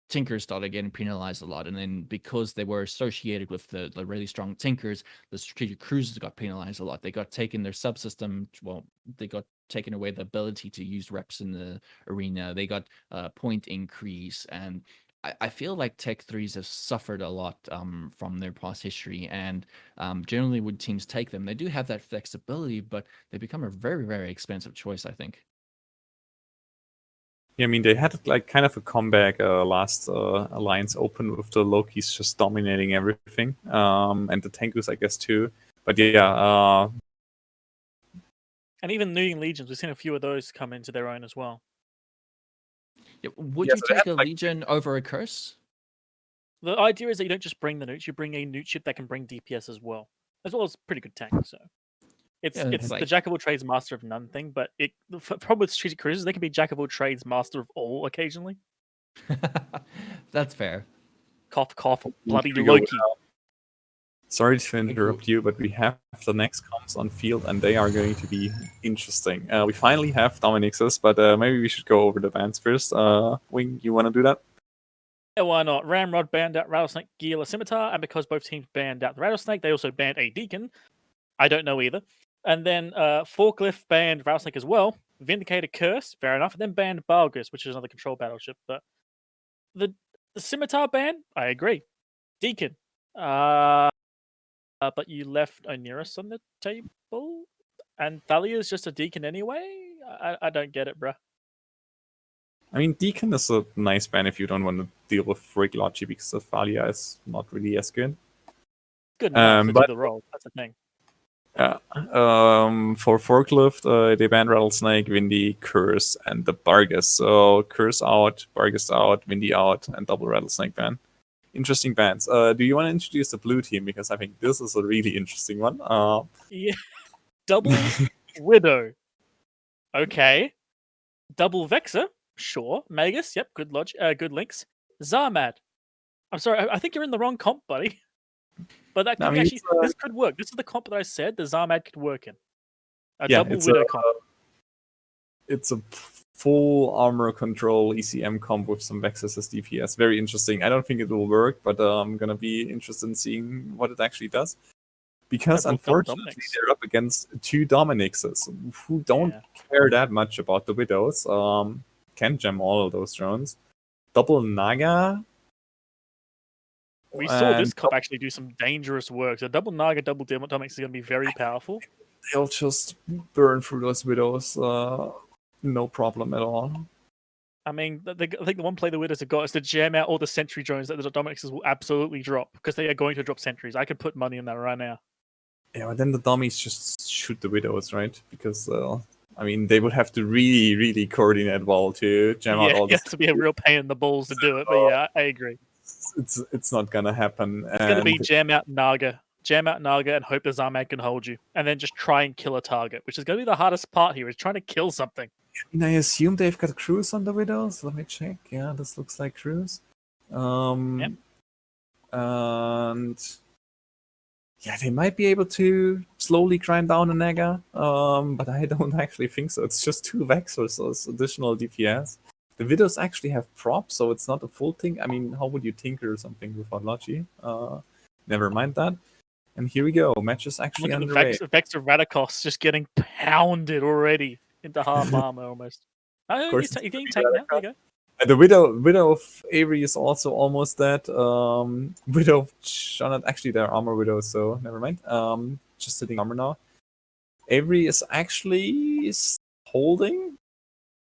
Tinkers started getting penalized a lot, and then because they were associated with the really strong Tinkers, the strategic cruisers got penalized a lot. They got taken their subsystem, well, they got taken away the ability to use reps in the arena. They got point increase, and I feel like Tech 3s have suffered a lot from their past history, and generally when teams take them, they do have that flexibility, but they become a very, very expensive choice, I think. Yeah, I mean, they had like kind of a comeback last Alliance Open with the Lokis just dominating everything, and the Tengus, I guess, too. But yeah, And even New Legions, we've seen a few of those come into their own as well. Yeah, would Yeah, you so they take had, a like, Legion over a Curse? The idea is that you don't just bring the nukes, you bring a nuke ship that can bring DPS as well as pretty good tank. So it's Yeah, it's it's the like jack of all trades, master of none thing. But the problem with strategic cruisers, they can be jack of all trades, master of all occasionally. that's fair. Cough, cough, bloody here we go. Loki. Sorry to interrupt you, but we have the next comps on field, and they are going to be interesting. We finally have Dominix's, but maybe we should go over the bans first. Wing, you want to do that? Yeah, why not? RamRod banned out Rattlesnake, Gila, Scimitar, and because both teams banned out the Rattlesnake, they also banned a Deacon. I don't know either. And then Forklift banned Rattlesnake as well. Vindicator Curse, fair enough. And then banned Balgus, which is another control battleship. But the Scimitar ban, I agree. Deacon, but you left Oneirus on the table, and Thalia is just a Deacon anyway. I don't get it, bruh. I mean, Deacon is a nice ban if you don't want to deal with Friglogy, because the Thalia is not really as good. Good enough to do but the role. That's the thing. For Forklift, they banned Rattlesnake, Windy, Curse, and the Bargus. So Curse out, Bargus out, Windy out, and double Rattlesnake ban. Interesting bans. Do you want to introduce the blue team? Because I think this is a really interesting one. Yeah, double Widow. Okay. Double Vexer. Sure. Magus. Yep. Good links. Zarmad. I'm sorry. I think you're in the wrong comp, buddy. But that could actually. This could work. This is the comp that I said the Zarmad could work in. Double Widow comp. It's a full armor control ECM comp with some Vexus as DPS. Very interesting. I don't think it will work, but I'm gonna be interested in seeing what it actually does. Because unfortunately, they're up against two Dominixes who don't care that much about the Widows. Can gem all of those drones. Double Naga. We saw this and comp actually do some dangerous work. So double Naga, double Dominics is going to be very powerful. they'll just burn through those widows, no problem at all. I mean, I think the one play the Widows have got is to jam out all the sentry drones that the Dominixes will absolutely drop, because they are going to drop sentries. I could put money on that right now. Yeah, but then the dummies just shoot the widows, right? Because I mean, they would have to really, really coordinate well to jam out all Yeah, this. to be a real pain in the balls to do it. But yeah, I agree. It's not gonna happen. It's going to be jam out Naga, and hope the Zarmag can hold you, and then just try and kill a target, which is going to be the hardest part here, is trying to kill something. I assume they've got Cruise on the widows. Let me check. Yeah, this looks like Cruise. Yep. And yeah, they might be able to slowly grind down a Naga, but I don't actually think so. It's just 2 Vexors, so it's additional DPS. The widows actually have props, so it's not a full thing. I mean, how would you tinker or something without Logi? Never mind that. And here we go. Match is actually Look at underway. the Vex of Radikos just getting pounded already into half armor almost. Oh, course you're getting taken now. There you go. The widow of Eire is also almost dead. Widow of Jonathan, actually they're armor widows, so never mind. Just sitting armor now. Eire is actually holding.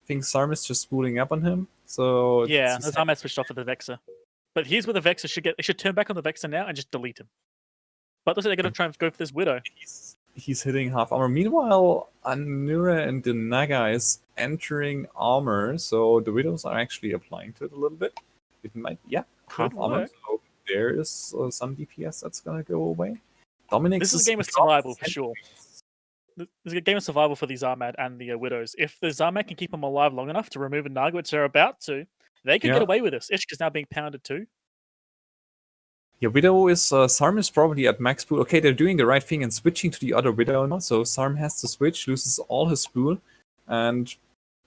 I think Sarm is just spooling up on him. So Yeah, the Zarmag switched off with the Vexor. But here's where the Vexor should get. They should turn back on the Vexor now and just delete him. But it looks like they're going to try and go for this Widow. He's hitting half armor. Meanwhile, Anura and the Naga is entering armor, so the widows are actually applying to it a little bit. It might, yeah, half Could armor. work. So there is some DPS that's gonna go away. Dominic, This is a game of survival for sure. This is a game of survival for the Zarmag and the Widows. If the Zarmag can keep them alive long enough to remove a Naga, which they're about to, they can Yeah. get away with this. Ishka's now being pounded too. Yeah, Widow is Sarm is probably at max spool. Okay, they're doing the right thing and switching to the other Widow now. So Sarm has to switch, loses all his spool, and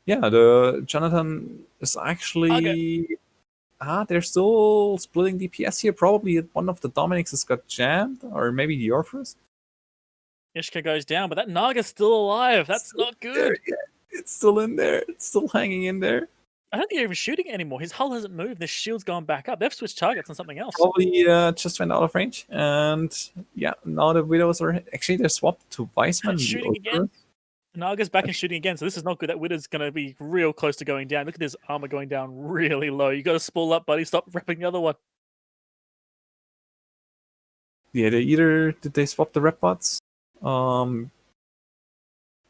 yeah, the Jonathan is actually they're still splitting DPS here. Probably one of the Dominics has got jammed, or maybe the Orpheus. Ishka goes down, but that Naga's still alive. That's not good. Yeah, it's still in there. It's still hanging in there. I don't think they're even shooting it anymore. His hull hasn't moved. His shield's gone back up. They've switched targets on something else. Probably just went out of range, and yeah, now the Widows are actually they're swapped to Weissman. And shooting again. Naga's back and shooting again, so this is not good. That Widow's going to be real close to going down. Look at his armor going down really low. You got to spool up, buddy. Stop repping the other one. Yeah, did they swap the rep bots?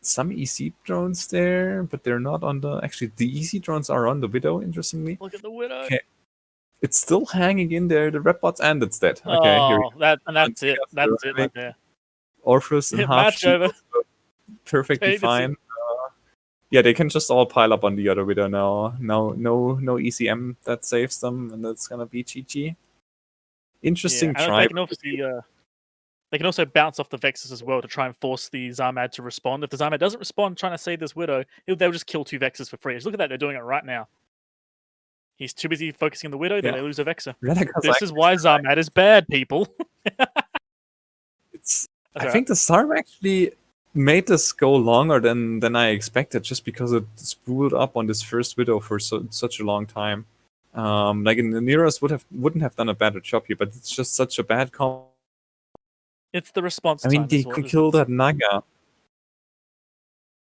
Some EC drones there, but they're not on the. Actually, the EC drones are on the Widow. Interestingly, Look at the Widow. Okay. It's still hanging in there. The rep bots, and it's dead. Okay, here we go. That's it. That's it right there. Orpheus and half Match shield, over. perfectly Hey, that's fine. Yeah, they can just all pile up on the other Widow now. No ECM that saves them, and that's gonna be GG. Interesting Yeah, and try. they can obviously they can also bounce off the Vexes as well to try and force the Zarmag to respond. If the Zarmag doesn't respond, trying to save this Widow, they'll just kill 2 Vexes for free. Just look at that, they're doing it right now. He's too busy focusing on the Widow, then Yeah. they lose a Vexer. Radika's This is why Zarmag is bad, people. I think the Storm actually made this go longer than I expected, just because it spooled up on this first Widow for such a long time. Like in the Neros wouldn't have done a better job here, but it's just such a bad comp. It's the response I mean, time. they is what could it is. kill that Naga.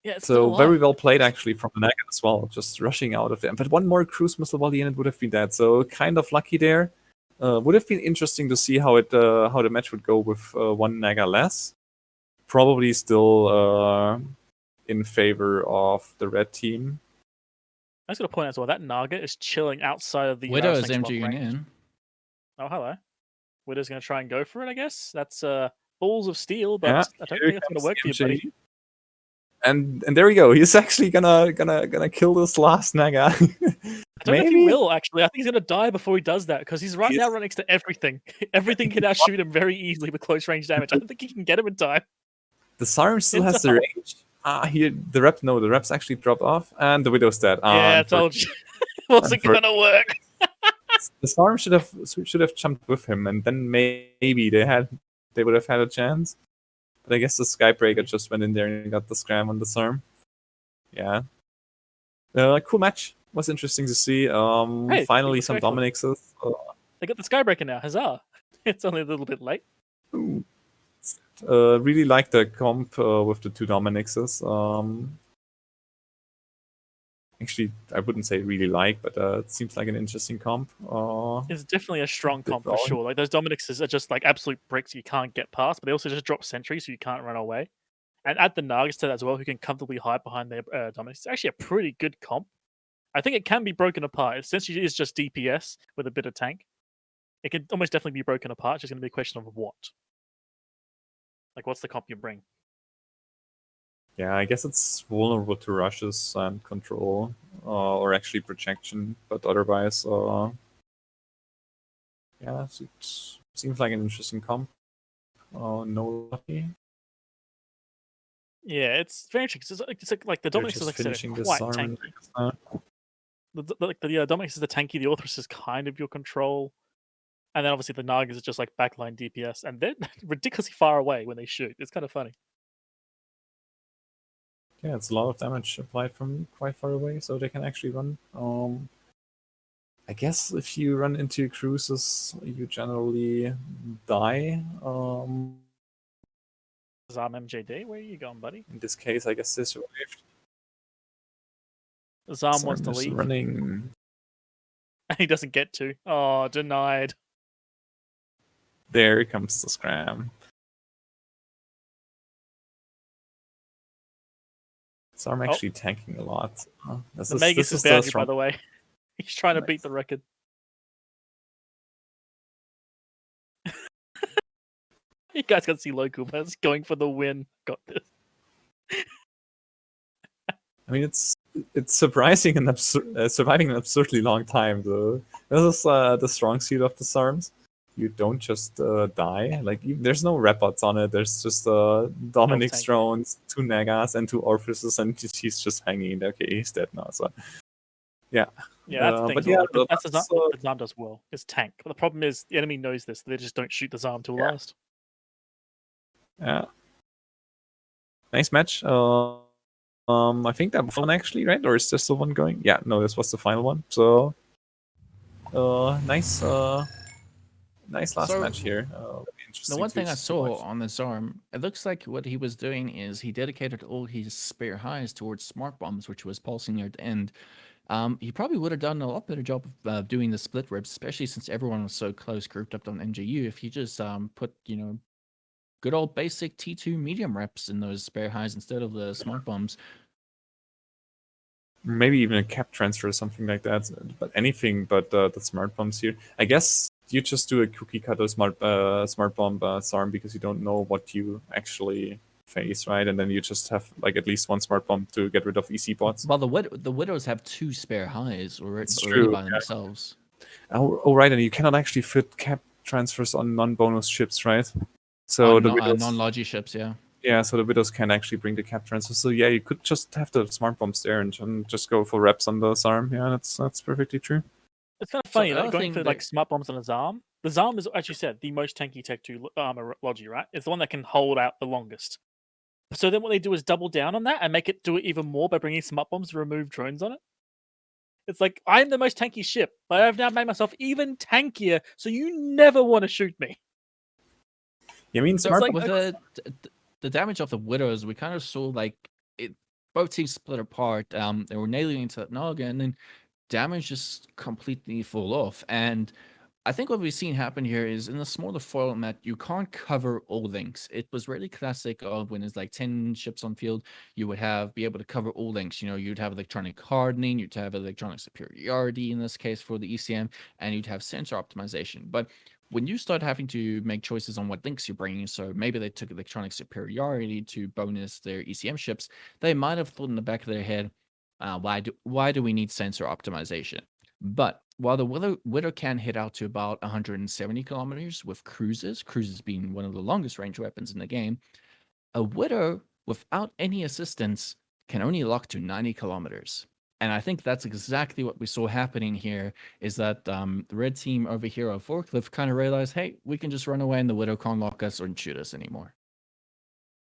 Yeah, it's So still very alive. well played actually from the Naga as well, just rushing out of them. But one more cruise missile volley and it would have been dead. So kind of lucky there. Would have been interesting to see how the match would go with one Naga less. Probably still in favor of the red team. I just got to point out as well, that Naga is chilling outside of the Widow is snake block MGing range. in. Oh, hello. Widow's going to try and go for it, I guess. That's balls of steel, but Yeah, I don't here think that's going comes to work for you, MJ. buddy. And there we go. He's actually gonna kill this last Naga. I don't know if he will, actually. I think he's going to die before he does that, because he's right now right next to everything. Everything can now shoot him very easily with close range damage. I don't think he can get him in time. The Siren still has the range. The reps actually dropped off, and the Widow's dead. Yeah, I told you. It wasn't going to work. The Storm should have jumped with him, and then maybe they would have had a chance. But I guess the Skybreaker just went in there and got the scram on the Storm. Yeah. Cool match. Was interesting to see. Hey, Finally it was some very cool. Dominixes. They got the Skybreaker now. Huzzah. It's only a little bit late. Ooh. Really like the comp with the two Dominixes. Actually, I wouldn't say really like, but it seems like an interesting comp. It's definitely a strong Bit comp for wrong. sure. Like those Dominixes are just like absolute bricks you can't get past, but they also just drop sentries so you can't run away. And add the Nagas to that as well, who can comfortably hide behind their Dominix. It's actually a pretty good comp. I think it can be broken apart. It essentially is just DPS with a bit of tank. It can almost definitely be broken apart. It's just going to be a question of what. Like, what's the comp you bring? Yeah, I guess it's vulnerable to rushes and control, or actually projection, but otherwise, yeah, it seems like an interesting comp. No lucky. Yeah, it's very interesting. It's like the They're Dominix is just like I said, finishing this quite arm. tanky. The Dominix is the tanky. The Orthrus is kind of your control. And then obviously the Nagas is just like backline DPS, and they're ridiculously far away when they shoot. It's kind of funny. Yeah, it's a lot of damage applied from quite far away, so they can actually run. I guess if you run into cruises, you generally die. Zam MJD, where are you going, buddy? In this case, I guess they survived. Zam wants to Sarm is leave, running. and he doesn't get to. Oh, denied. There comes the scram. Sarm actually tanking a lot. The Magus is bounty, by the way. He's trying to beat the record. You guys can see local Buzz going for the win. Got this. I mean, it's surprising and surviving an absurdly long time. Though this is the strong suit of the Sarms. You don't just die. Like there's no repots on it. There's just Dominic's drones, two Nagas, and two Orphuses, and he's just hanging. Okay, he's dead now. So yeah. Yeah, that's the thing. But yeah, that's what the Zam does well. It's tank. But the problem is the enemy knows this. They just don't shoot the Zam till last. Yeah. Nice match. I think that was one actually, right? Or is there still one going? Yeah, no, this was the final one. So, nice last match here. The one thing I saw on this arm, it looks like what he was doing is he dedicated all his spare highs towards smart bombs, which was pulsing near the end. He probably would have done a lot better job of doing the split rips, especially since everyone was so close, grouped up on MJU. If he just put, good old basic T2 medium reps in those spare highs instead of the smart bombs. Maybe even a cap transfer or something like that. But anything but the smart bombs here. I guess you just do a cookie cutter smart bomb Sarm because you don't know what you actually face, right? And then you just have like at least one smart bomb to get rid of EC bots. Well, the Widows have two spare highs already by themselves. Oh, right, and you cannot actually fit cap transfers on non-bonus ships, right? So the non-logi ships, yeah. Yeah, so the Widows can actually bring the cap transfer. So yeah, you could just have the smart bombs there and just go for reps on the Sarm. Yeah, that's perfectly true. It's kind of funny, going for like smart bombs on a Zam. The Zam is, as you said, the most tanky Tech 2 armor logi, right? It's the one that can hold out the longest. So then what they do is double down on that and make it do it even more by bringing smart bombs to remove drones on it. It's like, I'm the most tanky ship, but I've now made myself even tankier, so you never want to shoot me. You mean smart like, with the damage of the Widows, we kind of saw like it both teams split apart. They were nailing into that Naga, and then damage just completely fall off. And I think what we've seen happen here is in the smaller format, you can't cover all links. It was really classic of when it's like 10 ships on field, you would be able to cover all links. You'd have electronic hardening, you'd have electronic superiority in this case for the ECM, and you'd have sensor optimization. But when you start having to make choices on what links you're bringing, so maybe they took electronic superiority to bonus their ECM ships, they might have thought in the back of their head, why do we need sensor optimization? But while the Widow can hit out to about 170 kilometers with cruises being one of the longest range weapons in the game, a Widow without any assistance can only lock to 90 kilometers. And I think that's exactly what we saw happening here, is that the red team over here on Forklift kind of realized, hey, we can just run away and the Widow can't lock us or shoot us anymore.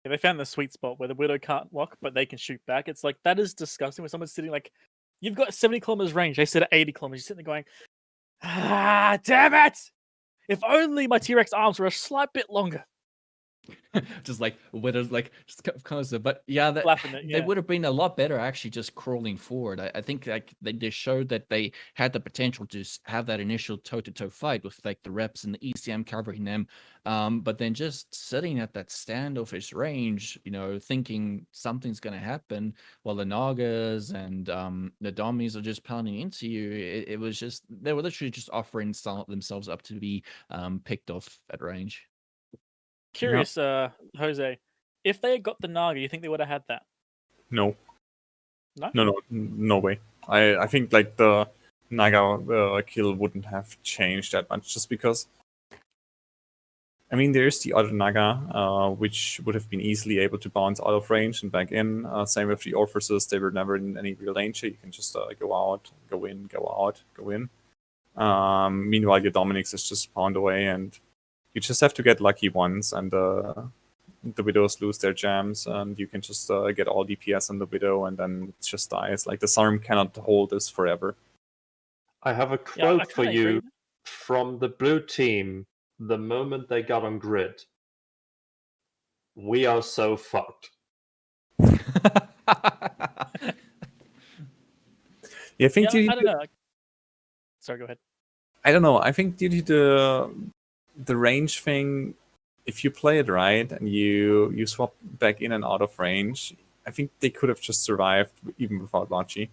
Yeah, they found the sweet spot where the Widow can't lock, but they can shoot back. It's like, that is disgusting when someone's sitting like, you've got 70 kilometers range, they sit at 80 kilometers, you're sitting there going, damn it! if only my T-Rex arms were a slight bit longer. Just like widows, like just kind of. But yeah, Flapping it, they yeah. would have been a lot better actually just crawling forward. I think like they showed that they had the potential to have that initial toe-to-toe fight with like the reps and the ECM covering them, but then just sitting at that standoffish range, thinking something's going to happen while the Nagas and the Dommies are just pounding into you. It was just they were literally just offering themselves up to be picked off at range. Curious, Jose, if they had got the Naga, you think they would have had that? No. No? No way. I think like the Naga kill wouldn't have changed that much, just because. I mean, there's the other Naga, which would have been easily able to bounce out of range and back in. Same with the Orphuses, they were never in any real danger. You can just go out, go in, go out, go in. Meanwhile, your Dominics is just pound away, and you just have to get lucky once, and the Widows lose their jams, and you can just get all DPS on the Widow, and then it just dies. Like, the Sarm cannot hold this forever. I have a Yeah, I quote for kinda you agree. from the blue team the moment they got on grid. We are so fucked. Yeah, I think Yeah, I don't know. Sorry, go ahead. I don't know. I think due to the range thing, if you play it right and you swap back in and out of range, I think they could have just survived even without Lachi.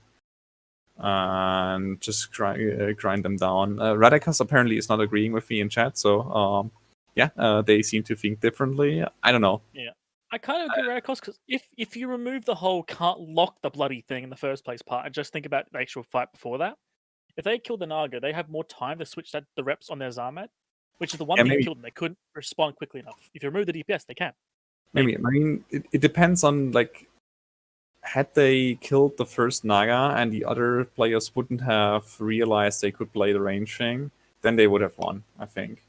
And just grind them down. Radikas apparently is not agreeing with me in chat, so they seem to think differently. I don't know. Yeah. I kind of agree with Radikos, because if you remove the whole can't lock the bloody thing in the first place part and just think about the actual fight before that, if they kill the Naga, they have more time to switch the reps on their Zarmad, which is the one Yeah, thing that maybe. killed them. They couldn't respond quickly enough. If you remove the DPS, they can. Maybe. I mean, it depends on, like, had they killed the first Naga and the other players wouldn't have realized they could play the range thing, then they would have won, I think.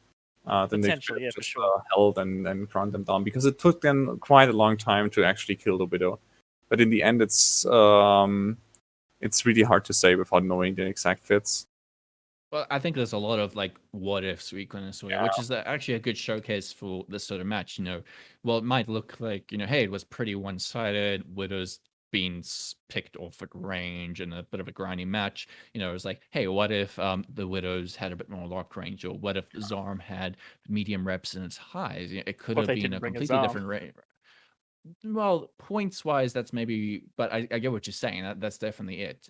Then they could Potentially, have yeah, for just sure. held and ground them down, because it took them quite a long time to actually kill the Widow. But in the end, it's really hard to say without knowing the exact fits. Well, I think there's a lot of like what ifs we can sort of, which is actually a good showcase for this sort of match. Well, it might look like hey, it was pretty one-sided. Widows being picked off at range and a bit of a grindy match. It was like, hey, what if the Widows had a bit more lock range, or what if Zarm had medium reps in its highs? It could Or if have they been didn't a bring a completely Zarm. different range. Well, points wise, that's maybe, but I get what you're saying. That's definitely it.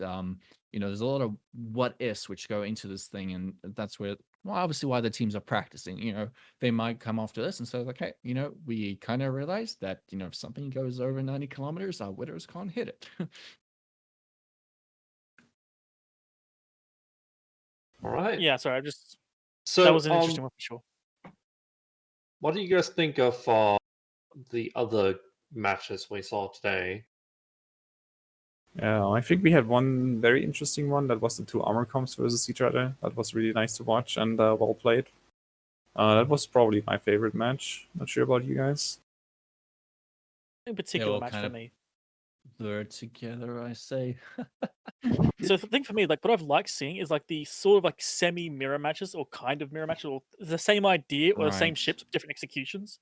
There's a lot of what ifs which go into this thing, and that's where, well, obviously why the teams are practicing. They might come after this and say like, hey, we kind of realized that if something goes over 90 kilometers, our Widows can't hit it. All right. Yeah, sorry, So that was an interesting one for sure. what do you guys think of the other matches we saw today? Yeah, I think we had one very interesting one. That was the two armor comps versus each other. That was really nice to watch and well played. That was probably my favorite match. Not sure about you guys. In particular all match kind for of me. blurred together, I say. So the thing for me, like what I've liked seeing is like the sort of like semi-mirror matches or kind of mirror matches, or the same idea or the same Right. ships, different executions.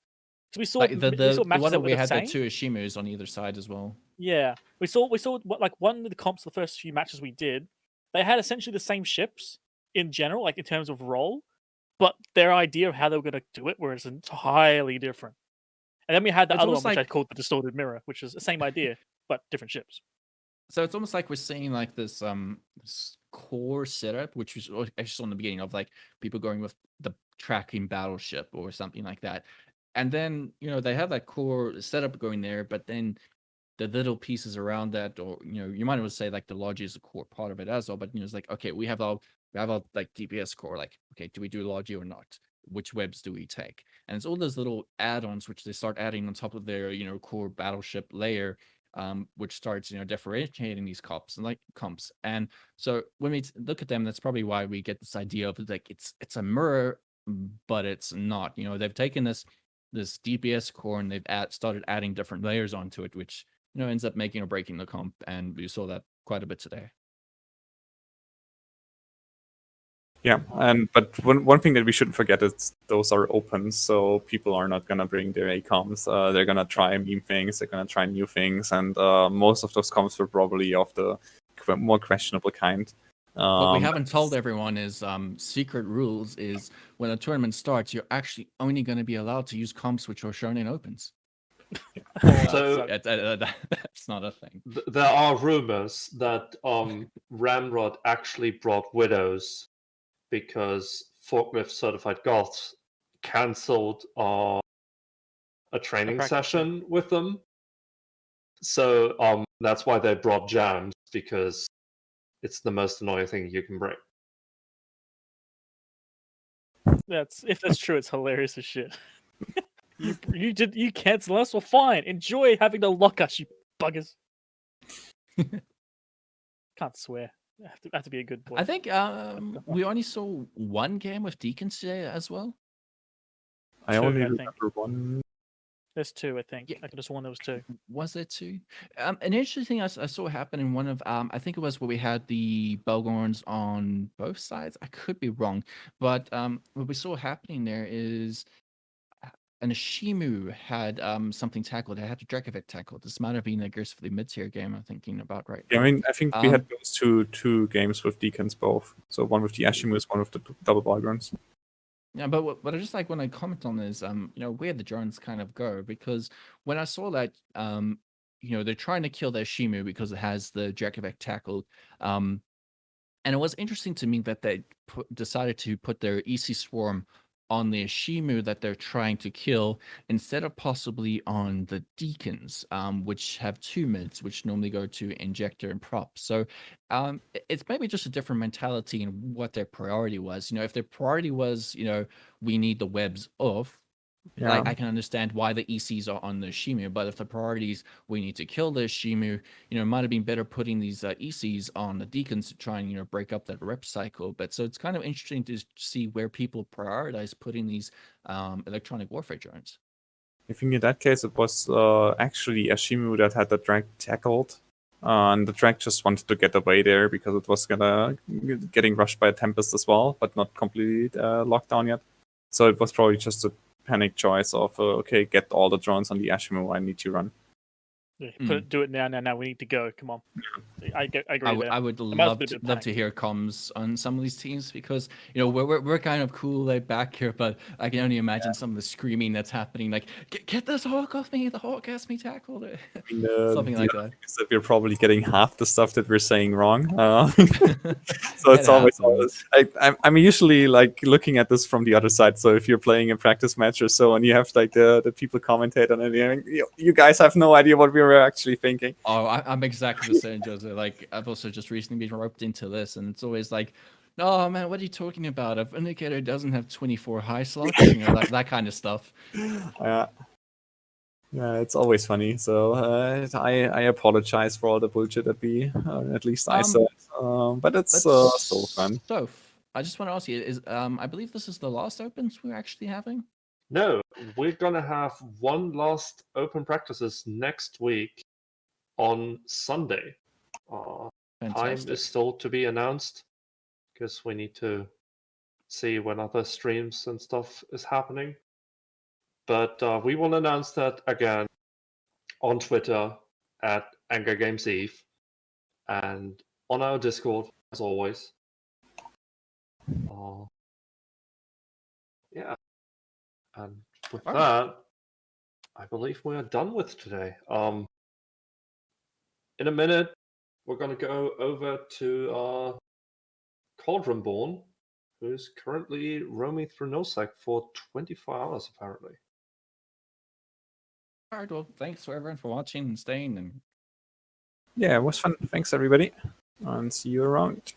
So we saw Like we the saw matches one that that were we the had the same. two Ishimus on either side as well. Yeah, we saw what, like one of the comps, the first few matches we did, they had essentially the same ships in general, like in terms of role, but their idea of how they were going to do it was entirely different. And then we had the It's other one, almost which I like called the distorted mirror, which is the same idea but different ships. So it's almost like we're seeing like this core setup, which was actually saw in the beginning of like people going with the tracking battleship or something like that. And then, they have that core setup going there, but then the little pieces around that, or you might as well say like the Logi is a core part of it as well. But it's like, okay, we have our like DPS core, like, okay, do we do Logi or not? Which webs do we take? And it's all those little add-ons which they start adding on top of their core battleship layer, which starts differentiating these comps. And so when we look at them, that's probably why we get this idea of like it's a mirror, but it's not. They've taken this DPS core and they've started adding different layers onto it, which ends up making or breaking the comp, and we saw that quite a bit today. Yeah, but one thing that we shouldn't forget is those are open, so people are not gonna bring their ACOMs. They're gonna try meme things, they're gonna try new things, and most of those comms were probably of the more questionable kind. What we haven't told everyone is secret rules is when a tournament starts, you're actually only going to be allowed to use comps which are shown in opens. So That's not a thing. there are rumors that RamRod actually brought Widows because Forklift Certified Goths cancelled a training practice, session with them. So that's why they brought Jams, because it's the most annoying thing you can bring. If that's true, it's hilarious as shit. you cancel us? Well, fine. Enjoy having to lock us, you buggers. Can't swear. I have to be a good boy. I think we only saw one game with Deacons today as well. I Two, only I think. remember one. There's two, I think. Yeah. I could have sworn there was two. Was there two? An interesting thing I saw happen in one of I think it was where we had the Belgorns on both sides. I could be wrong, but what we saw happening there is an Ashimu had something tackled. It had a Dracovic tackled. This might have been, I guess, for the mid-tier game I'm thinking about right Yeah, now. I mean, I think we had those two games with Deacons both. So one with the Ashimus, one with the double Balgrons. Yeah, but what I just like when I comment on this, where the drones kind of go, because when I saw that, they're trying to kill their Shimu because it has the Dracovic tackled, and it was interesting to me that they decided to put their EC Swarm on the Shimu that they're trying to kill instead of possibly on the Deacons, which have two mids, which normally go to Injector and Prop. So it's maybe just a different mentality in what their priority was. If their priority was, we need the webs off, Yeah. like I can understand why the ECs are on the Shimu, but if the priorities we need to kill the Shimu, it might have been better putting these ECs on the Deacons to try and break up that rep cycle. But so it's kind of interesting to see where people prioritize putting these electronic warfare drones. I think in that case it was actually Ashimu that had the drag tackled, and the drag just wanted to get away there because it was getting rushed by a Tempest as well, but not completely locked down yet. So it was probably just a panic choice of okay, get all the drones on the Ashimu. I need to run. Yeah, do it now. We need to go. Come on. I agree. I would love to hear comms on some of these teams because we're kind of cool laid back here, but I can only imagine some of the screaming that's happening. Like, get this hawk off me! The hawk has me tackled. Something like that. Is that we're probably getting half the stuff that we're saying wrong. So it's always. I'm usually like looking at this from the other side. So if you're playing a practice match or so, and you have like the people commentate on it, you guys have no idea what we're actually thinking. Oh, I'm exactly the same, Jose. Like, I've also just recently been roped into this, and it's always like, oh man, what are you talking about? If Indicator doesn't have 24 high slots, like that kind of stuff. Yeah, it's always funny. So I apologize for all the bullshit that we, at least I said. But it's so fun. So, I just want to ask you: I believe this is the last opens we're actually having? No, we're gonna have one last open practices next week on Sunday. Time is still to be announced because we need to see when other streams and stuff is happening. But we will announce that again on Twitter at Anger Games Eve and on our Discord as always. Yeah. And with that, I believe we are done with today. In a minute, we're going to go over to Cauldronborn, who's currently roaming through NoSec for 24 hours, apparently. All right, well, thanks for everyone for watching and staying. And yeah, it was fun. Thanks, everybody, and see you around.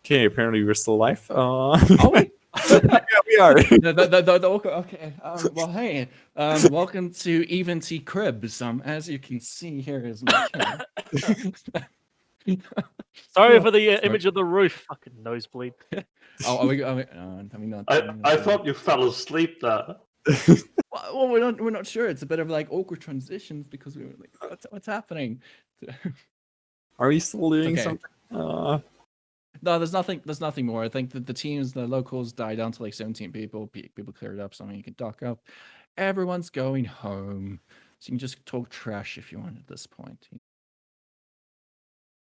Okay, apparently we're still live. Oh wait. Yeah, we are. Okay. Well, hey. Welcome to Even T Cribs. As you can see, here is my camera. Sorry Yeah, for the sorry. image of the roof. Fucking nosebleed. Oh, are we not? I thought you fell asleep there. Well, we're not sure. It's a bit of like awkward transitions because we were like, what's happening? Are we still doing Okay. something? No, there's nothing more. I think that the locals died down to like 17 people. People cleared up, so you can dock up. Everyone's going home, so you can just talk trash if you want at this point.